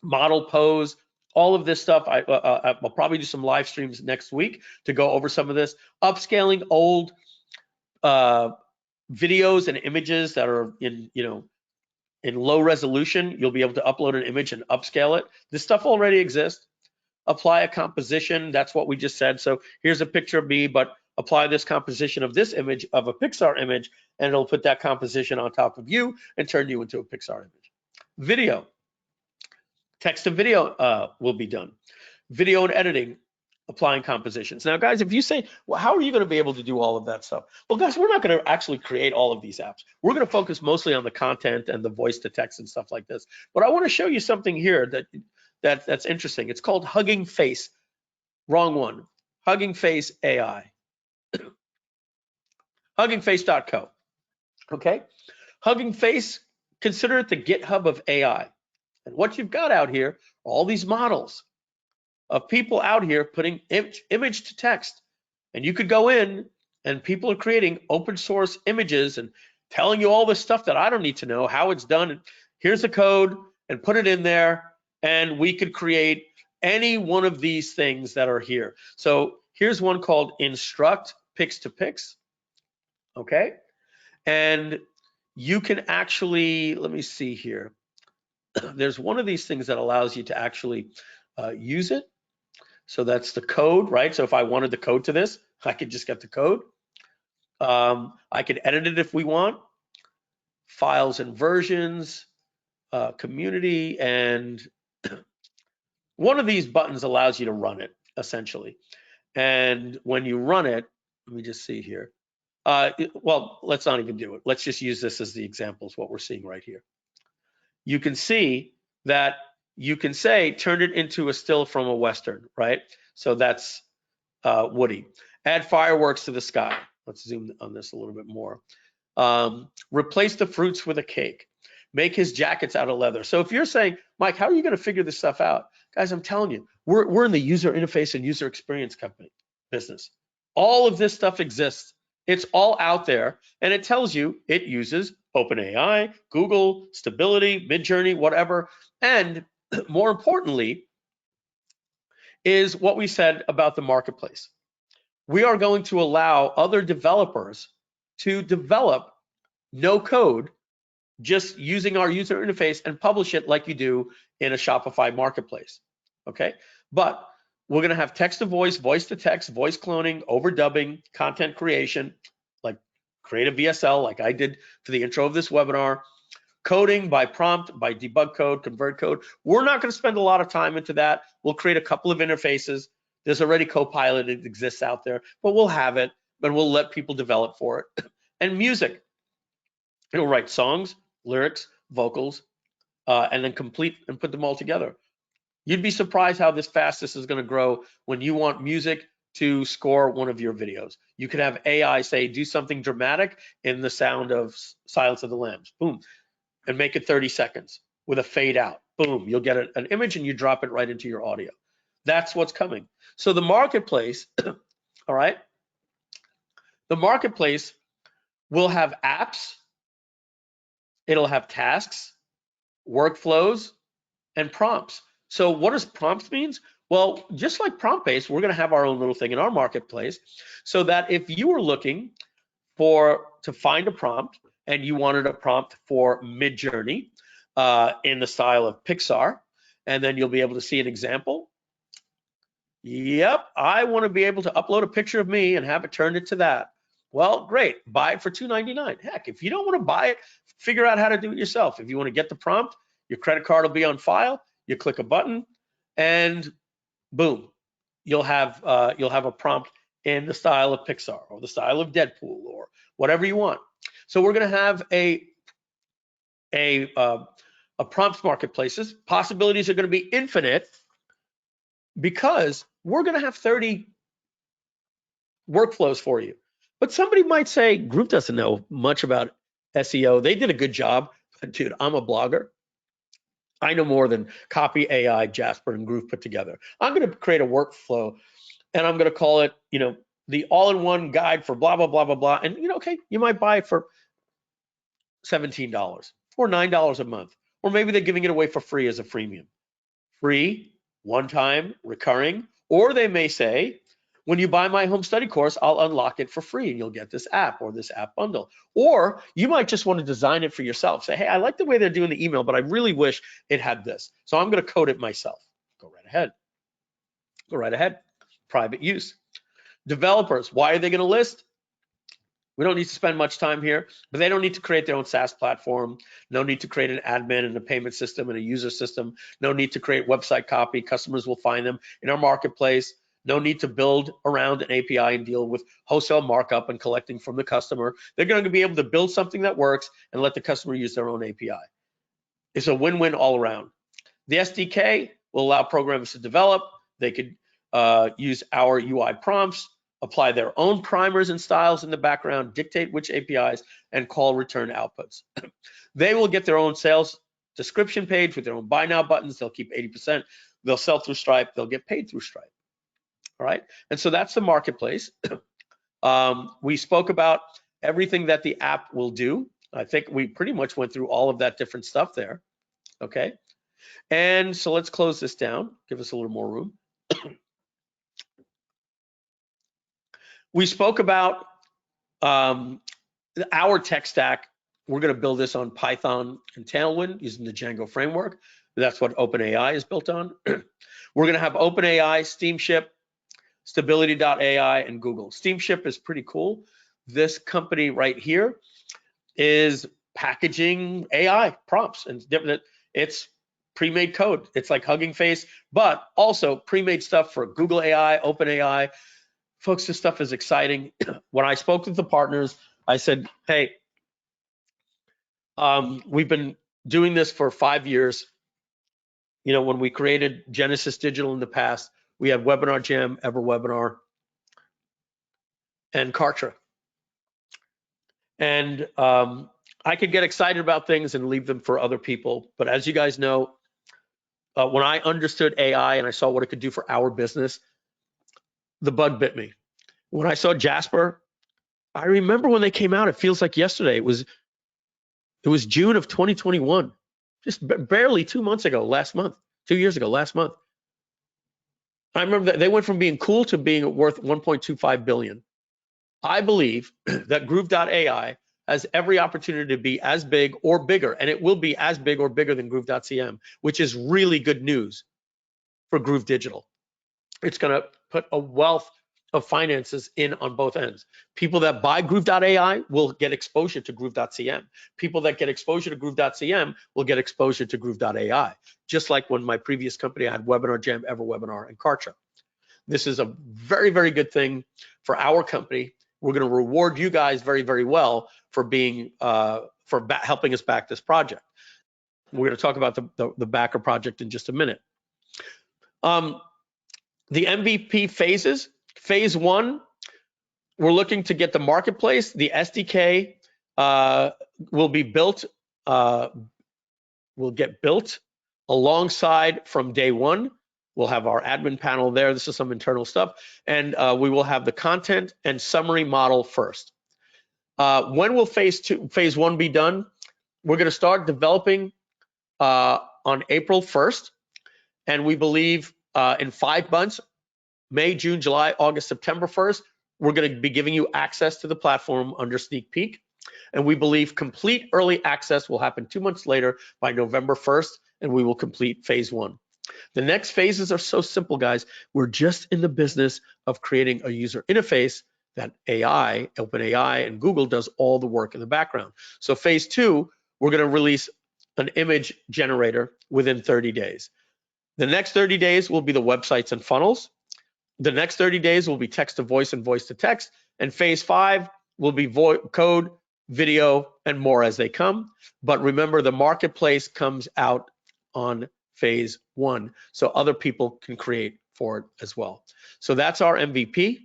model pose, all of this stuff. I'll probably do some live streams next week to go over some of this. Upscaling old videos and images that are in low resolution. You'll be able to upload an image and upscale it. This stuff already exists. Apply a composition. That's what we just said. So here's a picture of me, but apply this composition of this image of a Pixar image, and it'll put that composition on top of you and turn you into a Pixar image. Video. Text to video will be done. Video and editing, applying compositions. Now, guys, if you say, well, how are you going to be able to do all of that stuff? Well, guys, we're not going to actually create all of these apps. We're going to focus mostly on the content and the voice to text and stuff like this. But I want to show you something here that's interesting. It's called Hugging Face. Wrong one. Hugging Face AI. HuggingFace.co. Okay. Hugging Face, consider it the GitHub of AI. And what you've got out here, all these models of people out here putting image to text. And you could go in and people are creating open source images and telling you all this stuff that I don't need to know how it's done. And here's the code and put it in there. And we could create any one of these things that are here. So here's one called Instruct Pix to Pix. Okay. And you can actually, let me see here. There's one of these things that allows you to actually use it. So that's the code, right? So if I wanted the code to this, I could just get the code. I could edit it if we want. Files and versions, community, and one of these buttons allows you to run it, essentially. And when you run it, let me just see here. Well, let's not even do it. Let's just use this as the examples, what we're seeing right here. You can see that you can say, turn it into a still from a Western, right? So that's Woody. Add fireworks to the sky. Let's zoom on this a little bit more. Replace the fruits with a cake. Make his jackets out of leather. So if you're saying, Mike, how are you going to figure this stuff out? Guys, I'm telling you, we're in the user interface and user experience company business. All of this stuff exists. It's all out there, and it tells you it uses OpenAI, Google, Stability, Midjourney, whatever. And more importantly, is what we said about the marketplace. We are going to allow other developers to develop no code, just using our user interface and publish it like you do in a Shopify marketplace. Okay, but we're going to have text to voice, voice to text, voice cloning, overdubbing, content creation, like create a VSL like I did for the intro of this webinar, coding by prompt, by debug code, convert code. We're not going to spend a lot of time into that. We'll create a couple of interfaces. There's already Copilot that exists out there, but we'll have it, and we'll let people develop for it. And music. It'll write songs, lyrics, vocals, and then complete and put them all together. You'd be surprised how fast this is going to grow when you want music to score one of your videos. You could have AI say, do something dramatic in the sound of Silence of the Lambs, boom, and make it 30 seconds with a fade out, boom, you'll get an image and you drop it right into your audio. That's what's coming. So the marketplace, all right, the marketplace will have apps, it'll have tasks, workflows, and prompts. So what does prompts means? Well, just like prompt-based, we're going to have our own little thing in our marketplace, so that if you were looking to find a prompt and you wanted a prompt for Mid-Journey in the style of Pixar, and then you'll be able to see an example. Yep, I want to be able to upload a picture of me and have it turned into that. Well, great, buy it for $2.99. Heck, if you don't want to buy it, figure out how to do it yourself. If you want to get the prompt, your credit card will be on file. You click a button, and boom, you'll have a prompt in the style of Pixar or the style of Deadpool or whatever you want. So we're going to have a prompts marketplaces. Possibilities are going to be infinite, because we're going to have 30 workflows for you. But somebody might say, Groove doesn't know much about SEO. They did a good job. Dude, I'm a blogger. I know more than Copy AI, Jasper, and Groove put together. I'm going to create a workflow, and I'm going to call it, the all-in-one guide for blah, blah, blah, blah, blah. And, okay, you might buy it for $17 or $9 a month. Or maybe they're giving it away for free as a freemium. Free, one-time, recurring. Or they may say, when you buy my home study course, I'll unlock it for free and you'll get this app or this app bundle. Or you might just want to design it for yourself. Say, hey, I like the way they're doing the email, but I really wish it had this. So I'm going to code it myself. Go right ahead. Go right ahead. Private use. Developers, why are they going to list? We don't need to spend much time here, but they don't need to create their own SaaS platform. No need to create an admin and a payment system and a user system. No need to create website copy. Customers will find them in our marketplace. No need to build around an API and deal with wholesale markup and collecting from the customer. They're going to be able to build something that works and let the customer use their own API. It's a win-win all around. The SDK will allow programmers to develop. They could use our UI prompts, apply their own primers and styles in the background, dictate which APIs, and call return outputs. They will get their own sales description page with their own buy now buttons. They'll keep 80%. They'll sell through Stripe. They'll get paid through Stripe. All right. And so that's the marketplace. We spoke about everything that the app will do. I think we pretty much went through all of that different stuff there. Okay. And so let's close this down. Give us a little more room. We spoke about our tech stack. We're going to build this on Python and Tailwind using the Django framework. That's what OpenAI is built on. We're going to have OpenAI, Steamship, Stability.ai, and Google. Steamship is pretty cool. This company right here is packaging AI prompts, and it's pre-made code. It's like Hugging Face, but also pre-made stuff for Google AI, OpenAI. Folks, this stuff is exciting. When I spoke with the partners, I said, hey, we've been doing this for 5 years. When we created Genesis Digital in the past, we had Webinar Jam, EverWebinar, and Kartra. And I could get excited about things and leave them for other people. But as you guys know, when I understood AI and I saw what it could do for our business, the bug bit me. When I saw Jasper, I remember when they came out, it feels like yesterday. It was June of 2021, just barely 2 months ago, last month, 2 years ago, last month. I remember that they went from being cool to being worth 1.25 billion. I believe that Groove.ai has every opportunity to be as big or bigger, and it will be as big or bigger than Groove.cm, which is really good news for Groove Digital. It's going to put a wealth of finances in on both ends. People that buy Groove.ai will get exposure to Groove.cm. People that get exposure to Groove.cm will get exposure to Groove.ai, just like when my previous company I had Webinar Jam, EverWebinar, and Kartra. This is a very, very good thing for our company. We're going to reward you guys very, very well for being helping us back this project. We're going to talk about the backer project in just a minute. The MVP phases. Phase 1, we're looking to get the marketplace. The SDK will be built, will get built alongside from day 1. We'll have our admin panel there. This is some internal stuff. And we will have the content and summary model first. When will phase 1 be done? We're going to start developing on April 1st. And we believe in 5 months, May, June, July, August, September 1st, we're going to be giving you access to the platform under sneak peek. And we believe complete early access will happen 2 months later by November 1st, and we will complete phase 1. The next phases are so simple, guys. We're just in the business of creating a user interface that AI, OpenAI, and Google does all the work in the background. So phase 2, we're going to release an image generator within 30 days. The next 30 days will be the websites and funnels. The next 30 days will be text to voice and voice to text. And phase 5 will be code, video, and more as they come. But remember, the marketplace comes out on phase 1, so other people can create for it as well. So that's our MVP.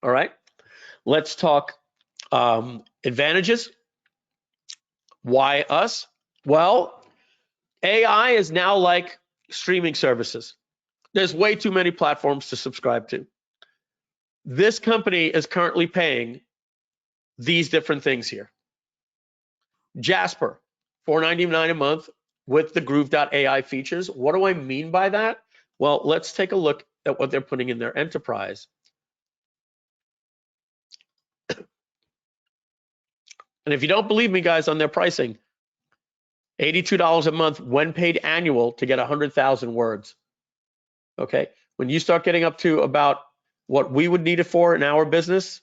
All right, let's talk advantages. Why us? Well, AI is now like streaming services. There's way too many platforms to subscribe to. This company is currently paying these different things here. Jasper, $4.99 a month with the Groove.ai features. What do I mean by that? Well, let's take a look at what they're putting in their enterprise. And if you don't believe me, guys, on their pricing, $82 a month when paid annual to get 100,000 words. Okay, when you start getting up to about what we would need it for in our business,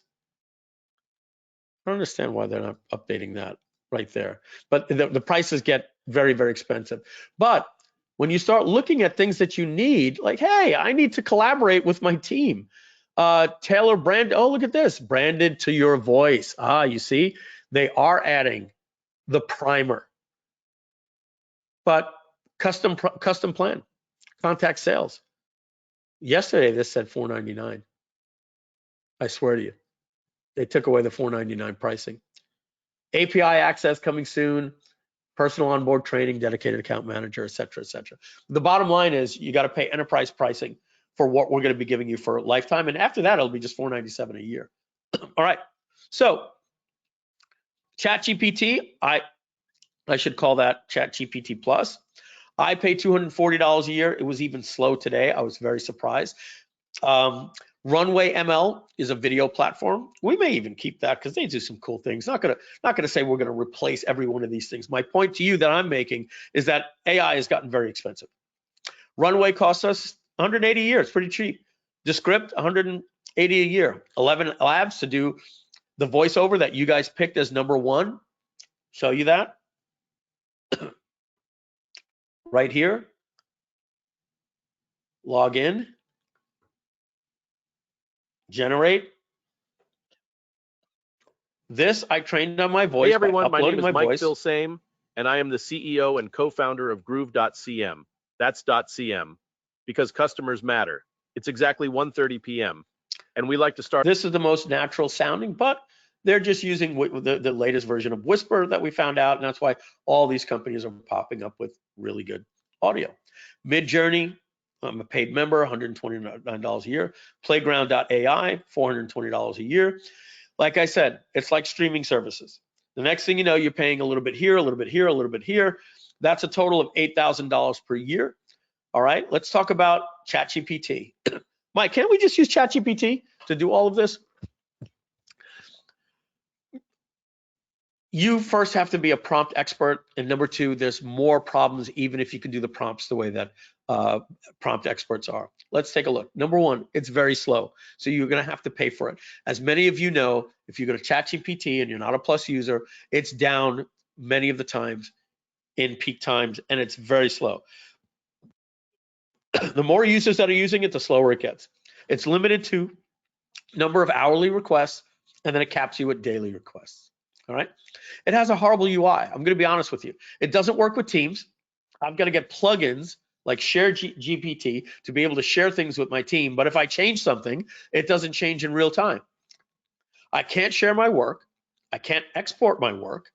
I don't understand why they're not updating that right there. But the prices get very, very expensive. But when you start looking at things that you need, like, hey, I need to collaborate with my team. Tailor brand, oh, look at this, branded to your voice. Ah, you see, they are adding the primer. But custom plan, contact sales. Yesterday, this said $4.99. I swear to you, they took away the $4.99 pricing. API access coming soon, personal onboard training, dedicated account manager, et cetera, et cetera. The bottom line is you got to pay enterprise pricing for what we're going to be giving you for a lifetime. And after that, it'll be just $4.97 a year. All right. So ChatGPT, I should call that ChatGPT Plus. I pay $240 a year. It was even slow today. I was very surprised. Runway ML is a video platform. We may even keep that because they do some cool things. Not gonna say we're gonna replace every one of these things. My point to you that I'm making is that AI has gotten very expensive. Runway costs us $180 a year. It's pretty cheap. Descript $180 a year. 11 labs to do the voiceover that you guys picked as #1. Show you that right here. Log in. Generate. This I trained on my voice. Hey everyone, my name is Mike voice. Filsaime, and I am the CEO and co-founder of Groove.cm. That's .cm, because customers matter. It's exactly 1:30 p.m. and we like to start. This is the most natural sounding, but they're just using the latest version of Whisper that we found out, and that's why all these companies are popping up with really good audio. Midjourney, I'm a paid member, $129 a year. Playground.ai, $420 a year. Like I said, it's like streaming services. The next thing you know, you're paying a little bit here, a little bit here, a little bit here. That's a total of $8,000 per year. All right, let's talk about ChatGPT. Mike, can't we just use ChatGPT to do all of this? You first have to be a prompt expert, and number 2, there's more problems even if you can do the prompts the way that prompt experts are. Let's take a look. Number 1, it's very slow, so you're going to have to pay for it. As many of you know, if you go to ChatGPT and you're not a Plus user, it's down many of the times in peak times, and it's very slow. The more users that are using it, the slower it gets. It's limited to number of hourly requests, and then it caps you at daily requests. All right. It has a horrible UI. I'm going to be honest with you. It doesn't work with Teams. I've got to get plugins like Share GPT to be able to share things with my team. But if I change something, it doesn't change in real time. I can't share my work. I can't export my work.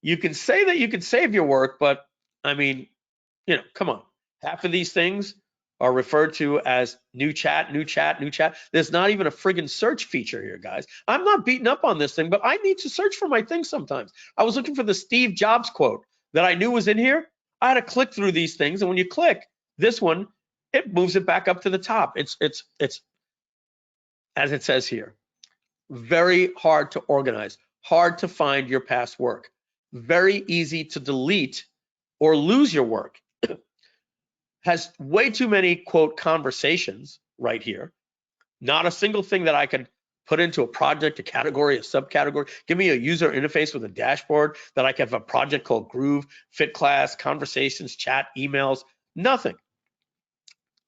You can say that you can save your work, but I mean, you know, come on. Half of these things are referred to as new chat, new chat, new chat. There's not even a friggin' search feature here, guys. I'm not beating up on this thing, but I need to search for my things sometimes. I was looking for the Steve Jobs quote that I knew was in here. I had to click through these things, and when you click this one, it moves it back up to the top. It's as it says here, very hard to organize, hard to find your past work, very easy to delete or lose your work. Has way too many, quote, conversations right here. Not a single thing that I could put into a project, a category, a subcategory. Give me a user interface with a dashboard that I can have a project called Groove, Fit Class, Conversations, Chat, Emails, nothing.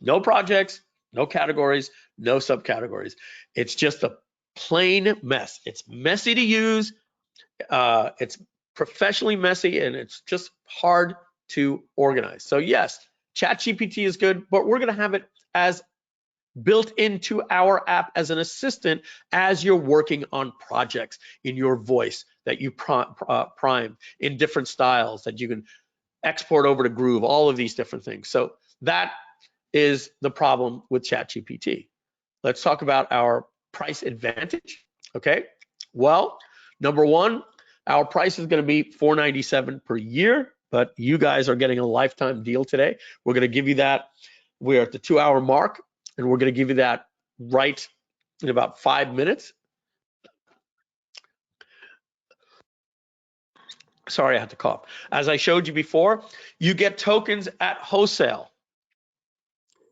No projects, no categories, no subcategories. It's just a plain mess. It's messy to use. It's professionally messy, and it's just hard to organize. So yes, ChatGPT is good, but we're going to have it as built into our app as an assistant as you're working on projects in your voice that you prime in different styles that you can export over to Groove, all of these different things. So that is the problem with ChatGPT. Let's talk about our price advantage. Okay, well, number one, our price is going to be $497 per year, but you guys are getting a lifetime deal today. We're going to give you that. We're at the 2-hour mark, and we're going to give you that right in about 5 minutes. Sorry, I had to cough. As I showed you before, you get tokens at wholesale.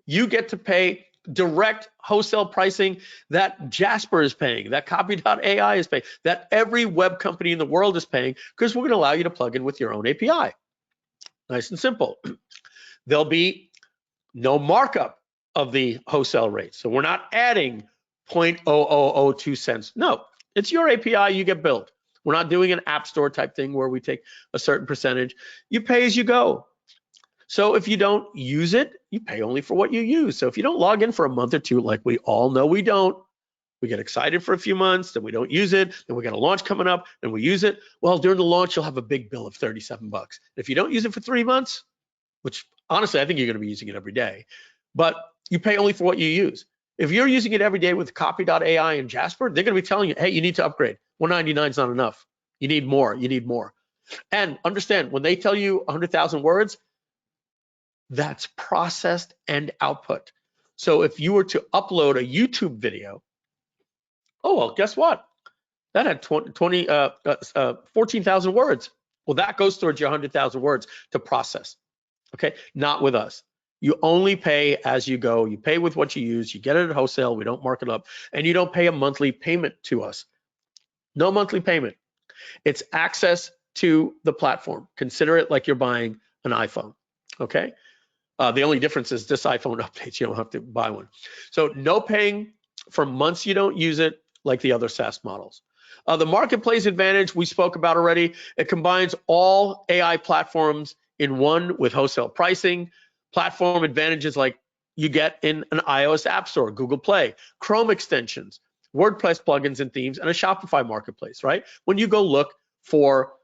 You get to pay direct wholesale pricing that Jasper is paying, that Copy.ai is paying, that every web company in the world is paying, because we're going to allow you to plug in with your own API. Nice and simple. There'll be no markup of the wholesale rate. So we're not adding 0.0002 cents. No, it's your API, you get billed. We're not doing an app store type thing where we take a certain percentage. You pay as you go. So if you don't use it, you pay only for what you use. So if you don't log in for a month or two, like we all know we don't, we get excited for a few months, then we don't use it, then we got a launch coming up and we use it. Well, during the launch, you'll have a big bill of $37. If you don't use it for 3 months, which honestly, I think you're gonna be using it every day, but you pay only for what you use. If you're using it every day with Copy.ai and Jasper, they're gonna be telling you, hey, you need to upgrade. $199 is not enough. You need more, you need more. And understand, when they tell you 100,000 words, that's processed and output. So if you were to upload a YouTube video, oh, well, guess what? That had 14,000 words. Well, that goes towards your 100,000 words to process, okay? Not with us. You only pay as you go. You pay with what you use. You get it at wholesale. We don't mark it up. And you don't pay a monthly payment to us. No monthly payment. It's access to the platform. Consider it like you're buying an iPhone, okay? The only difference is this iPhone updates. You don't have to buy one. So no paying for months you don't use it like the other SaaS models. The marketplace advantage we spoke about already. It combines all AI platforms in one with wholesale pricing. Platform advantages like you get in an iOS app store, Google Play, Chrome extensions, WordPress plugins and themes, and a Shopify marketplace, right? When you go look for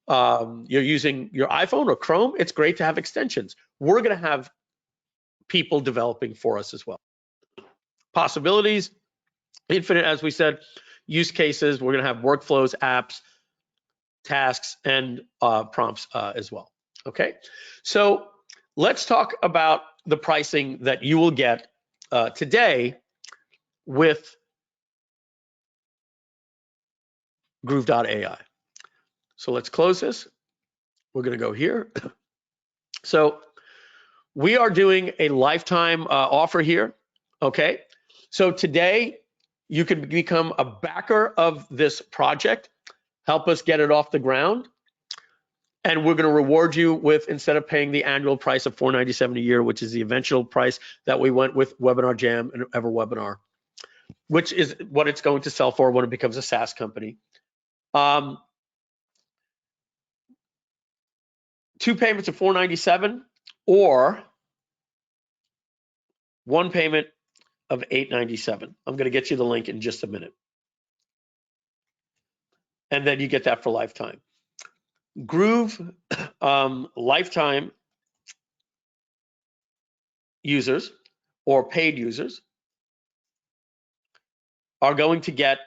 you're using your iPhone or Chrome, it's great to have extensions. We're going to have people developing for us as well. Possibilities, infinite, as we said, use cases. We're going to have workflows, apps, tasks, and prompts as well. Okay, so let's talk about the pricing that you will get today with Groove.ai. So let's close this. We're going to go here. So we are doing a lifetime offer here, okay? So today, you can become a backer of this project, help us get it off the ground, and we're gonna reward you with, instead of paying the annual price of $497 a year, which is the eventual price that we went with Webinar Jam and EverWebinar, which is what it's going to sell for when it becomes a SaaS company. 2 payments of $497 or 1 payment of $897. I'm going to get you the link in just a minute. And then you get that for lifetime. Groove lifetime users or paid users are going to get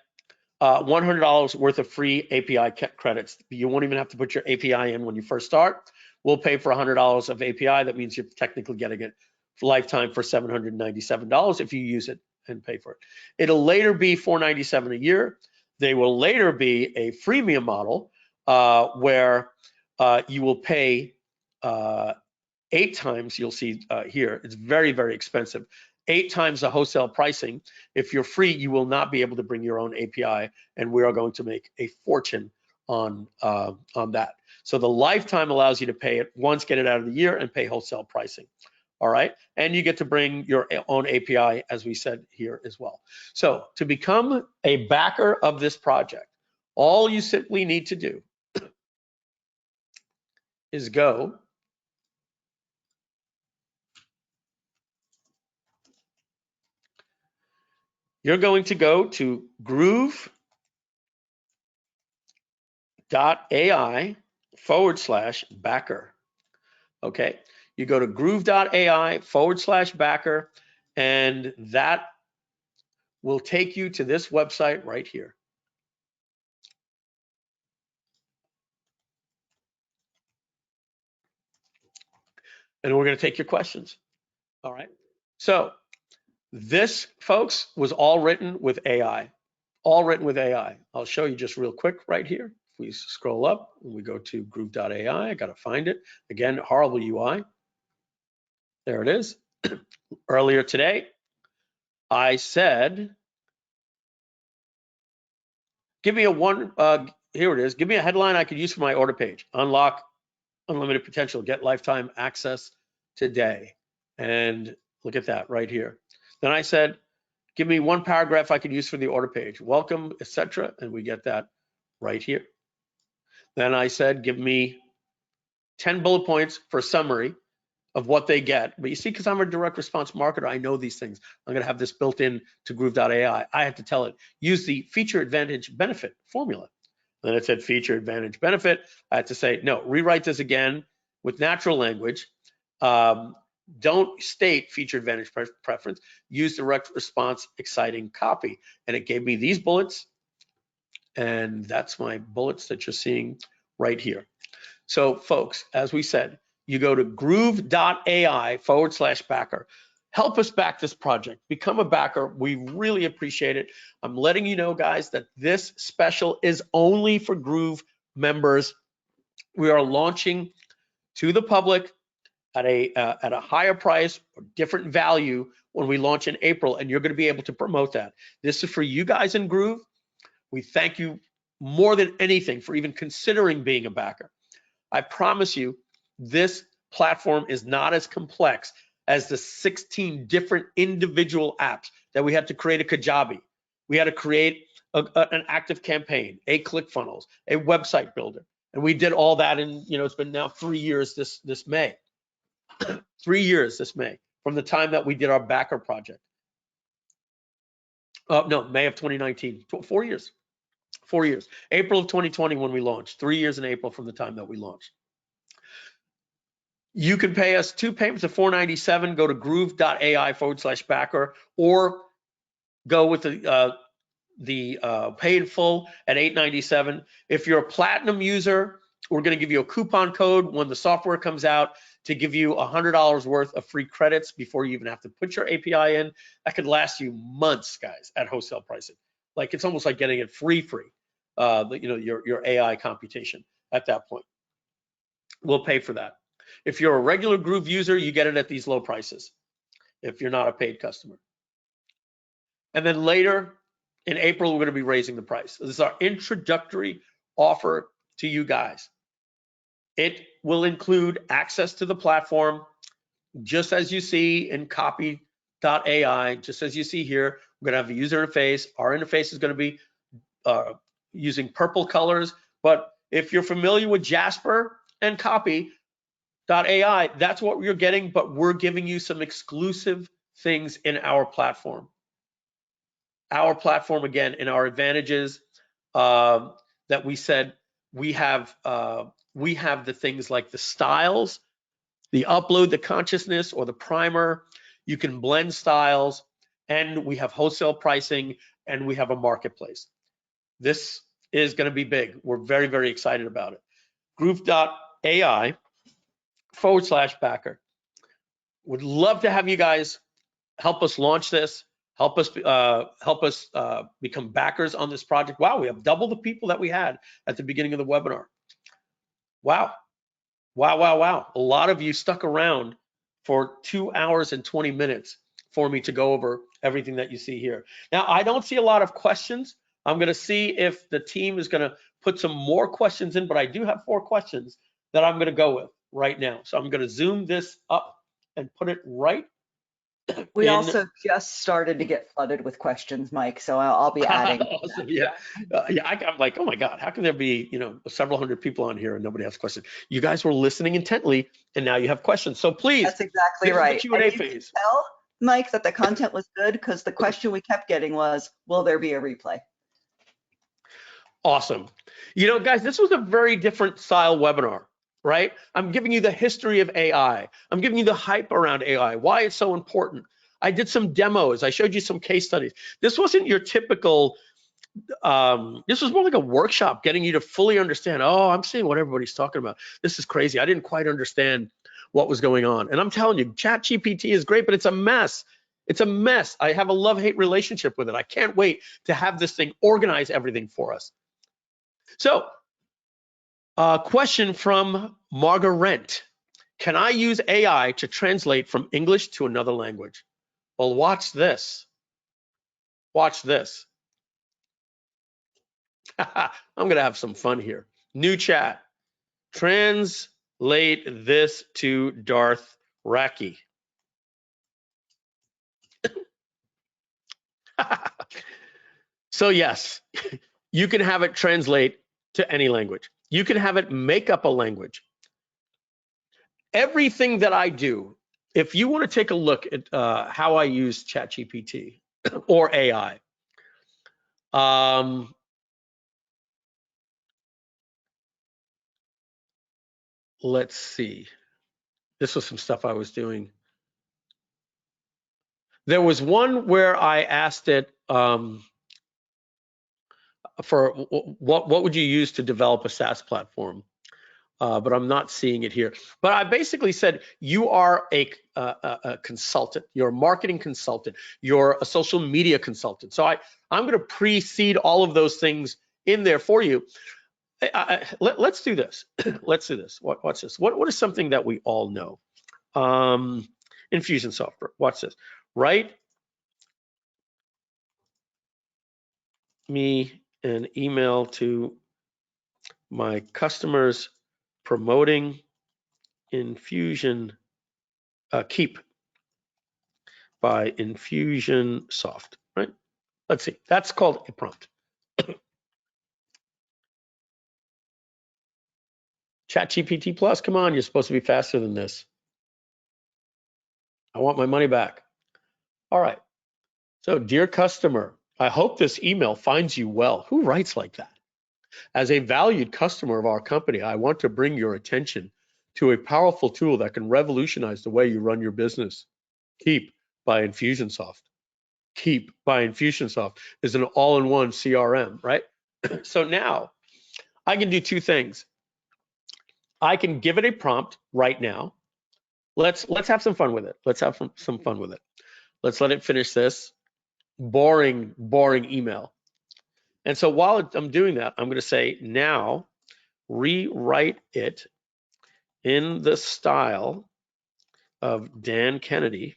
$100 worth of free API credits. You won't even have to put your API in when you first start. we'll pay for $100 of API. That means you're technically getting it for lifetime for $797 if you use it and pay for it. It'll later be $497 a year. They will later be a freemium model where you will pay 8 times. You'll see here, it's very, very expensive. 8 times the wholesale pricing. If you're free, you will not be able to bring your own API, and we are going to make a fortune on that. So the lifetime allows you to pay it once, get it out of the year, and pay wholesale pricing. All right, and you get to bring your own API, as we said here as well. So to become a backer of this project, all you simply need to do is go you're going to go to Groove.ai/backer. Okay, you go to Groove.ai/backer, and that will take you to this website right here. And we're going to take your questions. All right. So this, folks, was all written with AI. All written with AI. I'll show you just real quick right here. If we scroll up and we go to Groove.ai, I got to find it. Again, horrible UI. There it is. Earlier today, I said, give me here it is. Give me a headline I could use for my order page. Unlock unlimited potential, get lifetime access today. And look at that right here. Then I said, give me 1 paragraph I could use for the order page. Welcome, etc. And we get that right here. Then I said, give me 10 bullet points for a summary of what they get. But you see, because I'm a direct response marketer, I know these things. I'm going to have this built in to Groove.ai. I had to tell it, use the feature advantage benefit formula. Then it said feature advantage benefit. I had to say, no, rewrite this again with natural language. Don't state feature advantage preference. Use direct response exciting copy. And it gave me these bullets. And that's my bullets that you're seeing right here. So folks, as we said, you go to Groove.ai/backer. Help us back this project. Become a backer. We really appreciate it. I'm letting you know, guys, that this special is only for Groove members. We are launching to the public at a higher price or different value when we launch in April, and you're going to be able to promote that. This is for you guys in Groove. We thank you more than anything for even considering being a backer. I promise you, this platform is not as complex as the 16 different individual apps that we had to create a Kajabi. We had to create an active campaign, a ClickFunnels, a website builder. And we did all that in, it's been now 3 years this May. 3 years this May from the time that we did our backer project. No, May of 2019, 4 years. 4 years. April of 2020 when we launched. 3 years in April from the time that we launched. You can pay us 2 payments of $497. Go to Groove.ai/backer, or go with the pay in full at $897. If you're a platinum user, we're going to give you a coupon code when the software comes out to give you $100 worth of free credits before you even have to put your API in. That could last you months, guys, at wholesale pricing. Like, it's almost like getting it free. Your AI computation at that point. We'll pay for that. If you're a regular Groove user, you get it at these low prices if you're not a paid customer. And then later in April, we're going to be raising the price. This is our introductory offer to you guys. It will include access to the platform, just as you see in copy.ai, just as you see here. We're going to have a user interface. Our interface is going to be using purple colors. But if you're familiar with Jasper and copy.ai, that's what you're getting, but we're giving you some exclusive things in our platform. Our platform, again, in our advantages that we said we have the things like the styles, the upload, the consciousness, or the primer. You can blend styles, and we have wholesale pricing, and we have a marketplace. This is going to be big. We're very, very excited about it. Groove.ai /backer. Would love to have you guys help us launch this. Help us become backers on this project. Wow, we have double the people that we had at the beginning of the webinar. Wow. Wow, wow, wow. A lot of you stuck around for 2 hours and 20 minutes for me to go over everything that you see here. Now, I don't see a lot of questions. I'm going to see if the team is going to put some more questions in, but I do have 4 questions that I'm going to go with right now. So I'm going to zoom this up and put it right We also just started to get flooded with questions, Mike, so I'll be adding. Awesome. Yeah, I'm like, oh my God, how can there be, several hundred people on here and nobody has questions? You guys were listening intently, and now you have questions. So please, that's exactly this right. is the Q&A phase. You can tell, Mike, that the content was good because the question we kept getting was, will there be a replay? Awesome. Guys, this was a very different style webinar, right? I'm giving you the history of AI. I'm giving you the hype around AI, why it's so important. I did some demos. I showed you some case studies. This wasn't your typical, this was more like a workshop getting you to fully understand, oh, I'm seeing what everybody's talking about. This is crazy. I didn't quite understand what was going on. And I'm telling you, ChatGPT is great, but it's a mess. It's a mess. I have a love-hate relationship with it. I can't wait to have this thing organize everything for us. So, question from Margaret. Can I use AI to translate from English to another language? Well, watch this. Watch this. I'm going to have some fun here. New chat. Translate this to Darth Raki. So yes, you can have it translate to any language. You can have it make up a language. Everything that I do, if you want to take a look at how I use ChatGPT or AI, let's see. This was some stuff I was doing. There was one where I asked it for what would you use to develop a SaaS platform, but I'm not seeing it here. But I basically said, you are a consultant, you're a marketing consultant, you're a social media consultant. So I'm going to precede all of those things in there for you. Let's do this. Let's do this. Watch this. What is something that we all know? Infusionsoft. Watch this. Write me an email to my customers promoting Infusion Keep by Infusionsoft, right? Let's see. That's called a prompt. ChatGPT Plus, come on, you're supposed to be faster than this. I want my money back. All right. So, dear customer, I hope this email finds you well. Who writes like that? As a valued customer of our company, I want to bring your attention to a powerful tool that can revolutionize the way you run your business. Keep by Infusionsoft. Keep by Infusionsoft is an all-in-one CRM, right? So now I can do 2 things. I can give it a prompt right now. Let's have some fun with it. Let's have some fun with it. Let's let it finish this boring email. And so while I'm doing that, I'm going to say, now rewrite it in the style of Dan Kennedy.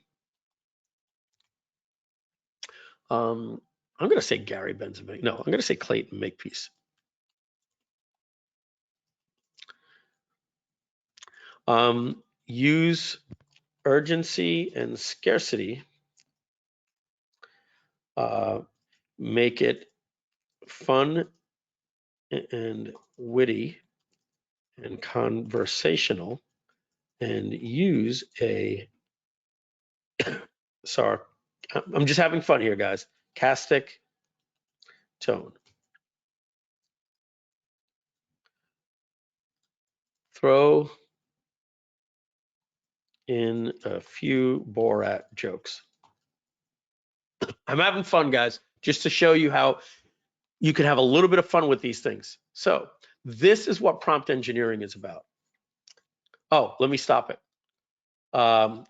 I'm going to say Gary Benjamin. No, I'm going to say Clayton Makepeace. Use urgency and scarcity. Make it fun and witty and conversational, and use a sorry, I'm just having fun here, guys. Sarcastic tone. Throw in a few Borat jokes. I'm having fun, guys, just to show you how you can have a little bit of fun with these things. So this is what prompt engineering is about. Oh, let me stop it. I'm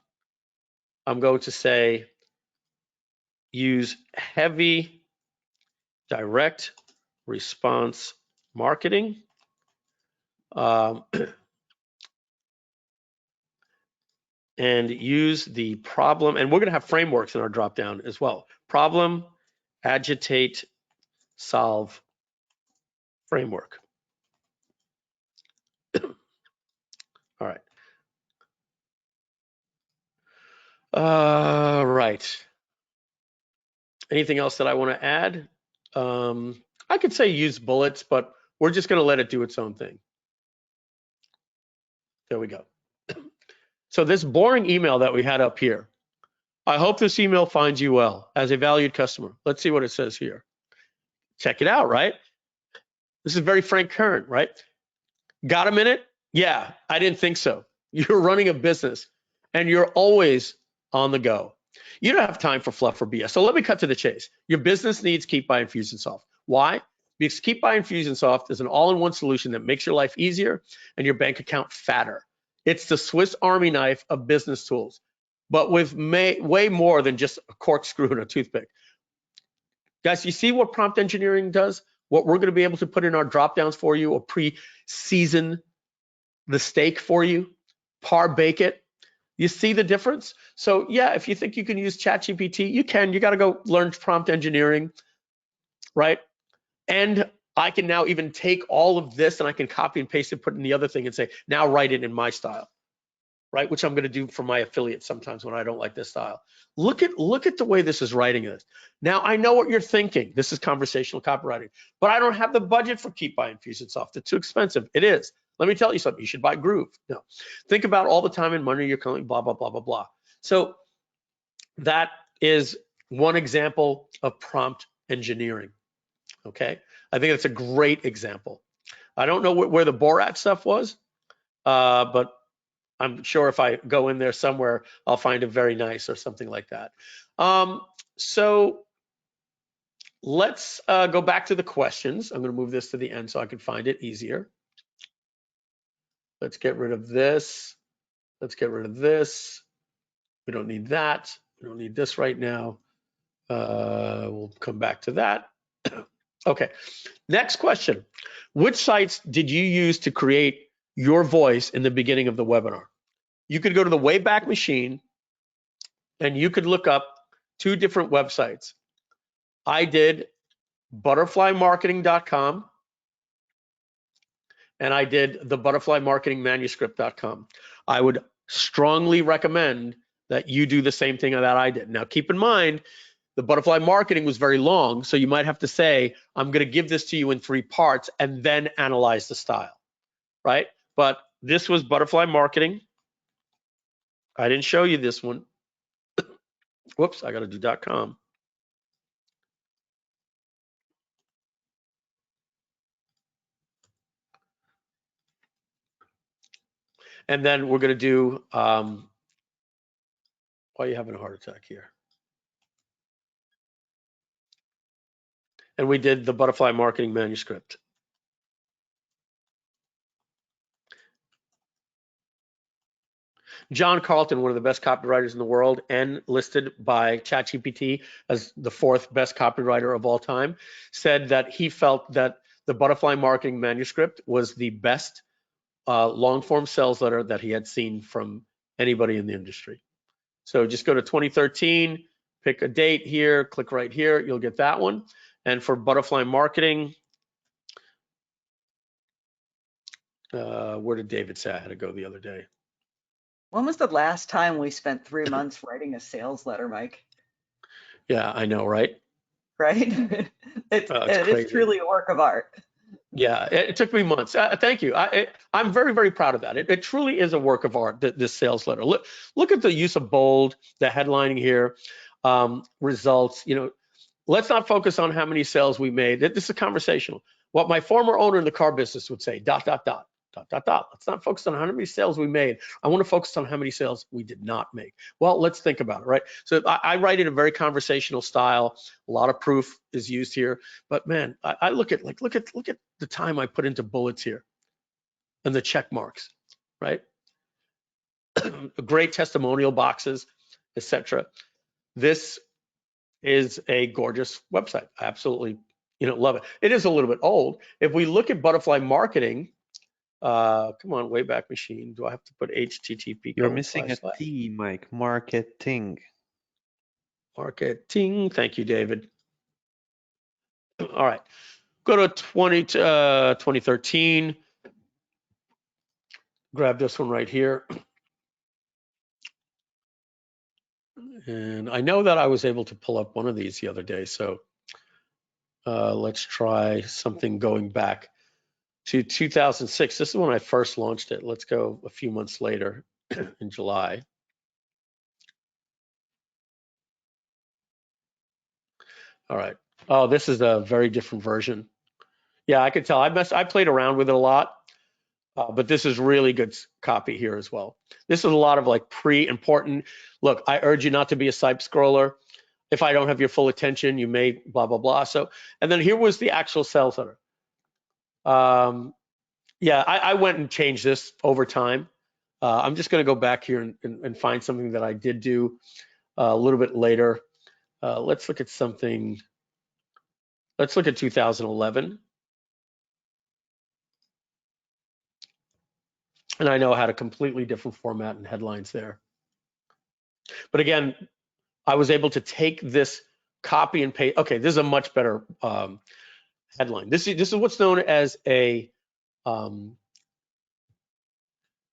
going to say use heavy direct response marketing. And use the problem, and we're going to have frameworks in our dropdown as well. Problem, agitate, solve framework. All right. Right. Anything else that I want to add? I could say use bullets, but we're just going to let it do its own thing. There we go. So this boring email that we had up here, I hope this email finds you well as a valued customer. Let's see what it says here. Check it out, right? This is very Frank Kern, right? Got a minute? Yeah, I didn't think so. You're running a business and you're always on the go. You don't have time for fluff or BS. So let me cut to the chase. Your business needs Keep by Infusionsoft. Why? Because Keep by Infusionsoft is an all-in-one solution that makes your life easier and your bank account fatter. It's the Swiss Army knife of business tools, but with way more than just a corkscrew and a toothpick. Guys, you see what prompt engineering does? What we're going to be able to put in our drop downs for you, or pre-season the steak for you, par bake it. You see the difference? So yeah, if you think you can use ChatGPT, you can. You got to go learn prompt engineering, right? And I can now even take all of this and I can copy and paste it, put in the other thing and say, now write it in my style, right? Which I'm going to do for my affiliates sometimes when I don't like this style. Look at the way this is writing this. Now I know what you're thinking. This is conversational copywriting, but I don't have the budget for Keep by Infusionsoft. It's too expensive. It is. Let me tell you something. You should buy Groove. No, think about all the time and money you're calling, blah, blah, blah, blah, blah. So that is one example of prompt engineering. Okay. I think that's a great example. I don't know where the Borat stuff was, but I'm sure if I go in there somewhere, I'll find it very nice or something like that. So let's go back to the questions. I'm going to move this to the end so I can find it easier. Let's get rid of this. Let's get rid of this. We don't need that. We don't need this right now. We'll come back to that. Okay, next question. Which sites did you use to create your voice in the beginning of the webinar? You could go to the Wayback Machine and you could look up two different websites. I did butterflymarketing.com and I did the butterflymarketingmanuscript.com. I would strongly recommend that you do the same thing that I did. Now, keep in mind, the butterfly marketing was very long, so you might have to say, I'm going to give this to you in 3 parts and then analyze the style, right? But this was butterfly marketing. I didn't show you this one. Whoops, I got to do .com. And then we're going to do, why are you having a heart attack here? And we did the butterfly marketing manuscript. John Carlton, one of the best copywriters in the world and listed by ChatGPT as the 4th best copywriter of all time, said that he felt that the butterfly marketing manuscript was the best long form sales letter that he had seen from anybody in the industry. So just go to 2013, pick a date here, click right here, you'll get that one. And for butterfly marketing, where did David say I had to go the other day? When was the last time we spent 3 months writing a sales letter, Mike? Yeah, I know, right? Right? It crazy. is truly a work of art. Yeah, it took me months. Thank you. I'm very, very proud of that. It truly is a work of art, this sales letter. Look at the use of bold, the headlining here, results. You know, let's not focus on how many sales we made. This is conversational. What my former owner in the car business would say, ... Let's not focus on how many sales we made. I want to focus on how many sales we did not make. Well, let's think about it, right? So I write in a very conversational style. A lot of proof is used here, but man, I look at look at the time I put into bullets here and the check marks, right? great testimonial boxes, etc. This is a gorgeous website. I absolutely, love it. It is a little bit old. If we look at Butterfly Marketing, come on, Wayback Machine. Do I have to put HTTP? You're missing a T, Mike. Marketing. Marketing. Thank you, David. All right. Go to 2013. Grab this one right here. And I know that I was able to pull up one of these the other day. So let's try something going back to 2006. This is when I first launched it. Let's go a few months later in July. All right. Oh, this is a very different version. Yeah, I could tell. I played around with it a lot, but this is really good copy here as well. This is a lot of like pre-important. Look, I urge you not to be a side scroller. If I don't have your full attention, you may blah, blah, blah. So, and then here was the actual sales letter. Yeah, I went and changed this over time. I'm just going to go back here and find something that I did do a little bit later. Let's look at something. Let's look at 2011. And I know I had a completely different format and headlines there. But again, I was able to take this copy and paste. Okay, this is a much better headline. This is what's known as a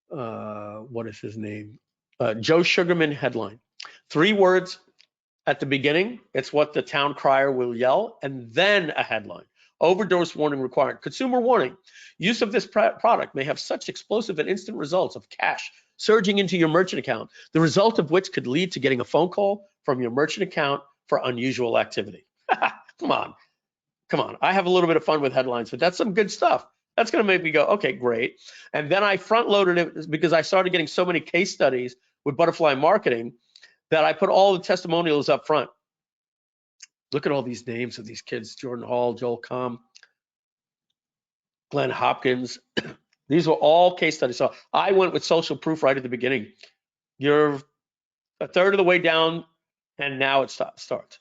what is his name? Joe Sugarman headline. 3 words at the beginning. It's what the town crier will yell, and then a headline. Overdose warning required. Consumer warning. Use of this product may have such explosive and instant results of cash surging into your merchant account, the result of which could lead to getting a phone call from your merchant account for unusual activity. Come on. I have a little bit of fun with headlines, but that's some good stuff. That's going to make me go, okay, great. And then I front loaded it because I started getting so many case studies with Butterfly Marketing that I put all the testimonials up front. Look at all these names of these kids: Jordan Hall, Joel Comm, Glenn Hopkins. These were all case studies. So I went with social proof right at the beginning. You're a third of the way down, and now it starts.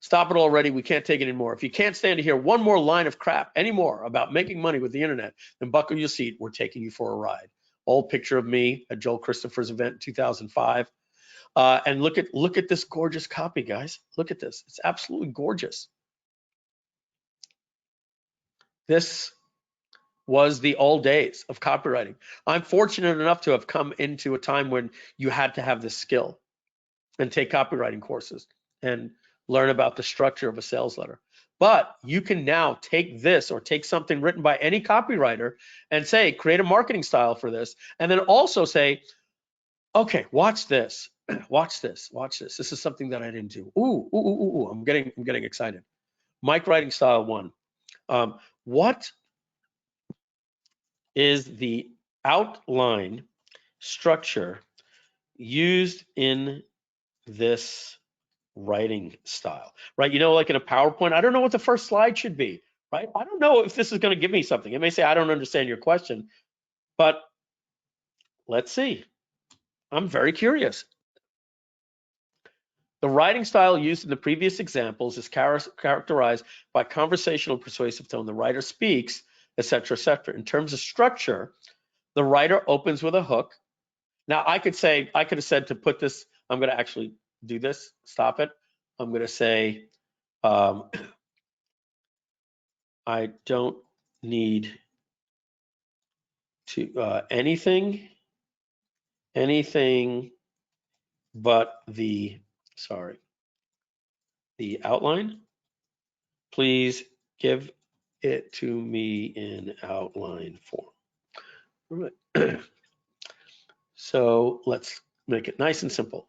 Stop it already. We can't take it anymore. If you can't stand to hear one more line of crap anymore about making money with the internet, then buckle your seat. We're taking you for a ride. Old picture of me at Joel Christopher's event in 2005. And look at this gorgeous copy, guys. Look at this. It's absolutely gorgeous. This was the old days of copywriting. I'm fortunate enough to have come into a time when you had to have this skill and take copywriting courses and learn about the structure of a sales letter. But you can now take this or take something written by any copywriter and say, create a marketing style for this. And then also say, okay, watch this. Watch this. This is something that I didn't do. Ooh, I'm getting excited. Mic writing style 1. What is the outline structure used in this writing style, right? Like in a PowerPoint, I don't know what the first slide should be, right? I don't know if this is going to give me something. It may say, I don't understand your question, but let's see. I'm very curious. The writing style used in the previous examples is characterized by conversational persuasive tone. The writer speaks, etc., etc. In terms of structure, the writer opens with a hook. Now, I could have said to put this, I'm going to actually do this, stop it. I'm going to say, I don't need to anything but the outline. Please give it to me in outline form. All right. So let's make it nice and simple.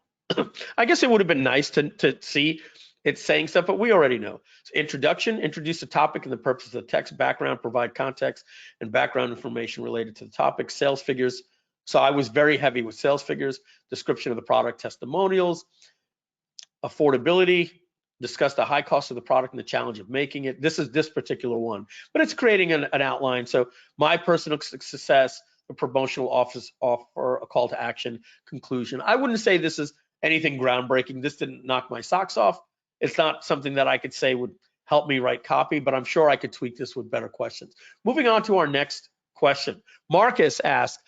I guess it would have been nice to see it saying stuff, but we already know. So introduction, introduce the topic and the purpose of the text. Background, provide context and background information related to the topic. Sales figures. So I was very heavy with sales figures. Description of the product, testimonials. Affordability. Discuss the high cost of the product and the challenge of making it. This is this particular one, but it's creating an outline. So my personal success, a promotional offer, a call to action, conclusion. I wouldn't say this is anything groundbreaking. This didn't knock my socks off. It's not something that I could say would help me write copy, but I'm sure I could tweak this with better questions. Moving on to our next question. Marcus asked,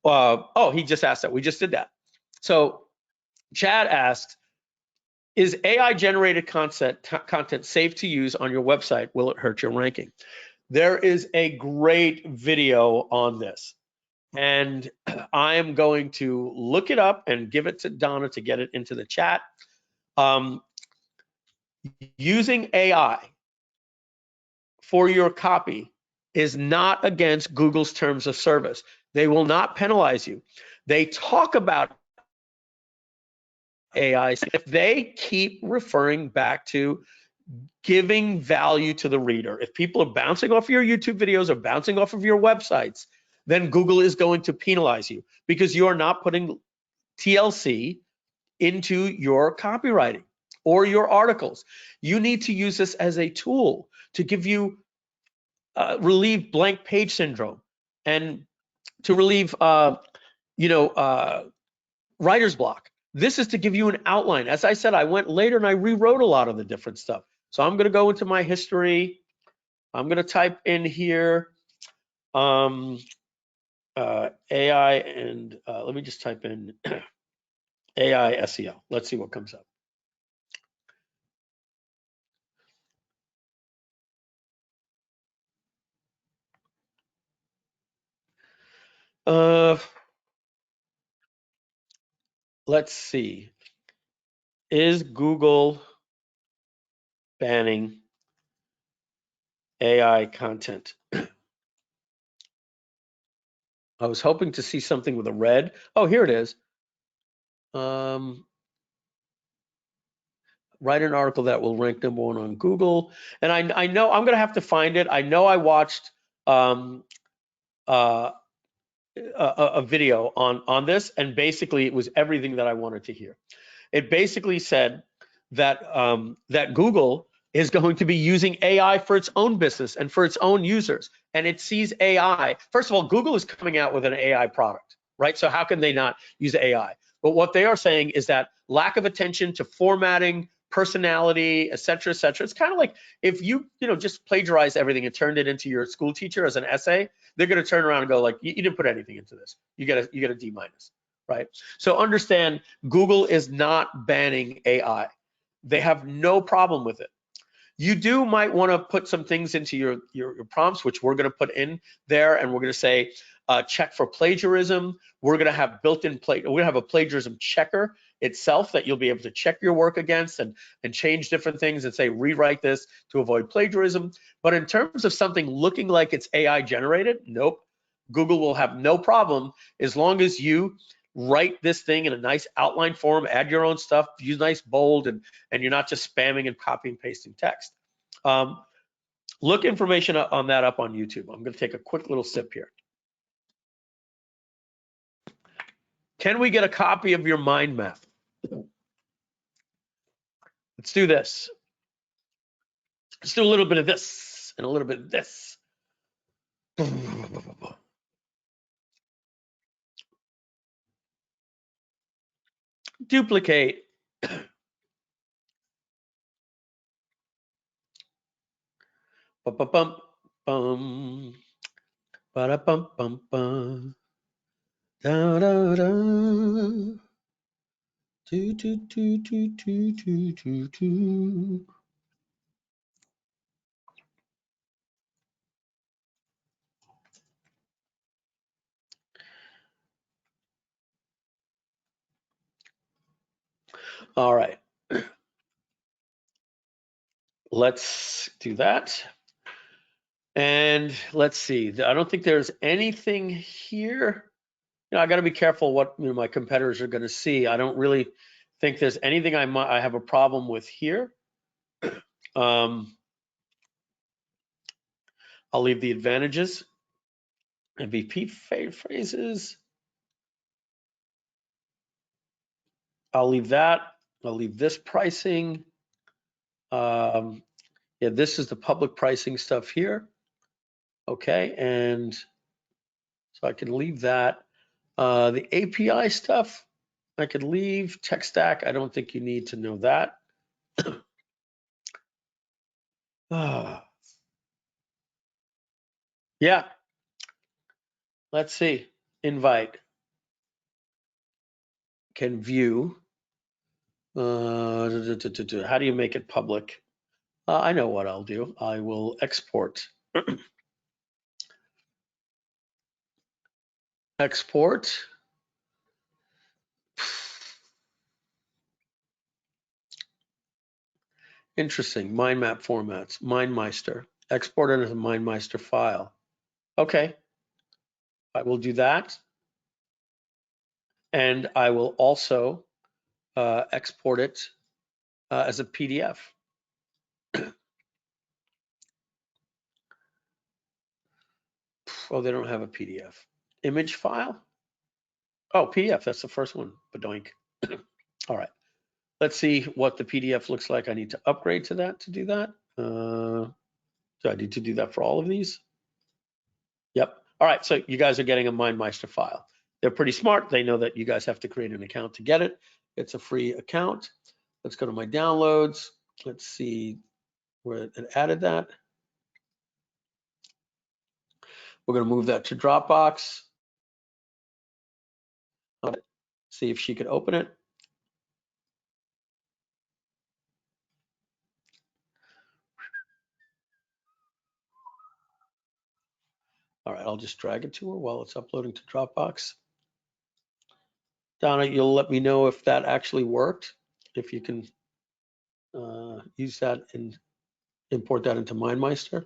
oh, he just asked that. We just did that. So Chad asked, is AI generated content safe to use on your website? Will it hurt your ranking? There is a great video on this, and I am going to look it up and give it to Donna to get it into the chat. Using AI for your copy is not against Google's terms of service. They will not penalize you. They talk about AI if they keep referring back to giving value to the reader. If people are bouncing off your YouTube videos or bouncing off of your websites, then Google is going to penalize you because you are not putting TLC into your copywriting or your articles. You need to use this as a tool to give you relieve blank page syndrome and to relieve writer's block. This is to give you an outline. As I said, I went later and I rewrote a lot of the different stuff. So I'm going to go into my history. I'm going to type in here AI and let me just type in AI SEO. Let's see what comes up. Let's see. Is Google banning AI content? I was hoping to see something with a red. Oh, here it is. Write an article that will rank #1 on Google. And I know I'm going to have to find it. I know I watched a video on this, and basically it was everything that I wanted to hear. It basically said that that Google is going to be using AI for its own business and for its own users. And it sees AI. First of all, Google is coming out with an AI product, right? So how can they not use AI? But what they are saying is that lack of attention to formatting, personality, et cetera, et cetera. It's kind of like if you just plagiarize everything and turned it into your school teacher as an essay, they're going to turn around and go like, you didn't put anything into this. You get a D-, right? So understand, Google is not banning AI. They have no problem with it. You might want to put some things into your prompts, which we're going to put in there, and we're going to say check for plagiarism. We're going to have built-in we're going to have a plagiarism checker itself that you'll be able to check your work against and change different things and say rewrite this to avoid plagiarism. But in terms of something looking like it's AI generated, nope. Google will have no problem as long as you write this thing in a nice outline form, add your own stuff, use nice bold, and you're not just spamming and copy and pasting text. Look information on that up on YouTube. I'm going to take a quick little sip here. Can we get a copy of your mind map? Let's do this. Let's do a little bit of this and a little bit of this. Duplicate. Ba-ba-bum, bum. Ba-da-bum-bum-bum. Da-da-da. Do, do, do, do, do, do, do, do. All right. Let's do that. And let's see. I don't think there's anything here. I got to be careful what my competitors are going to see. I don't really think there's anything I have a problem with here. I'll leave the advantages. MVP phrases. I'll leave that. I'll leave this pricing. Yeah, this is the public pricing stuff here. Okay, and So I can leave that. The API stuff, I could leave. Tech stack, I don't think you need to know that. Yeah, let's see. Invite. Can view. How do you make it public? I know what I'll do. I will export. Export. Interesting. Mind map formats. MindMeister. Export it as a MindMeister file. Okay. I will do that. And I will also export it as a PDF. Oh, they don't have a PDF. Image file? Oh, PDF, that's the first one, badoink. All right, let's see what the PDF looks like. I need to upgrade to that to do that. Do I need to do that for all of these? Yep. All right, so you guys are getting a MindMeister file. They're pretty smart. They know that you guys have to create an account to get it. It's a free account. Let's go to my downloads. Let's see where it added that. We're going to move that to Dropbox. See if she could open it. All right, I'll just drag it to her while it's uploading to Dropbox. Donna, you'll let me know if that actually worked, if you can use that and import that into MindMeister.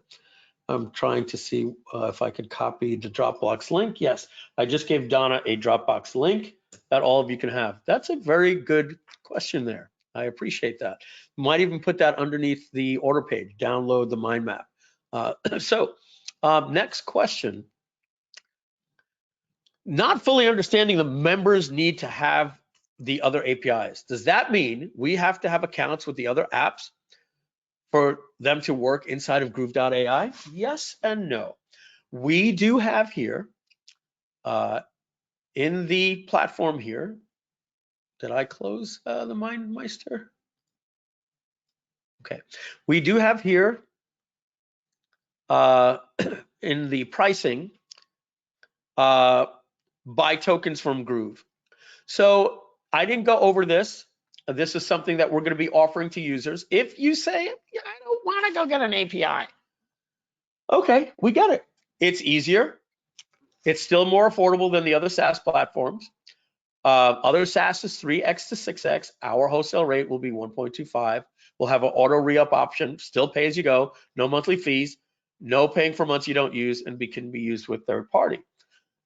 I'm trying to see if I could copy the Dropbox link. Yes, I just gave Donna a Dropbox link that all of you can have. That's a very good question there. I appreciate that. Might even put that underneath the order page, download the mind map. Next question. Not fully understanding the members need to have the other APIs. Does that mean we have to have accounts with the other apps for them to work inside of Groove.ai? Yes and no. We do have here in the platform here, did I close the MindMeister? Okay, we do have here in the pricing buy tokens from Groove. So I didn't go over this. This is something that we're going to be offering to users. If you say, yeah, I don't want to go get an API. Okay, we get it. It's easier. It's still more affordable than the other SaaS platforms. Other SaaS is 3x to 6x. Our wholesale rate will be 1.25. We'll have an auto re-up option, still pay as you go, no monthly fees, no paying for months you don't use, and can be used with third party.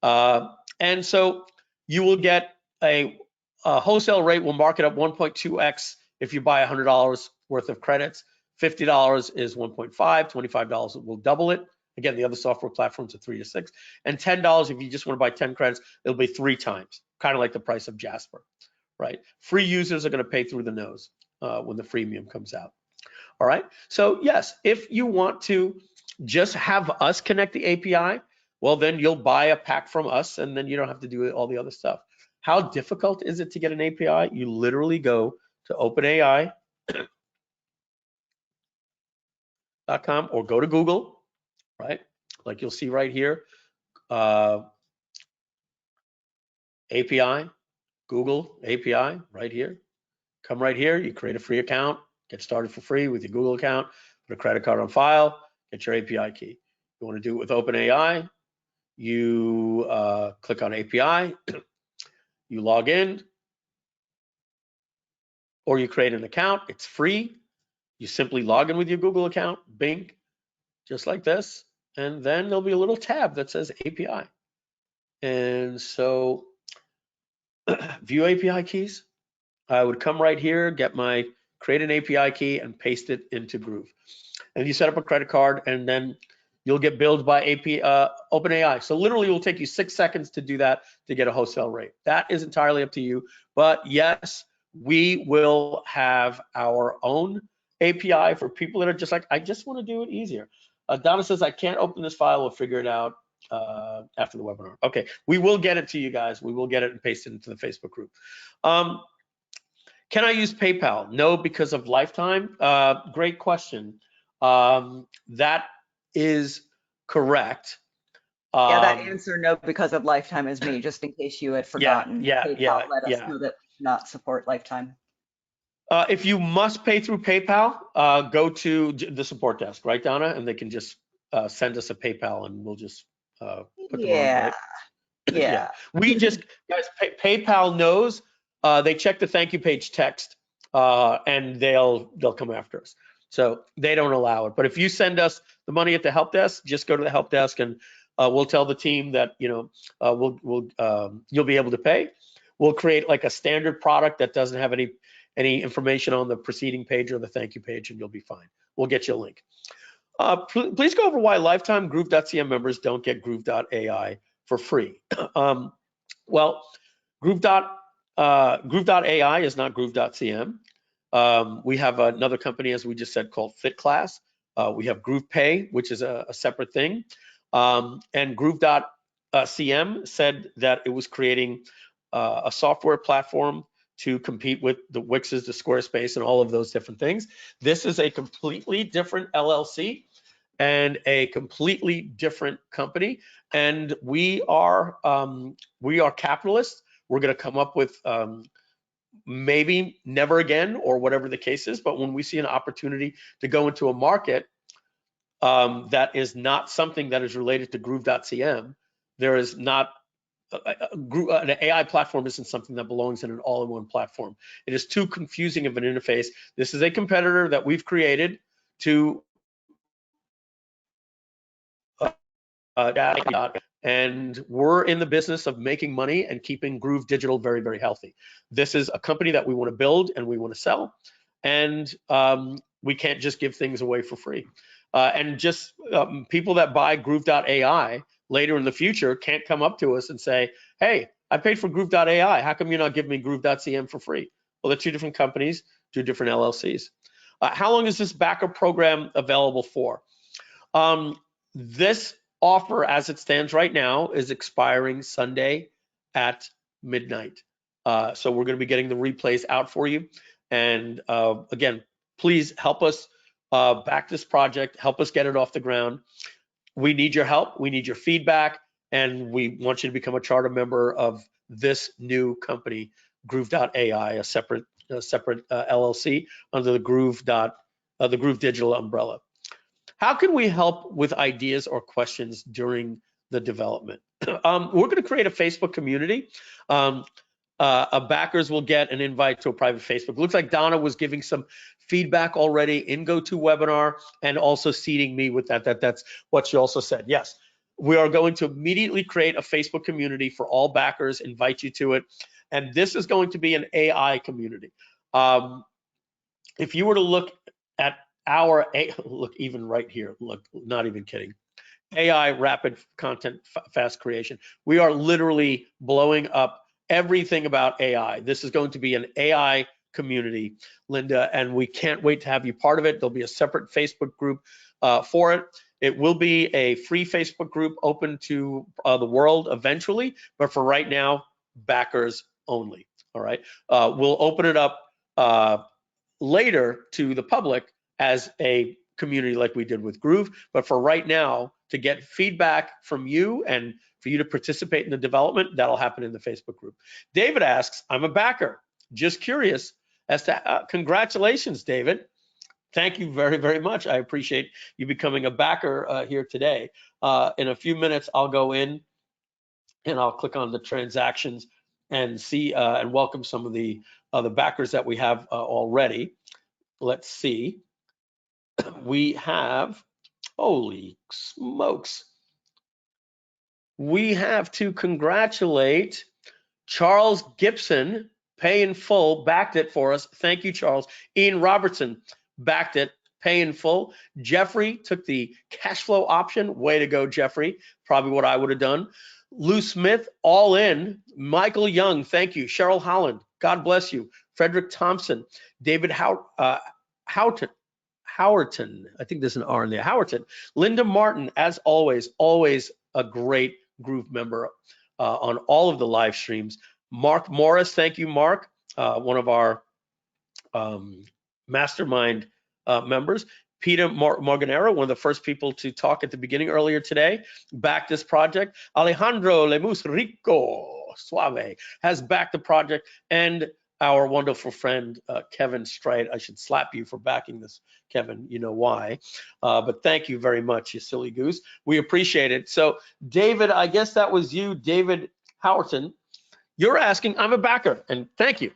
And so you will get a wholesale rate. Will mark it up 1.2x if you buy $100 worth of credits. $50 is 1.5, $25 will double it. Again, the other software platforms are 3 to 6. And $10, if you just want to buy 10 credits, it'll be 3 times, kind of like the price of Jasper, right? Free users are going to pay through the nose when the freemium comes out. All right, so yes, if you want to just have us connect the API, well, then you'll buy a pack from us and then you don't have to do all the other stuff. How difficult is it to get an API? You literally go to OpenAI.com or go to Google, right? Like you'll see right here, API, Google API right here. Come right here, you create a free account, get started for free with your Google account, put a credit card on file, get your API key. You want to do it with OpenAI, you click on API, you log in, or you create an account. It's free. You simply log in with your Google account, Bing, just like this, and then there'll be a little tab that says API. And so view API keys. I would come right here, create an API key and paste it into Groove. And you set up a credit card and then you'll get billed by OpenAI. So literally it will take you 6 seconds to do that to get a wholesale rate. That is entirely up to you. But yes, we will have our own API for people that are just like, I just want to do it easier. Donna says, I can't open this file, we'll figure it out. after the webinar. Okay, we will get it to you guys. We will get it and paste it into the Facebook group. Can I use PayPal? No, because of lifetime. Great question. That is correct. Yeah, that answer no because of lifetime is me, just in case you had forgotten. PayPal let us know that not support lifetime. If you must pay through PayPal, go to the support desk, right, Donna? And they can just send us a PayPal and we'll just put them on, right? Yeah. We just, guys, PayPal knows, they check the thank you page text and they'll come after us. So they don't allow it. But if you send us the money at the help desk, just go to the help desk and we'll tell the team that, you'll be able to pay. We'll create like a standard product that doesn't have any information on the preceding page or the thank you page, and you'll be fine. We'll get you a link. Please go over why lifetime Groove.cm members don't get Groove.ai for free. Well, Groove.ai is not Groove.cm. We have another company, as we just said, called FitClass. We have GroovePay, which is a separate thing. And Groove.cm said that it was creating a software platform to compete with the Wix's, the Squarespace, and all of those different things. This is a completely different LLC and a completely different company. And we are capitalists. We're going to come up with maybe never again or whatever the case is. But when we see an opportunity to go into a market that is not something that is related to Groove.cm, there is not an AI platform isn't something that belongs in an all-in-one platform. It is too confusing of an interface. This is a competitor that we've created to and we're in the business of making money and keeping Groove Digital very, very healthy. This is a company that we want to build and we want to sell, and we can't just give things away for free. And just people that buy Groove.ai later in the future can't come up to us and say, hey, I paid for Groove.ai. How come you're not giving me Groove.cm for free? Well, they're two different companies, two different LLCs. How long is this backup program available for? This offer, as it stands right now, is expiring Sunday at midnight. So we're going to be getting the replays out for you. And again, please help us back this project, help us get it off the ground. We need your help, we need your feedback, and we want you to become a charter member of this new company, Groove.ai, a separate LLC under the Groove Digital umbrella. How can we help with ideas or questions during the development? We're going to create a Facebook community. Backers will get an invite to a private Facebook. Looks like Donna was giving some feedback already in GoToWebinar and also seeding me with that. That's what she also said. Yes, we are going to immediately create a Facebook community for all backers, invite you to it. And this is going to be an AI community. If you were to look at look, even right here, look, not even kidding. AI, rapid content, fast creation. We are literally blowing up everything about AI. This is going to be an AI community, Linda, and we can't wait to have you part of it. There'll be a separate Facebook group for it. It will be a free Facebook group open to the world eventually, but for right now, backers only, all right? We'll open it up later to the public as a community like we did with Groove, but for right now, to get feedback from you and for you to participate in the development, that'll happen in the Facebook group. David asks, I'm a backer, just curious as to, congratulations, David. Thank you very, very much. I appreciate you becoming a backer here today. In a few minutes, I'll go in and I'll click on the transactions and see and welcome some of the backers that we have already. Let's see. We have, holy smokes. We have to congratulate Charles Gibson, pay in full, backed it for us. Thank you, Charles. Ian Robertson backed it, pay in full. Jeffrey took the cash flow option. Way to go, Jeffrey. Probably what I would have done. Lou Smith, all in. Michael Young, thank you. Cheryl Holland, God bless you. Frederick Thompson, David Howerton, I think there's an R in there, Howerton. Linda Martin, as always a great Groove member on all of the live streams. Mark Morris, thank you, Mark, one of our mastermind members. Peter Morganero, one of the first people to talk at the beginning earlier today, backed this project. Alejandro Lemus Rico Suave has backed the project, and our wonderful friend Kevin Stride. I should slap you for backing this, Kevin. You know why. But thank you very much, you silly goose. We appreciate it. So, David, I guess that was you, David Howerton. You're asking, I'm a backer, and thank you.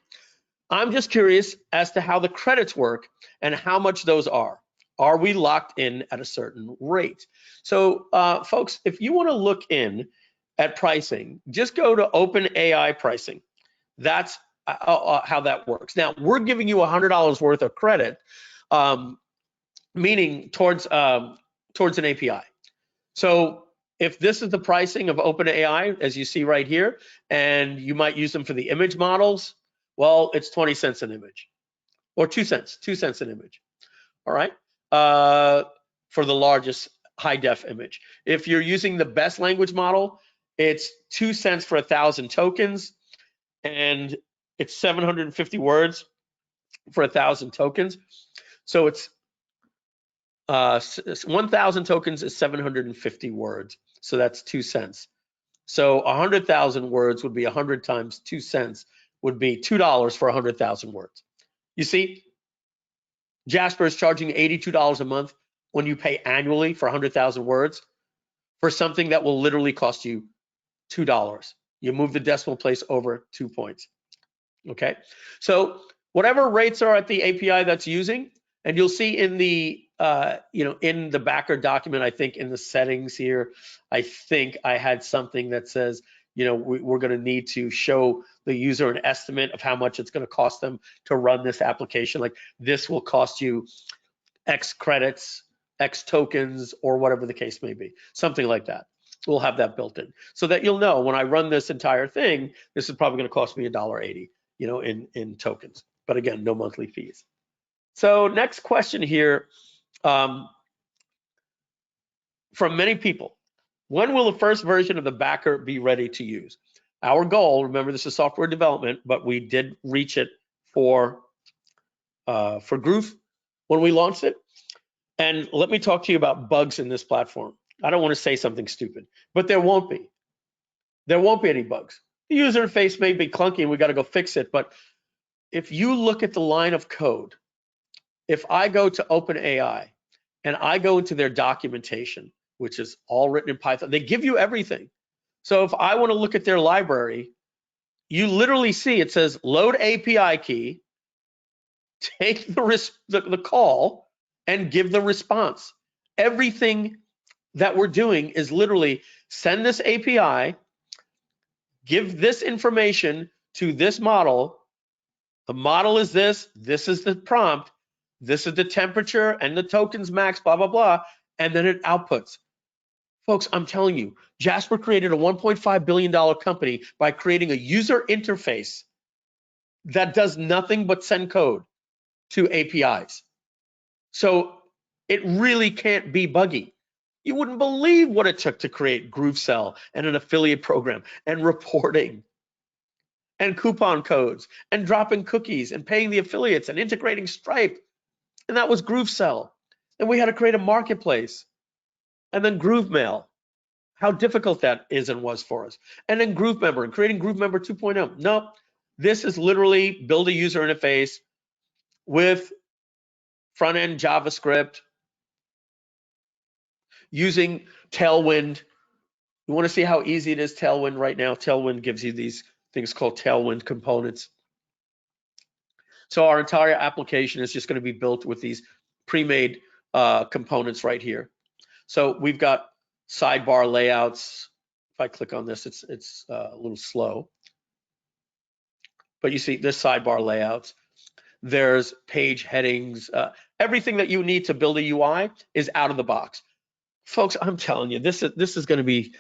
I'm just curious as to how the credits work and how much those are. Are we locked in at a certain rate? So, folks, if you want to look in at pricing, just go to OpenAI Pricing. That's how that works. Now, we're giving you $100 worth of credit, meaning towards an API. So, if this is the pricing of OpenAI, as you see right here, and you might use them for the image models, well, it's 20 cents an image, or 2 cents an image. All right, for the largest high def image. If you're using the best language model, it's 2 cents for 1,000 tokens, and it's 750 words for 1,000 tokens. So it's 1,000 tokens is 750 words. So that's 2 cents. So 100,000 words would be 100 times 2 cents would be $2 for 100,000 words. You see, Jasper is charging $82 a month when you pay annually for 100,000 words for something that will literally cost you $2. You move the decimal place over 2 points. Okay, so whatever rates are at the API that's using, and you'll see in the in the backer document, I think in the settings here, I think I had something that says, we're going to need to show the user an estimate of how much it's going to cost them to run this application. Like, this will cost you X credits, X tokens, or whatever the case may be, something like that. We'll have that built in so that you'll know when I run this entire thing, this is probably going to cost me $1.80, in tokens. But again, no monthly fees. So next question here, from many people: when will the first version of the backer be ready to use? Our goal, remember, this is software development, but we did reach it for Groove when we launched it. And let me talk to you about bugs in this platform. I don't want to say something stupid, but there won't be. There won't be any bugs. The user interface may be clunky and we got to go fix it, but if you look at the line of code, if I go to OpenAI and I go into their documentation, which is all written in Python, they give you everything. So if I want to look at their library, you literally see it says load API key, take the call, and give the response. Everything that we're doing is literally send this API, give this information to this model. The model is this is the prompt, this is the temperature and the tokens max, blah, blah, blah, and then it outputs. Folks, I'm telling you, Jasper created a $1.5 billion company by creating a user interface that does nothing but send code to APIs. So it really can't be buggy. You wouldn't believe what it took to create GrooveSell and an affiliate program and reporting and coupon codes and dropping cookies and paying the affiliates and integrating Stripe. And that was GrooveSell. And we had to create a marketplace. And then GrooveMail, how difficult that is and was for us. And then GrooveMember and creating GrooveMember 2.0. Nope, this is literally build a user interface with front-end JavaScript using Tailwind. You want to see how easy it is, Tailwind right now? Tailwind gives you these things called Tailwind components. So our entire application is just going to be built with these pre-made components right here. So we've got sidebar layouts. If I click on this, it's a little slow. But you see this sidebar layouts. There's page headings. Everything that you need to build a UI is out of the box. Folks, I'm telling you, this is going to be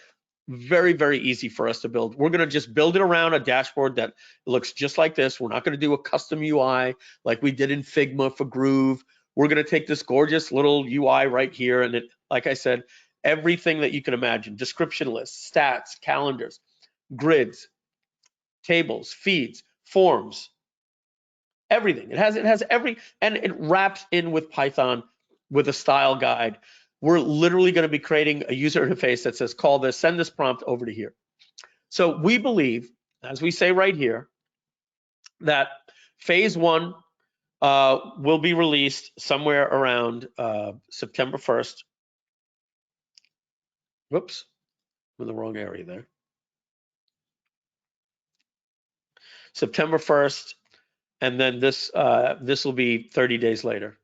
very, very easy for us to build. We're going to just build it around a dashboard that looks just like this. We're not going to do a custom UI like we did in Figma for Groove. We're going to take this gorgeous little UI right here, and it, like I said, everything that you can imagine: description lists, stats, calendars, grids, tables, feeds, forms, everything. It has every, and it wraps in with Python with a style guide. We're literally going to be creating a user interface that says, call this, send this prompt over to here. So we believe, as we say right here, that phase 1 will be released somewhere around September 1st. Whoops, I'm in the wrong area there. September 1st, and then this will be 30 days later.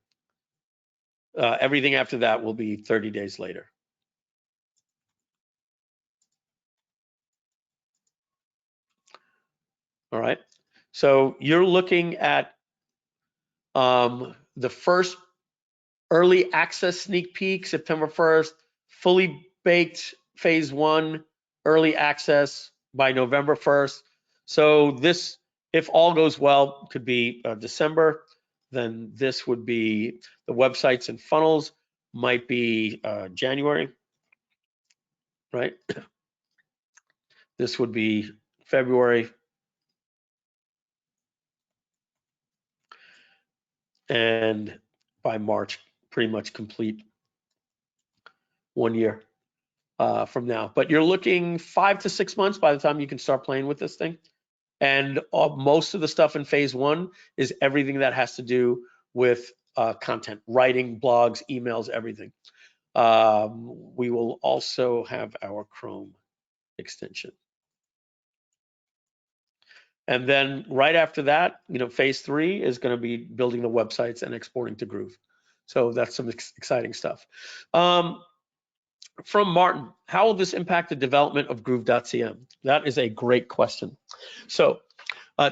Everything after that will be 30 days later. All right, so you're looking at the first early access sneak peek, September 1st, fully baked phase 1, early access by November 1st. So this, if all goes well, could be December. Then this would be the websites and funnels, might be January, right? This would be February. And by March, pretty much complete 1 year from now. But you're looking 5 to 6 months by the time you can start playing with this thing. And most of the stuff in phase 1 is everything that has to do with content, writing, blogs, emails, everything. We will also have our Chrome extension. And then right after that, phase 3 is going to be building the websites and exporting to Groove. So that's some exciting stuff. From Martin, how will this impact the development of Groove.cm? That is a great question. So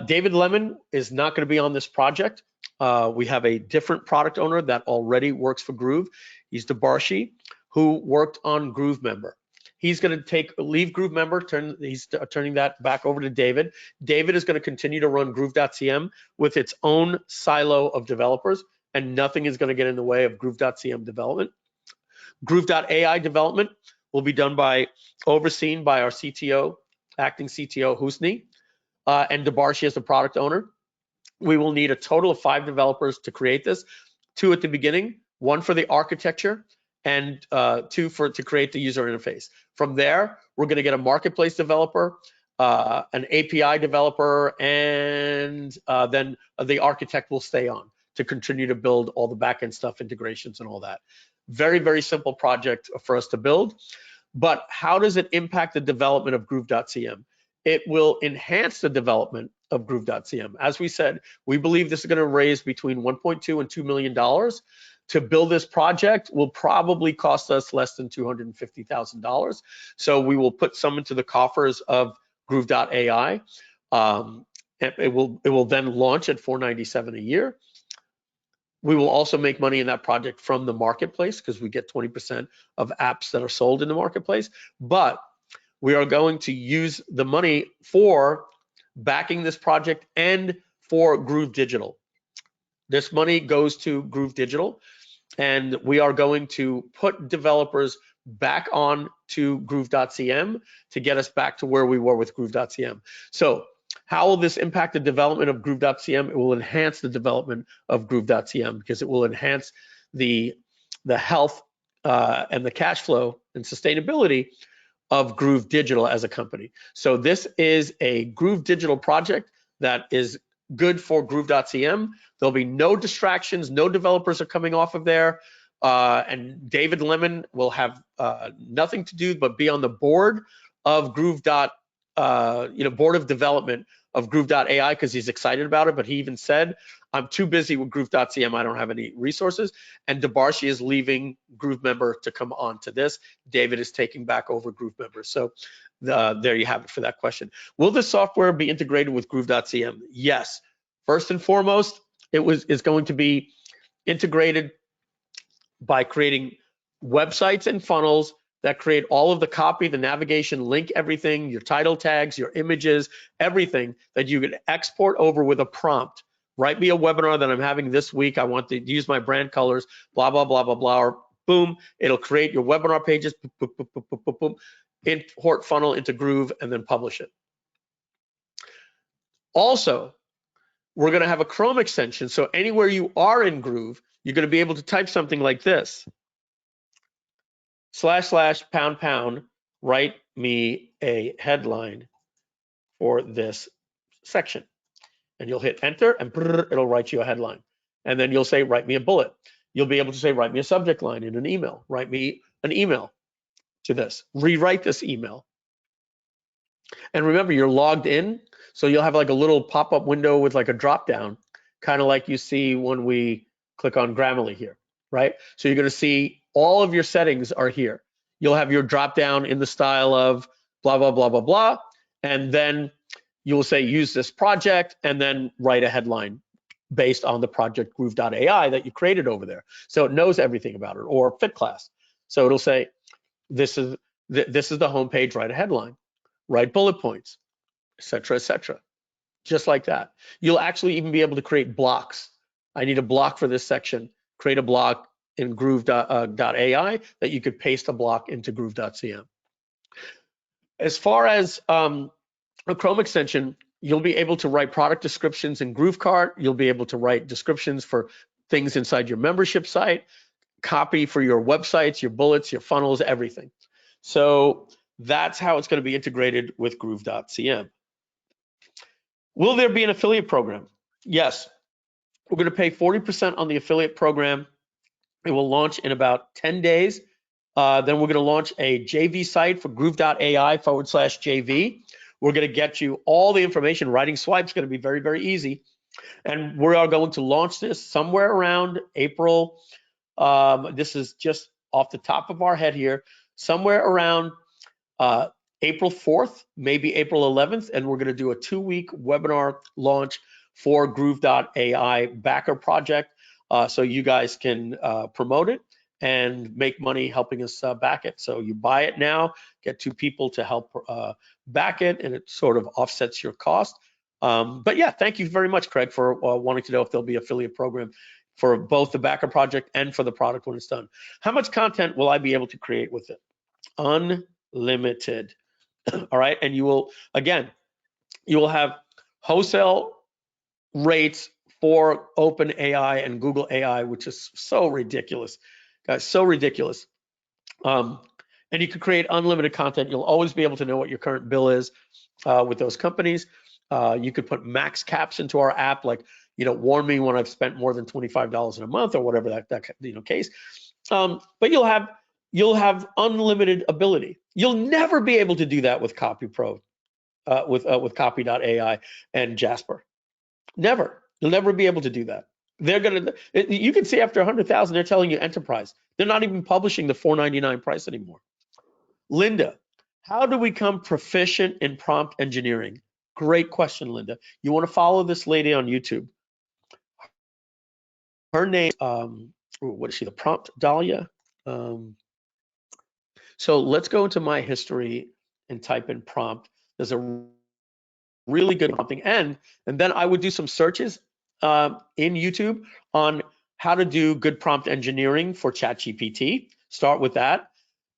David Lemon is not going to be on this project. We have a different product owner that already works for Groove. He's Debarshi, who worked on Groove Member. He's going to leave Groove Member, he's turning that back over to David. David is going to continue to run Groove.cm with its own silo of developers, and nothing is going to get in the way of Groove.cm development. Groove.ai development will be overseen by our CTO, acting CTO Husni, and Debarshi as the product owner. We will need a total of 5 developers to create this, 2 at the beginning, 1 for the architecture, and 2 to create the user interface. From there, we're going to get a marketplace developer, an API developer, and then the architect will stay on to continue to build all the backend stuff, integrations and all that. Very, very simple project for us to build. But how does it impact the development of Groove.cm? It will enhance the development of Groove.cm. As we said, we believe this is going to raise between $1.2 and $2 million. To build this project will probably cost us less than $250,000. So we will put some into the coffers of Groove.ai. It will then launch at $497 a year. We will also make money in that project from the marketplace because we get 20% of apps that are sold in the marketplace. But we are going to use the money for backing this project and for Groove Digital. This money goes to Groove Digital, and we are going to put developers back on to Groove.cm to get us back to where we were with Groove.cm. So how will this impact the development of Groove.cm? It will enhance the development of Groove.cm because it will enhance the health and the cash flow and sustainability of Groove Digital as a company. So this is a Groove Digital project that is good for Groove.cm. There'll be no distractions, no developers are coming off of there, and David Lemon will have nothing to do but be on the board of Groove. Board of development of Groove.ai because he's excited about it, but he even said, I'm too busy with Groove.cm, I don't have any resources. And Debarshi is leaving Groove Member to come on to this. David is taking back over Groove Member. So there you have it for that question. Will this software be integrated with Groove.cm? Yes. First and foremost, it's going to be integrated by creating websites and funnels that create all of the copy, the navigation, link everything, your title tags, your images, everything that you can export over with a prompt. Write me a webinar that I'm having this week. I want to use my brand colors, blah, blah, blah, blah, blah, or boom, it'll create your webinar pages, boom, boom, boom, boom, boom, boom, boom, import funnel into Groove, and then publish it. Also, we're going to have a Chrome extension, so anywhere you are in Groove, you're going to be able to type something like this, // write me a headline for this section. And you'll hit enter, and it'll write you a headline. And then you'll say, write me a bullet. You'll be able to say, write me a subject line in an email. Write me an email to this. Rewrite this email. And remember, you're logged in, so you'll have like a little pop-up window with like a drop-down, kind of like you see when we click on Grammarly here, right? So you're going to see all of your settings are here. You'll have your drop-down in the style of blah, blah, blah, blah, blah, and then you'll say use this project and then write a headline based on the project Groove.ai that you created over there. So it knows everything about it, or fit class. So it'll say, this is the homepage, write a headline, write bullet points, etc., just like that. You'll actually even be able to create blocks. I need a block for this section, create a block in Groove.ai that you could paste a block into Groove.cm. As far as a Chrome extension, you'll be able to write product descriptions in GrooveCart. You'll be able to write descriptions for things inside your membership site, copy for your websites, your bullets, your funnels, everything. So that's how it's going to be integrated with Groove.cm. Will there be an affiliate program? Yes. We're going to pay 40% on the affiliate program. It will launch in about 10 days. Then we're going to launch a JV site for Groove.ai/JV. We're going to get you all the information. Writing swipes is going to be very, very easy. And we are going to launch this somewhere around April. This is just off the top of our head here, somewhere around April 4th, maybe April 11th. And we're going to do a 2-week webinar launch for Groove.ai backer project. So you guys can promote it and make money helping us back it. So you buy it now, get 2 people to help back it, and it sort of offsets your cost. But yeah, thank you very much, Craig, for wanting to know if there'll be affiliate program for both the backer project and for the product when it's done. How much content will I be able to create with it? Unlimited. All right, and you will, again, you will have wholesale rates for OpenAI and Google AI, which is so ridiculous, guys, so ridiculous. And you can create unlimited content. You'll always be able to know what your current bill is with those companies. You could put max caps into our app, like, warn me when I've spent more than $25 in a month or whatever that case. But you'll have unlimited ability. You'll never be able to do that with CopyPro, with Copy.ai and Jasper. Never. You'll never be able to do that. You can see after 100,000, they're telling you enterprise. They're not even publishing the $4.99 price anymore. Linda, how do we become proficient in prompt engineering? Great question, Linda. You want to follow this lady on YouTube. Her name, what is she, the Prompt Dahlia? So let's go into my history and type in prompt. There's a really good prompting, and then I would do some searches in YouTube on how to do good prompt engineering for ChatGPT. Start with that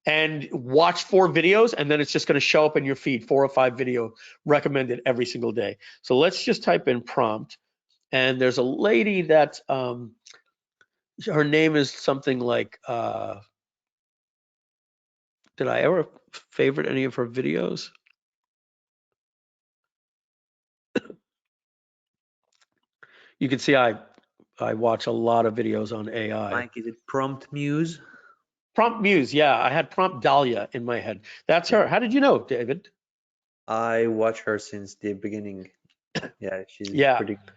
and watch 4 videos, and then it's just going to show up in your feed, 4 or 5 videos recommended every single day. So let's just type in prompt, and there's a lady that her name is something like did I ever favorite any of her videos? You can see I watch a lot of videos on AI. Mike, is it Prompt Muse? Prompt Muse, yeah. I had Prompt Dahlia in my head. That's her. How did you know, David? I watch her since the beginning. Yeah, she's pretty good.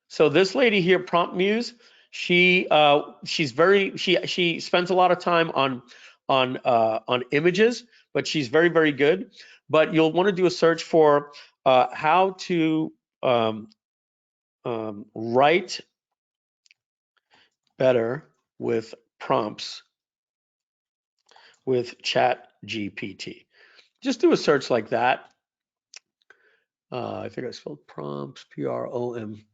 So this lady here, Prompt Muse, she spends a lot of time on images, but she's very, very good. But you'll want to do a search for how to write better with prompts with ChatGPT. Just do a search like that. I think I spelled prompts, P-R-O-M.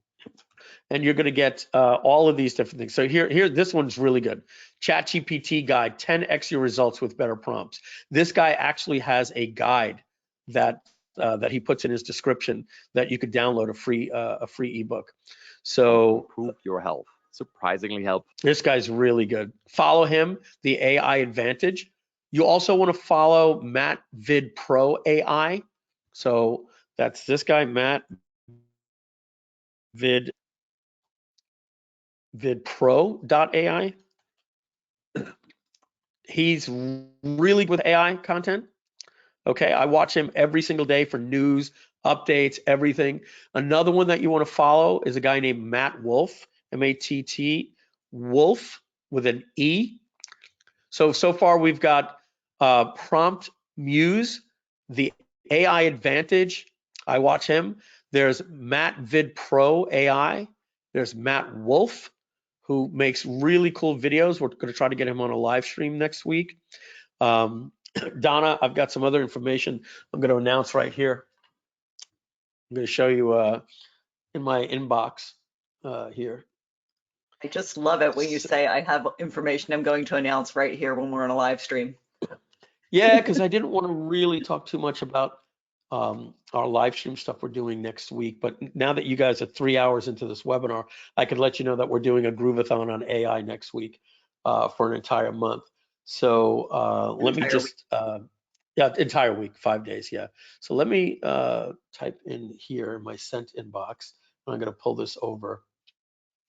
and you're going to get all of these different things. So here, this one's really good. ChatGPT guide, 10x your results with better prompts. This guy actually has a guide that he puts in his description that you could download a free ebook. So improve your health. Surprisingly helpful. this guy's really good. Follow him, the AI Advantage. You also want to follow Matt Vid Pro AI. So that's this guy, Matt vidpro.ai. He's really good with AI content. Okay, I watch him every single day for news, updates, everything. Another one that you want to follow is a guy named Matt Wolf, M-A-T-T, Wolf with an E. So far we've got Prompt Muse, the AI Advantage. I watch him. There's Matt Vid Pro AI. There's Matt Wolf, who makes really cool videos. We're going to try to get him on a live stream next week. Donna, I've got some other information I'm going to announce right here. I'm going to show you in my inbox here. I just love it when you say I have information I'm going to announce right here when we're on a live stream. Yeah, because I didn't want to really talk too much about our live stream stuff we're doing next week. But now that you guys are 3 hours into this webinar, I could let you know that we're doing a Groovathon on AI next week for an entire month. So let me just, yeah, entire week, 5 days, yeah. So let me type in here in my sent inbox. I'm going to pull this over.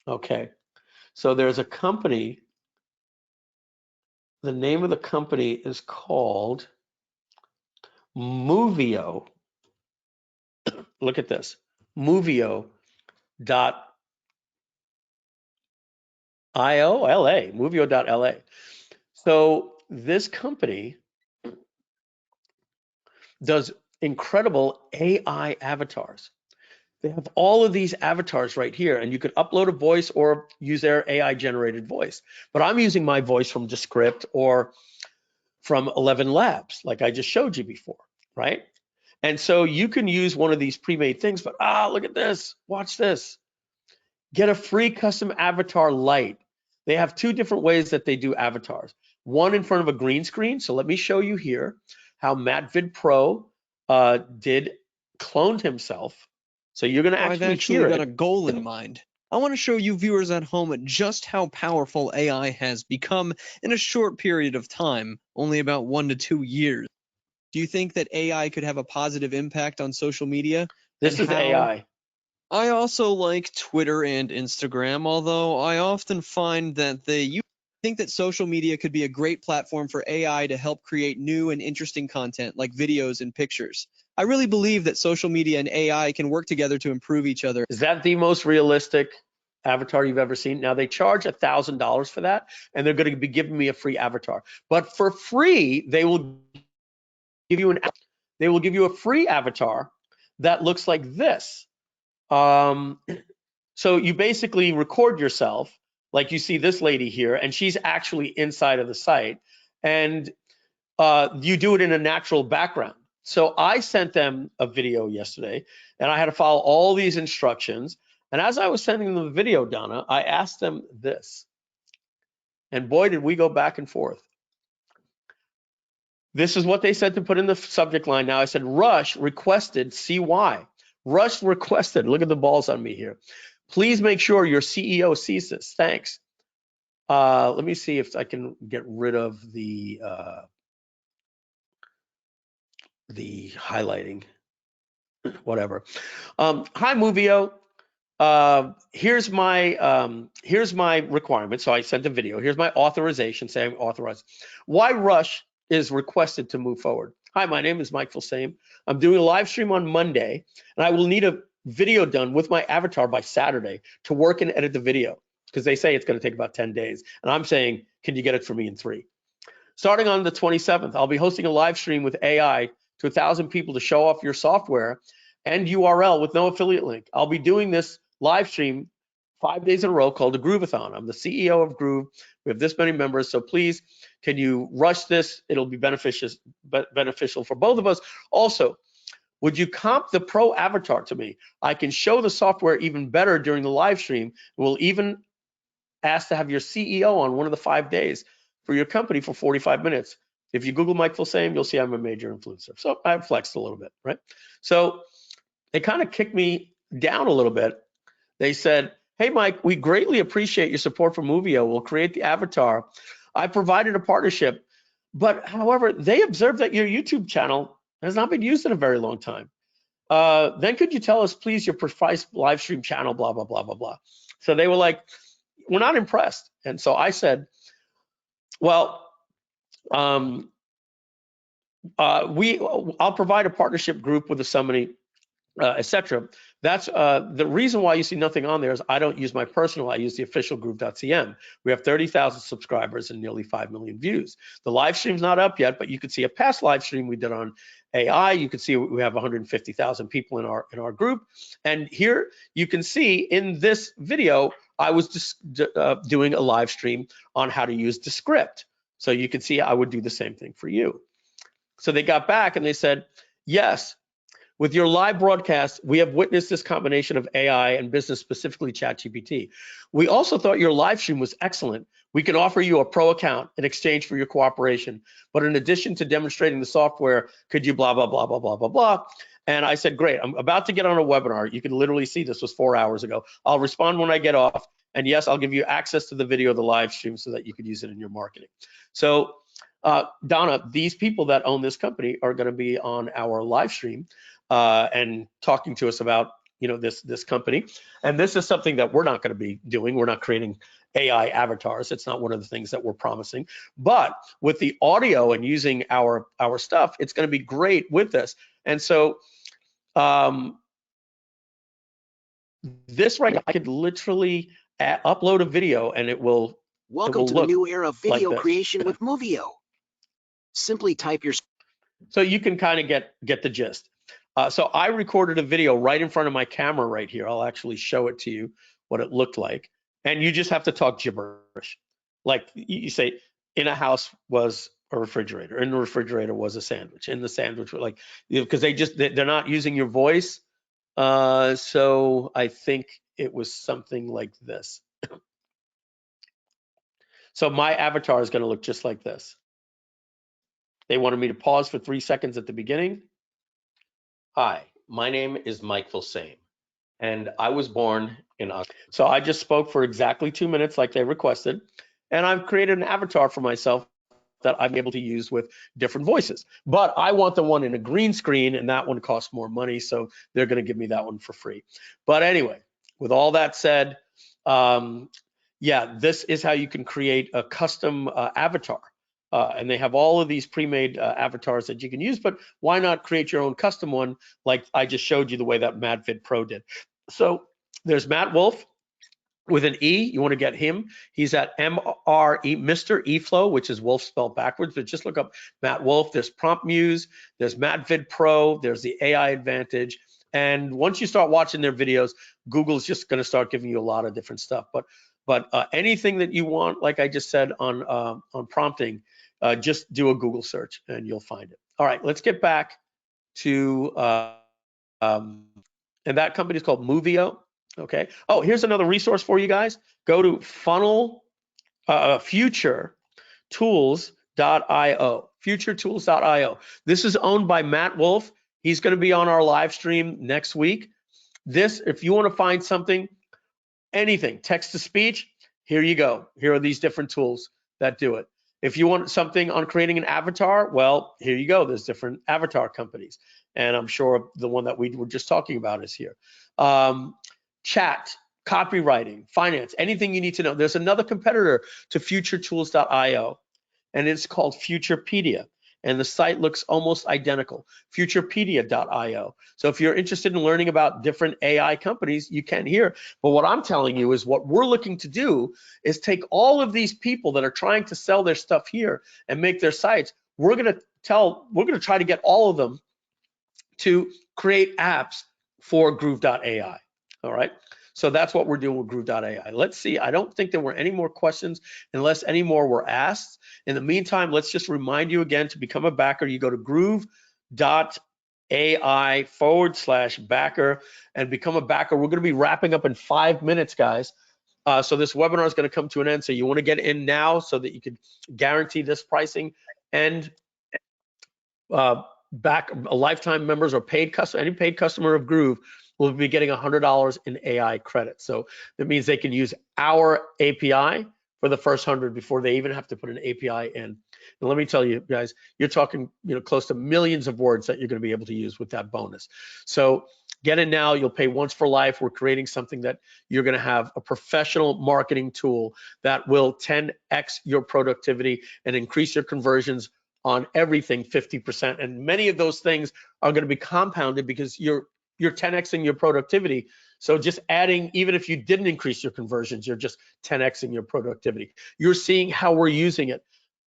Okay, so there's a company. The name of the company is called Movio. Look at this, Movio.io, Movio.la. So this company does incredible AI avatars. They have all of these avatars right here, and you could upload a voice or use their AI generated voice. But I'm using my voice from Descript or from 11 Labs, like I just showed you before, right? And so you can use one of these pre-made things, but look at this, watch this. Get a free custom avatar light. They have two different ways that they do avatars. One in front of a green screen. So let me show you here how Matt Vid Pro cloned himself. So you're going to I've actually got a goal in mind. I want to show you viewers at home just how powerful AI has become in a short period of time, only about 1 to 2 years. Do you think that AI could have a positive impact on social media? This is AI. I also like Twitter and Instagram, although I often find that they think that social media could be a great platform for AI to help create new and interesting content like videos and pictures. I really believe that social media and AI can work together to improve each other. Is that the most realistic avatar you've ever seen? Now they charge $1,000 for that, and they're going to be giving me a free avatar. But for free, they will give you a free avatar that looks like this. So you basically record yourself, like you see this lady here, and she's actually inside of the site, and you do it in a natural background. So I sent them a video yesterday, and I had to follow all these instructions. And as I was sending them the video, Donna, I asked them this. And boy, did we go back and forth. This is what they said to put in the subject line. Now I said, Rush requested CY. Rush requested, look at the balls on me here. Please make sure your CEO sees this. Thanks. Let me see if I can get rid of the highlighting, whatever. Hi, Movio. Here's my requirement. So I sent a video. Here's my authorization saying I'm authorized. Why Rush is requested to move forward. Hi, my name is Mike Filsaime. I'm doing a live stream on Monday, and I will need a video done with my avatar by Saturday to work and edit the video, because they say it's going to take about 10 days. And I'm saying, can you get it for me in 3? Starting on the 27th, I'll be hosting a live stream with AI to 1,000 people to show off your software and URL with no affiliate link. I'll be doing this live stream 5 days in a row called a Groovathon. I'm the CEO of Groove. We have this many members, so please, can you rush this? It'll be beneficial for both of us. Also, Would you comp the pro avatar to me? I can show the software even better during the live stream. We'll even ask to have your CEO on one of the 5 days for your company for 45 minutes. If you Google Mike Filsaime, you'll see I'm a major influencer. So I've flexed a little bit, right? So they kind of kicked me down a little bit. They said, hey, Mike, we greatly appreciate your support for Movio. We'll create the avatar. I provided a partnership, but however, they observed that your YouTube channel has not been used in a very long time. Then could you tell us, please, your precise live stream channel, blah, blah, blah, blah, blah. So they were like, we're not impressed. And so I said, well, I'll provide a partnership group with the summit, etc. That's the reason why you see nothing on there is I don't use my personal, I use the official Groove.cm. We have 30,000 subscribers and nearly 5 million views. The live stream's not up yet, but you could see a past live stream we did on AI. You can see we have 150,000 people in our group. And here you can see in this video, I was just doing a live stream on how to use Descript. So you can see I would do the same thing for you. So they got back and they said, yes, with your live broadcast, we have witnessed this combination of AI and business, specifically ChatGPT. We also thought your live stream was excellent. We can offer you a pro account in exchange for your cooperation. But in addition to demonstrating the software, could you blah, blah, blah, blah, blah, blah, blah. And I said, great, I'm about to get on a webinar. You can literally see this was 4 hours ago. I'll respond when I get off. And yes, I'll give you access to the video of the live stream so that you could use it in your marketing. So Donna, these people that own this company are going to be on our live stream and talking to us about this company. And this is something that we're not going to be doing. We're not creating AI avatars. It's not one of the things that we're promising. But with the audio and using our stuff, it's going to be great with this. And so this right now, I could literally upload a video and it will. Welcome to the new era of video creation with Movio. Simply type your. So you can kind of get the gist. So I recorded a video right in front of my camera right here. I'll actually show it to you what it looked like. And you just have to talk gibberish. Like you say, in a house was a refrigerator. In the refrigerator was a sandwich. In the sandwich, like, because they're not using your voice. So I think it was something like this. So my avatar is going to look just like this. They wanted me to pause for 3 seconds at the beginning. Hi, my name is Mike Filsaime, and I was born in Australia. So I just spoke for exactly 2 minutes like they requested, and I've created an avatar for myself that I'm able to use with different voices. But I want the one in a green screen, and that one costs more money, so they're going to give me that one for free. But anyway, with all that said, yeah, this is how you can create a custom avatar. And they have all of these pre-made avatars that you can use, but why not create your own custom one like I just showed you the way that MadVid Pro did. So there's Matt Wolf with an E. You want to get him. He's at MRE, Mr. eFlow, which is Wolf spelled backwards, but just look up Matt Wolf. There's Prompt Muse, there's MadVid Pro, there's the AI Advantage. And once you start watching their videos, Google's just going to start giving you a lot of different stuff. But anything that you want, like I just said on prompting, just do a Google search and you'll find it. All right, let's get back to, and that company is called Movio. Okay. Oh, here's another resource for you guys. Go to FutureTools.io. FutureTools.io. This is owned by Matt Wolf. He's going to be on our live stream next week. This, if you want to find something, anything, text to speech, here you go. Here are these different tools that do it. If you want something on creating an avatar, well, here you go. There's different avatar companies. And I'm sure the one that we were just talking about is here. Chat, copywriting, finance, anything you need to know. There's another competitor to FutureTools.io, and it's called FuturePedia. And the site looks almost identical, FuturePedia.io. So if you're interested in learning about different AI companies, you can here. But what I'm telling you is what we're looking to do is take all of these people that are trying to sell their stuff here and make their sites. We're going to try to get all of them to create apps for Groove.ai. All right. So that's what we're doing with Groove.ai. Let's see. I don't think there were any more questions unless any more were asked. In the meantime, let's just remind you again to become a backer. You go to Groove.ai Groove.ai/backer and become a backer. We're going to be wrapping up in 5 minutes, guys. So this webinar is going to come to an end. So you want to get in now so that you can guarantee this pricing and back lifetime members or paid customer, any paid customer of Groove will be getting $100 in AI credit. So that means they can use our API for the first 100 before they even have to put an API in. And let me tell you guys, you're talking, close to millions of words that you're going to be able to use with that bonus. So get in now. You'll pay once for life. We're creating something that you're going to have a professional marketing tool that will 10x your productivity and increase your conversions on everything 50%. And many of those things are going to be compounded because you're 10xing your productivity. So just adding, even if you didn't increase your conversions, you're just 10xing your productivity. You're seeing how we're using it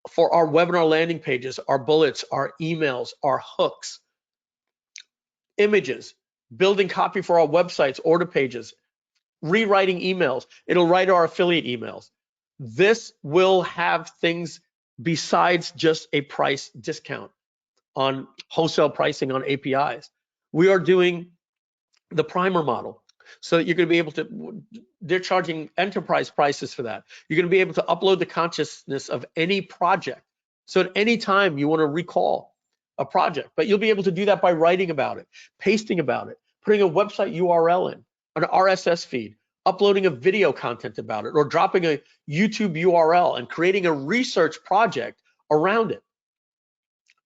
for our webinar landing pages, our bullets, our emails, our hooks, images, building copy for our websites, order pages, rewriting emails. It'll write our affiliate emails. This will have things besides just a price discount on wholesale pricing on APIs. We are doing the primer model so that you're going to be able to, they're charging enterprise prices for that. You're going to be able to upload the consciousness of any project. So at any time you want to recall a project, but you'll be able to do that by writing about it, pasting about it, putting a website URL in, an RSS feed, uploading a video content about it, or dropping a YouTube URL and creating a research project around it.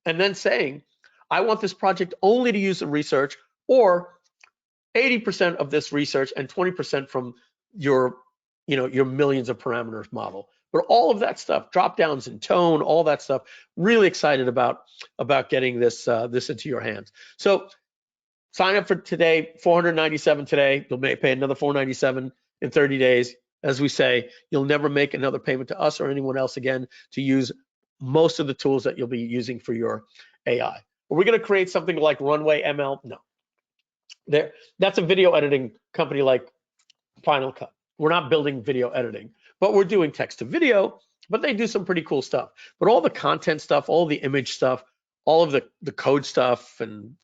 And then saying, I want this project only to use the research, or 80% of this research and 20% from your, your millions of parameters model. But all of that stuff, drop downs in tone, all that stuff, really excited about getting this into your hands. So sign up for today, $497 today. You'll pay another $497 in 30 days. As we say, you'll never make another payment to us or anyone else again to use most of the tools that you'll be using for your AI. Are we going to create something like Runway ML? No. That's a video editing company like Final Cut. We're not building video editing, but we're doing text to video, but they do some pretty cool stuff. But all the content stuff, all the image stuff, all of the code stuff, and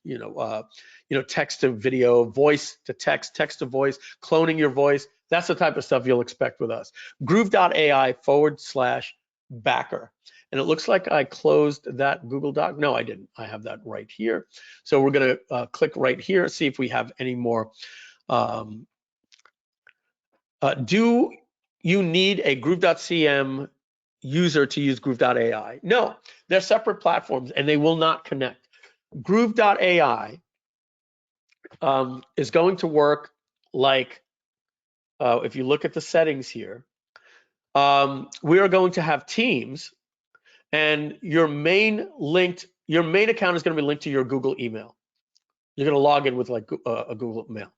text to video, voice to text, text to voice, cloning your voice, that's the type of stuff you'll expect with us. Groove.ai/backer. And it looks like I closed that Google Doc. No, I didn't. I have that right here. So we're going to click right here, see if we have any more. Do you need a Groove.cm user to use Groove.ai? No, they're separate platforms and they will not connect. Groove.ai is going to work like, if you look at the settings here, we are going to have teams, and your main account is going to be linked to your Google email. You're going to log in with like a Google mail.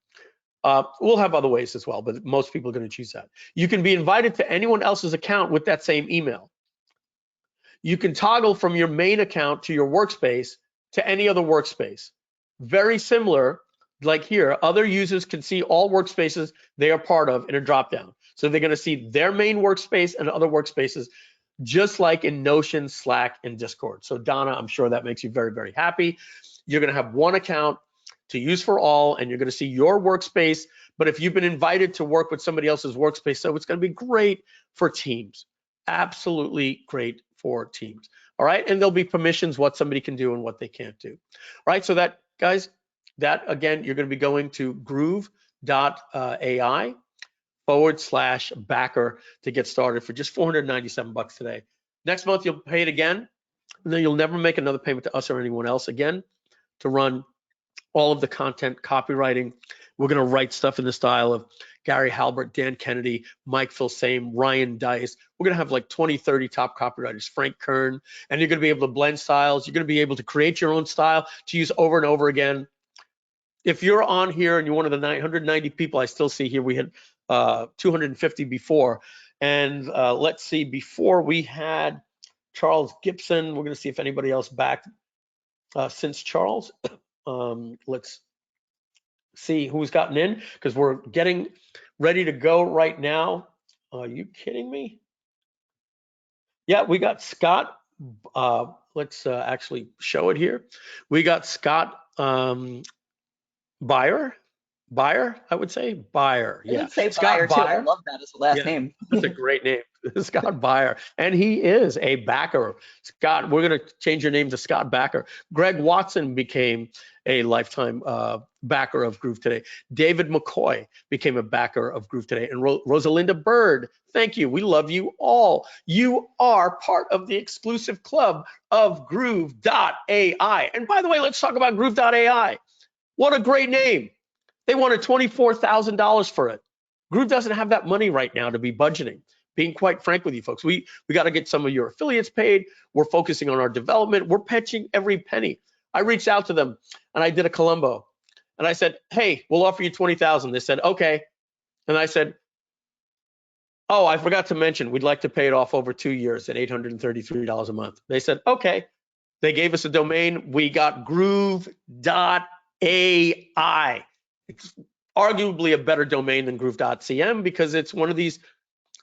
We'll have other ways as well, but most people are going to choose that. You can be invited to anyone else's account with that same email. You can toggle from your main account to your workspace to any other workspace. Very similar, like here, other users can see all workspaces they are part of in a dropdown. So they're going to see their main workspace and other workspaces, just like in Notion, Slack, and Discord. So Donna, I'm sure that makes you very, very happy. You're going to have one account to use for all, and you're going to see your workspace. But if you've been invited to work with somebody else's workspace, so it's going to be great for teams. Absolutely great for teams. All right, and there'll be permissions, what somebody can do and what they can't do. All right, so that, guys, that again, you're going to be going to Groove.ai/backer to get started for just $497 today. Next month, you'll pay it again, and then you'll never make another payment to us or anyone else again to run all of the content, copywriting. We're going to write stuff in the style of Gary Halbert, Dan Kennedy, Mike Filsaime, Ryan Dice. We're going to have like 20, 30 top copywriters, Frank Kern, and you're going to be able to blend styles. You're going to be able to create your own style to use over and over again. If you're on here and you're one of the 990 people I still see here, we had 250 before. And let's see, before we had Charles Gibson. We're going to see if anybody else back since Charles. Let's see who's gotten in, because we're getting ready to go right now. Are you kidding me? Yeah, we got Scott. Let's actually show it here. We got Scott Buyer, I would say Buyer. I Yeah, would say Scott Buyer too. I Buyer. love that as a last Yeah, name. that's a great name, Scott Buyer, and he is a backer. Scott, we're going to change your name to Scott Backer. Greg Watson became a lifetime backer of Groove Today. David McCoy became a backer of Groove Today, and Rosalinda Bird. Thank you. We love you all. You are part of the exclusive club of Groove.ai. And by the way, let's talk about Groove.ai. What a great name. They wanted $24,000 for it. Groove doesn't have that money right now to be budgeting. Being quite frank with you folks, we got to get some of your affiliates paid. We're focusing on our development. We're pitching every penny. I reached out to them and I did a Columbo and I said, hey, we'll offer you 20,000. They said, okay. And I said, oh, I forgot to mention, we'd like to pay it off over 2 years at $833 a month. They said, okay. They gave us a domain. We got Groove.ai. It's arguably a better domain than Groove.cm because it's one of these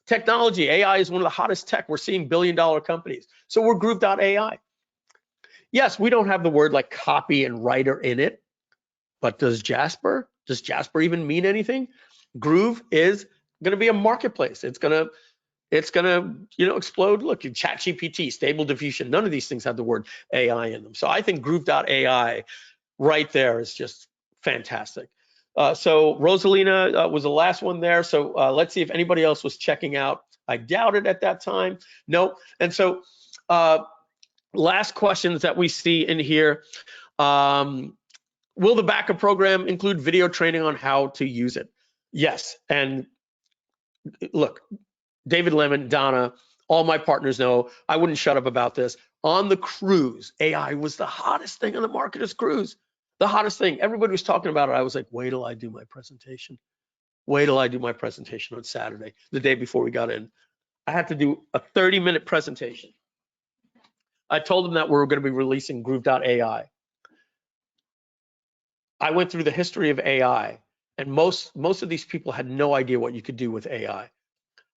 technology. AI is one of the hottest tech. We're seeing billion-dollar companies. So we're Groove.ai. Yes, we don't have the word like copy and writer in it, but does Jasper even mean anything? Groove is going to be a marketplace. It's going to explode. Look, ChatGPT, Stable Diffusion, none of these things have the word AI in them. So I think Groove.ai right there is just fantastic. So Rosalina was the last one there. So let's see if anybody else was checking out. I doubt it at that time. No. And so last questions that we see in here. Will the backup program include video training on how to use it? Yes. And look, David Lemon, Donna, all my partners know I wouldn't shut up about this. On the cruise, AI was the hottest thing on the Marketers Cruise. The hottest thing. Everybody was talking about it. I was like, wait till I do my presentation. Wait till I do my presentation on Saturday, the day before we got in. I had to do a 30-minute presentation. I told them that we were going to be releasing Groove.ai. I went through the history of AI, and most of these people had no idea what you could do with AI.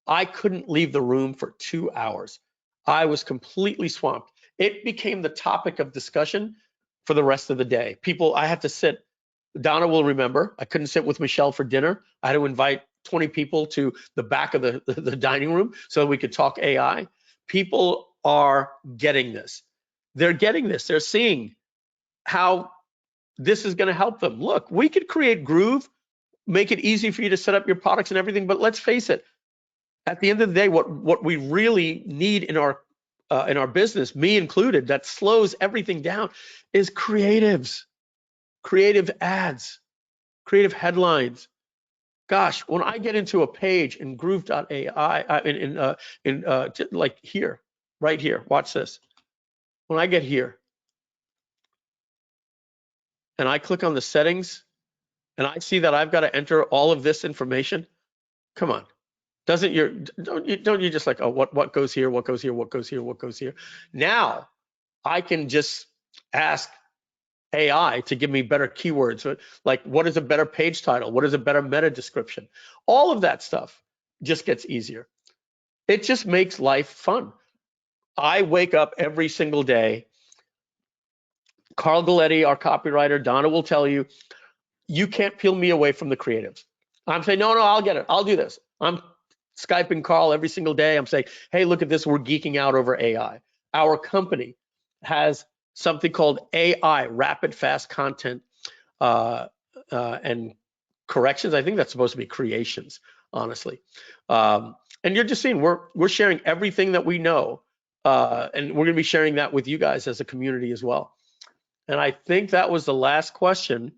I couldn't leave the room for 2 hours. I was completely swamped. It became the topic of discussion for the rest of the day. I had to sit, Donna will remember, I couldn't sit with Michelle for dinner. I had to invite 20 people to the back of the dining room so we could talk AI. People are getting this. They're getting this. They're seeing how this is going to help them. Look, we could create Groove, make it easy for you to set up your products and everything, but let's face it, at the end of the day, what we really need in our business, me included, that slows everything down, is creatives, creative ads, creative headlines. Gosh, when I get into a page in Groove.ai, like here, right here, watch this. When I get here, and I click on the settings, and I see that I've got to enter all of this information. Come on. Don't you just like, oh, what goes here, what goes here, what goes here, what goes here? Now I can just ask AI to give me better keywords, like what is a better page title, what is a better meta description? All of that stuff just gets easier. It just makes life fun. I wake up every single day. Carl Galletti, our copywriter, Donna will tell you, you can't peel me away from the creatives. I'm saying, no, I'll get it. I'll do this. I'm Skyping Carl every single day. I'm saying, hey, look at this. We're geeking out over AI. Our company has something called AI, Rapid Fast Content and Corrections. I think that's supposed to be creations, honestly. And you're just seeing we're sharing everything that we know, and we're going to be sharing that with you guys as a community as well. And I think that was the last question.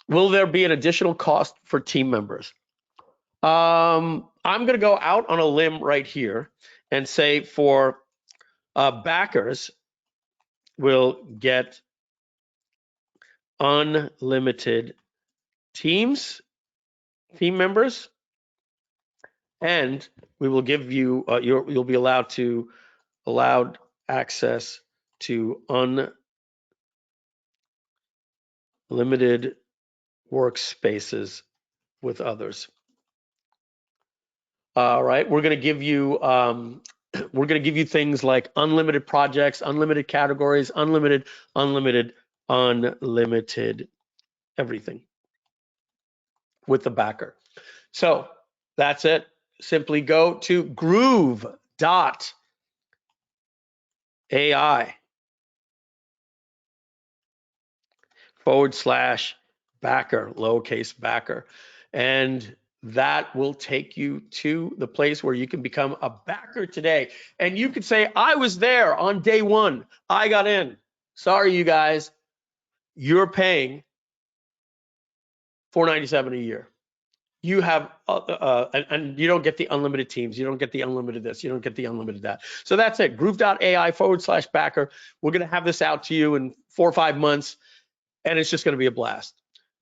Will there be an additional cost for team members? I'm going to go out on a limb right here and say for backers, we'll get unlimited team members, and we will give you you'll be allowed access to unlimited workspaces with others. All right, we're going to give you We're going to give you things like unlimited projects, unlimited categories, unlimited everything with the backer. So that's it. Simply go to Groove.ai /backer, lowercase backer. And that will take you to the place where you can become a backer today. And you could say, I was there on day one. I got in. Sorry, you guys. You're paying $497 a year. You have, and you don't get the unlimited teams. You don't get the unlimited this. You don't get the unlimited that. So that's it. Groove.ai /backer. We're going to have this out to you in 4 or 5 months, and it's just going to be a blast.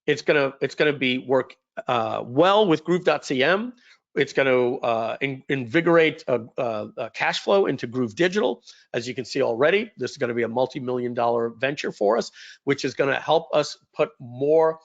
It's gonna be work well with Groove.cm. It's going to invigorate cash flow into Groove Digital. As you can see already, this is going to be a multi-million-dollar venture for us, which is going to help us put more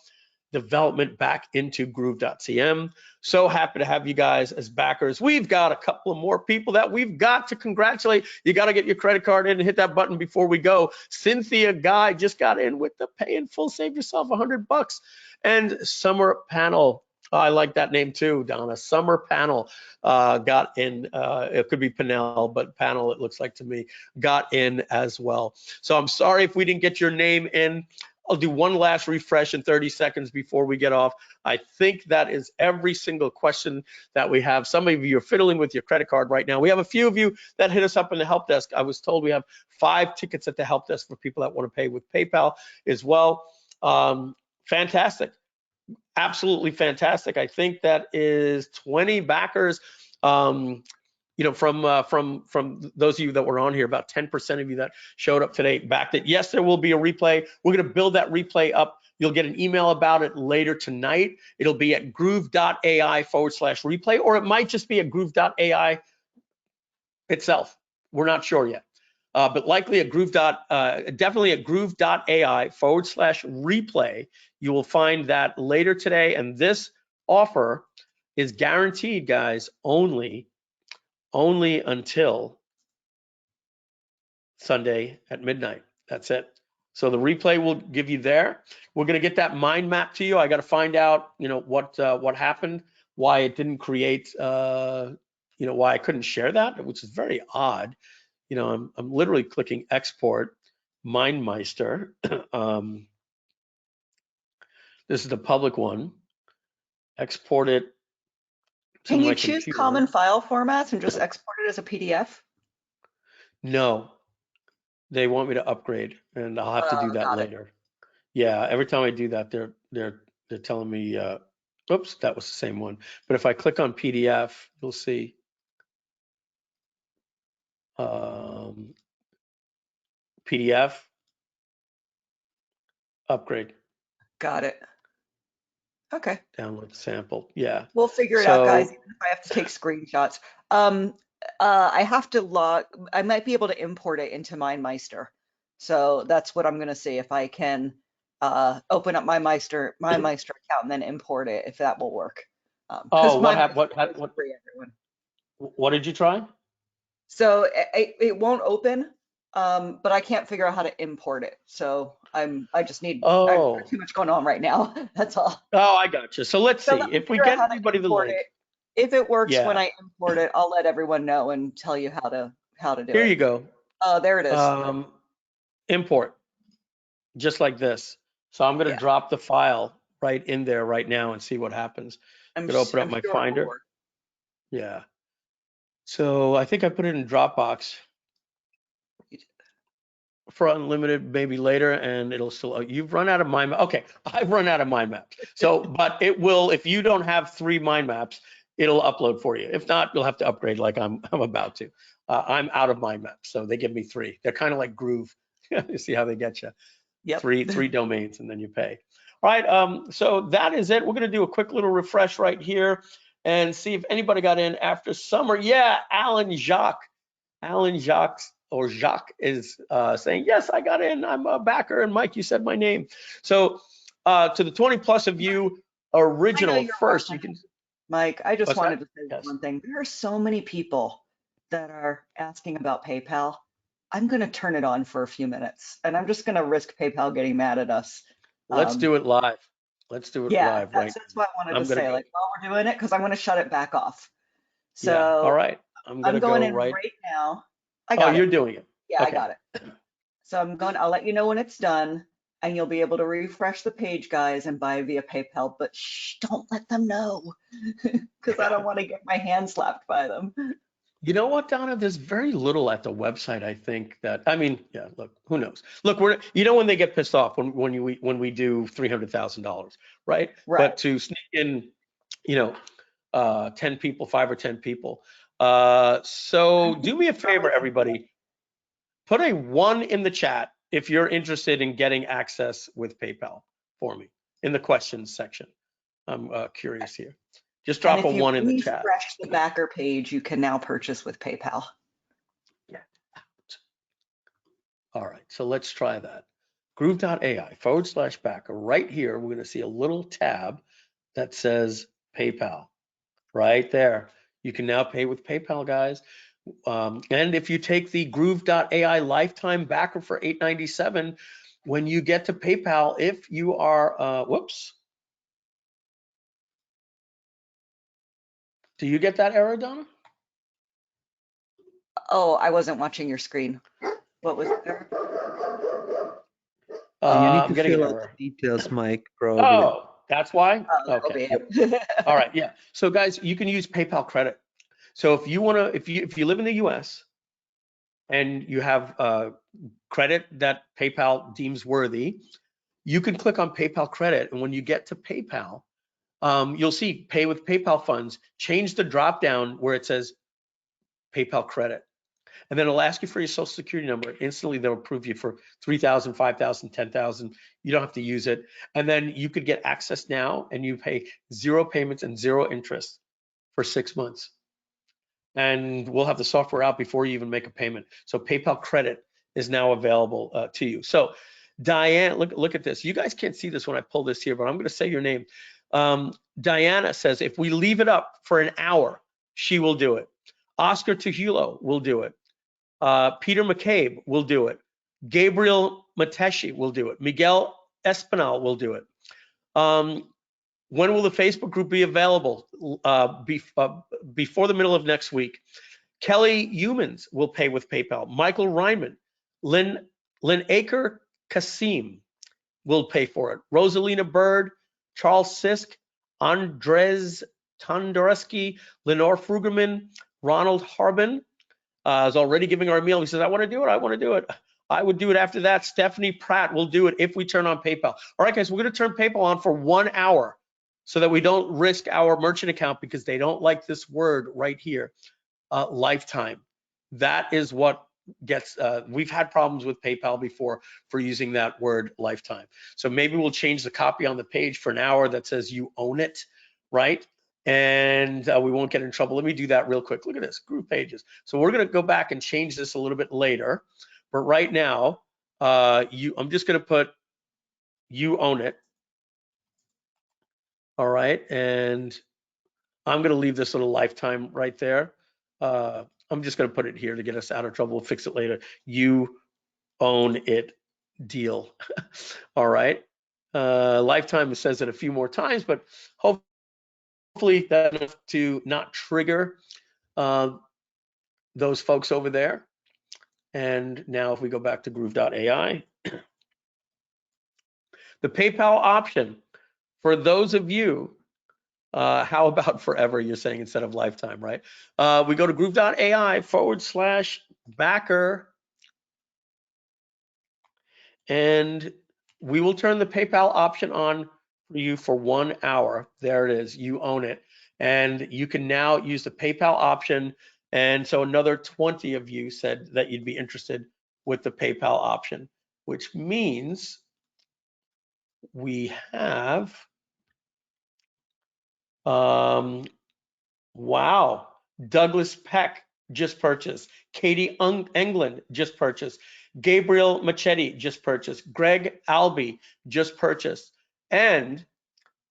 development back into Groove.cm. So happy to have you guys as backers. We've got a couple of more people that we've got to congratulate. You got to get your credit card in and hit that button before we go. Cynthia Guy just got in with the pay in full, save yourself $100. And Summer Panel, I like that name too, Donna. Summer Panel got in. It could be Panel, but Panel, it looks like to me, got in as well. So I'm sorry if we didn't get your name in. I'll do one last refresh in 30 seconds before we get off. I think that is every single question that we have. Some of you are fiddling with your credit card right now. We have a few of you that hit us up in the help desk. I was told we have 5 tickets at the help desk for people that want to pay with PayPal as well. Fantastic. Absolutely fantastic. I think that is 20 backers. You know, from those of you that were on here, about 10% of you that showed up today backed it. Yes, there will be a replay. We're going to build that replay up. You'll get an email about it later tonight. It'll be at groove.ai /replay, or it might just be at groove.ai itself. We're not sure yet. But likely at definitely at groove.ai /replay. You will find that later today. And this offer is guaranteed, guys, only until Sunday at midnight. That's it. So the replay will give you there. We're going to get that mind map to you. I got to find out, you know, what happened, why it didn't create, you know, why I couldn't share that, which is very odd. You know, I'm literally clicking export MindMeister. This is the public one. Export it to Can my you choose computer. common file formats and just export it as a PDF? No, they want me to upgrade, and I'll have to do that later. Yeah, every time I do that, they're telling me, oops, that was the same one. But if I click on PDF, you'll see PDF upgrade. Got it. Okay. Download sample. Yeah. We'll figure it out, guys, even if I have to take screenshots. I have to I might be able to import it into MindMeister. So that's what I'm going to see if I can open up my MindMeister account and then import it, if that will work. Oh, what did you try? So it won't open, but I can't figure out how to import it. So I just need I've got too much going on right now. That's all. Oh, I got you. So let's see if we get everybody the link. If it works when I import it, I'll let everyone know and tell you how to do it. Here you go. Oh, there it is. Import, just like this. So I'm going to drop the file right in there right now and see what happens. I'm going to open up my Finder. Yeah. So I think I put it in Dropbox for unlimited, maybe later, and it'll still. You've run out of mind map. Okay, I've run out of mind maps. So, but it will. If you don't have 3 mind maps, it'll upload for you. If not, you'll have to upgrade like I'm about to. I'm out of mind maps, so they give me 3. They're kind of like Groove. You see how they get you? Yep. Three domains, and then you pay. All right. So that is it. We're going to do a quick little refresh right here and see if anybody got in after summer. Yeah, Alan Jacques is saying, yes, I got in. I'm a backer. And Mike, you said my name. So to the 20 plus of you original first, you can. Mike, I just wanted to say one thing. There are so many people that are asking about PayPal, I'm going to turn it on for a few minutes, and I'm just going to risk PayPal getting mad at us. Let's do it live. Let's do it Yeah, live right that's what I wanted now. to say, like while we're doing it, because I'm going to shut it back off. So Yeah, all right. I'm going go in right now. I got it. You're doing it. Yeah, Okay. I got it. So I'll let you know when it's done, and you'll be able to refresh the page, guys, and buy via PayPal, but shh, don't let them know, because I don't want to get my hand slapped by them. You know what, Donna? There's very little at the website. I think that, I mean, yeah. Look, who knows? Look, when they get pissed off when we do $300,000, right? But to sneak in, 10 people, 5 or 10 people. So do me a favor, everybody. Put a 1 in the chat if you're interested in getting access with PayPal for me in the questions section. I'm curious here. Just drop a 1 in the chat. If you refresh the backer page, you can now purchase with PayPal. Yeah. All right, so let's try that. Groove.ai/backer. Right here, we're going to see a little tab that says PayPal. Right there. You can now pay with PayPal, guys. And if you take the Groove.ai lifetime backer for $8.97, when you get to PayPal, if you are, whoops. Do you get that error, Donna? Oh, I wasn't watching your screen. What was there? You need to getting fill an out error. the details, Mike, probably. Oh, that's why? Oh, Okay. All right, yeah. So guys, you can use PayPal credit. So if you want to, if you live in the US and you have credit that PayPal deems worthy, you can click on PayPal credit. And when you get to PayPal, you'll see pay with PayPal funds, change the drop down where it says PayPal credit. And then it'll ask you for your social security number. Instantly, they'll approve you for 3,000, 5,000, 10,000. You don't have to use it. And then you could get access now and you pay 0 payments and 0 interest for 6 months. And we'll have the software out before you even make a payment. So PayPal credit is now available to you. So Diane, look at this. You guys can't see this when I pull this here, but I'm going to say your name. Diana says, if we leave it up for an hour, she will do it. Oscar Tujulo will do it. Peter McCabe will do it. Gabriel Mateshi will do it. Miguel Espinal will do it. When will the Facebook group be available? Before the middle of next week. Kelly Humans will pay with PayPal. Michael Ryman, Lynn Aker Kasim will pay for it. Rosalina Bird, Charles Sisk, Andres Tondoreski, Lenore Frugerman, Ronald Harbin is already giving our email. He says, I want to do it. I want to do it. I would do it after that. Stephanie Pratt will do it if we turn on PayPal. All right, guys, we're going to turn PayPal on for 1 hour so that we don't risk our merchant account because they don't like this word right here, lifetime. That is what gets, we've had problems with PayPal before for using that word lifetime. So maybe we'll change the copy on the page for an hour that says you own it, right? And we won't get in trouble. Let me do that real quick. Look at this, Groove Pages. So we're going to go back and change this a little bit later. But right now, I'm just going to put you own it. All right. And I'm going to leave this little lifetime right there. I'm just going to put it here to get us out of trouble. We'll fix it later. You own it deal. All right. Lifetime says it a few more times, but hopefully that's enough to not trigger those folks over there. And now if we go back to Groove.ai, the PayPal option for those of you, how about forever, you're saying instead of lifetime, right? We go to Groove.ai/backer, and we will turn the PayPal option on for you for 1 hour. There it is, you own it. And you can now use the PayPal option. And so another 20 of you said that you'd be interested with the PayPal option, which means we have, wow, Douglas Peck just purchased, Katie England just purchased, Gabriel Machete just purchased, Greg Albee just purchased, and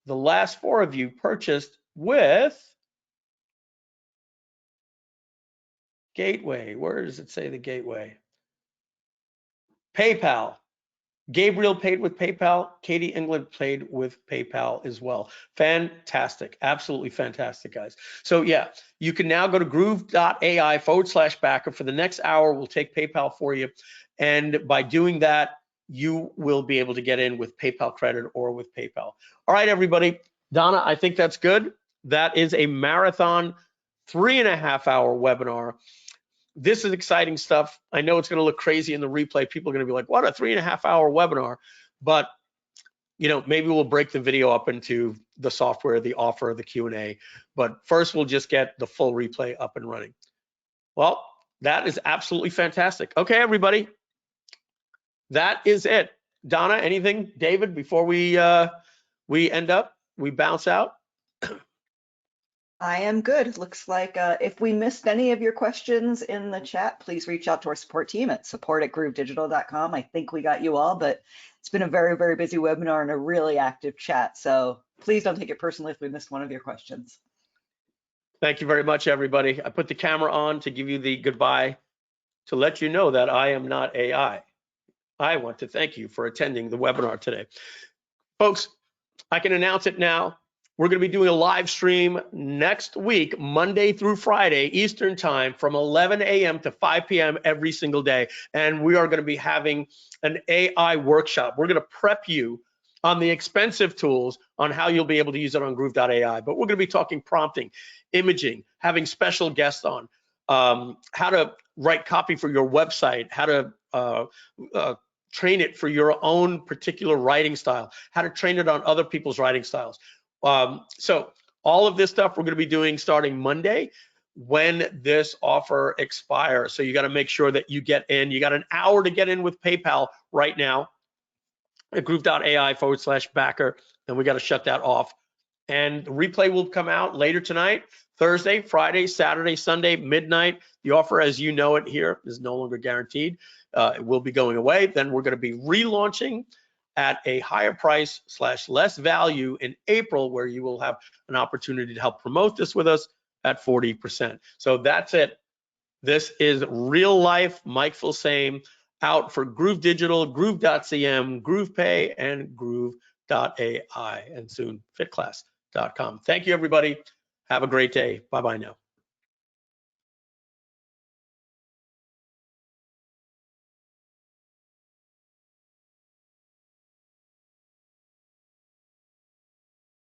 the last 4 of you purchased with gateway. Where does it say the gateway? PayPal. Gabriel paid with PayPal. Katie England paid with PayPal as well. Fantastic. Absolutely fantastic, guys. So yeah, you can now go to Groove.ai/backer. For the next hour, we'll take PayPal for you. And by doing that, you will be able to get in with PayPal credit or with PayPal. All right, everybody. Donna, I think that's good. That is a marathon 3.5-hour webinar. This is exciting stuff. I know it's going to look crazy in the replay. People are going to be like, what, a 3.5-hour webinar? But, you know, maybe we'll break the video up into the software, the offer, the Q&A. But first, we'll just get the full replay up and running. Well, that is absolutely fantastic. Okay, everybody. That is it. Donna, anything? David, before we bounce out? I am good. Looks like if we missed any of your questions in the chat, please reach out to our support team at support@groovedigital.com. I think we got you all, but it's been a very, very busy webinar and a really active chat. So please don't take it personally if we missed one of your questions. Thank you very much, everybody. I put the camera on to give you the goodbye, to let you know that I am not AI. I want to thank you for attending the webinar today. Folks, I can announce it now. We're going to be doing a live stream next week, Monday through Friday, Eastern time, from 11 a.m. to 5 p.m. every single day. And we are going to be having an AI workshop. We're going to prep you on the expensive tools on how you'll be able to use it on Groove.ai. But we're going to be talking prompting, imaging, having special guests on, how to write copy for your website, how to train it for your own particular writing style, how to train it on other people's writing styles. So all of this stuff we're going to be doing starting Monday when this offer expires. So you got to make sure that you get in. You got an hour to get in with PayPal right now at Groove.ai/backer. And we got to shut that off. And the replay will come out later tonight, Thursday, Friday, Saturday, Sunday, midnight. The offer as you know it here is no longer guaranteed. It will be going away. Then we're going to be relaunching at a higher price / less value in April, where you will have an opportunity to help promote this with us at 40%. So that's it. This is real life Mike Filsaime out for Groove Digital, Groove.cm, GroovePay, and Groove.ai, and soon FitClass.com. Thank you, everybody. Have a great day. Bye-bye now.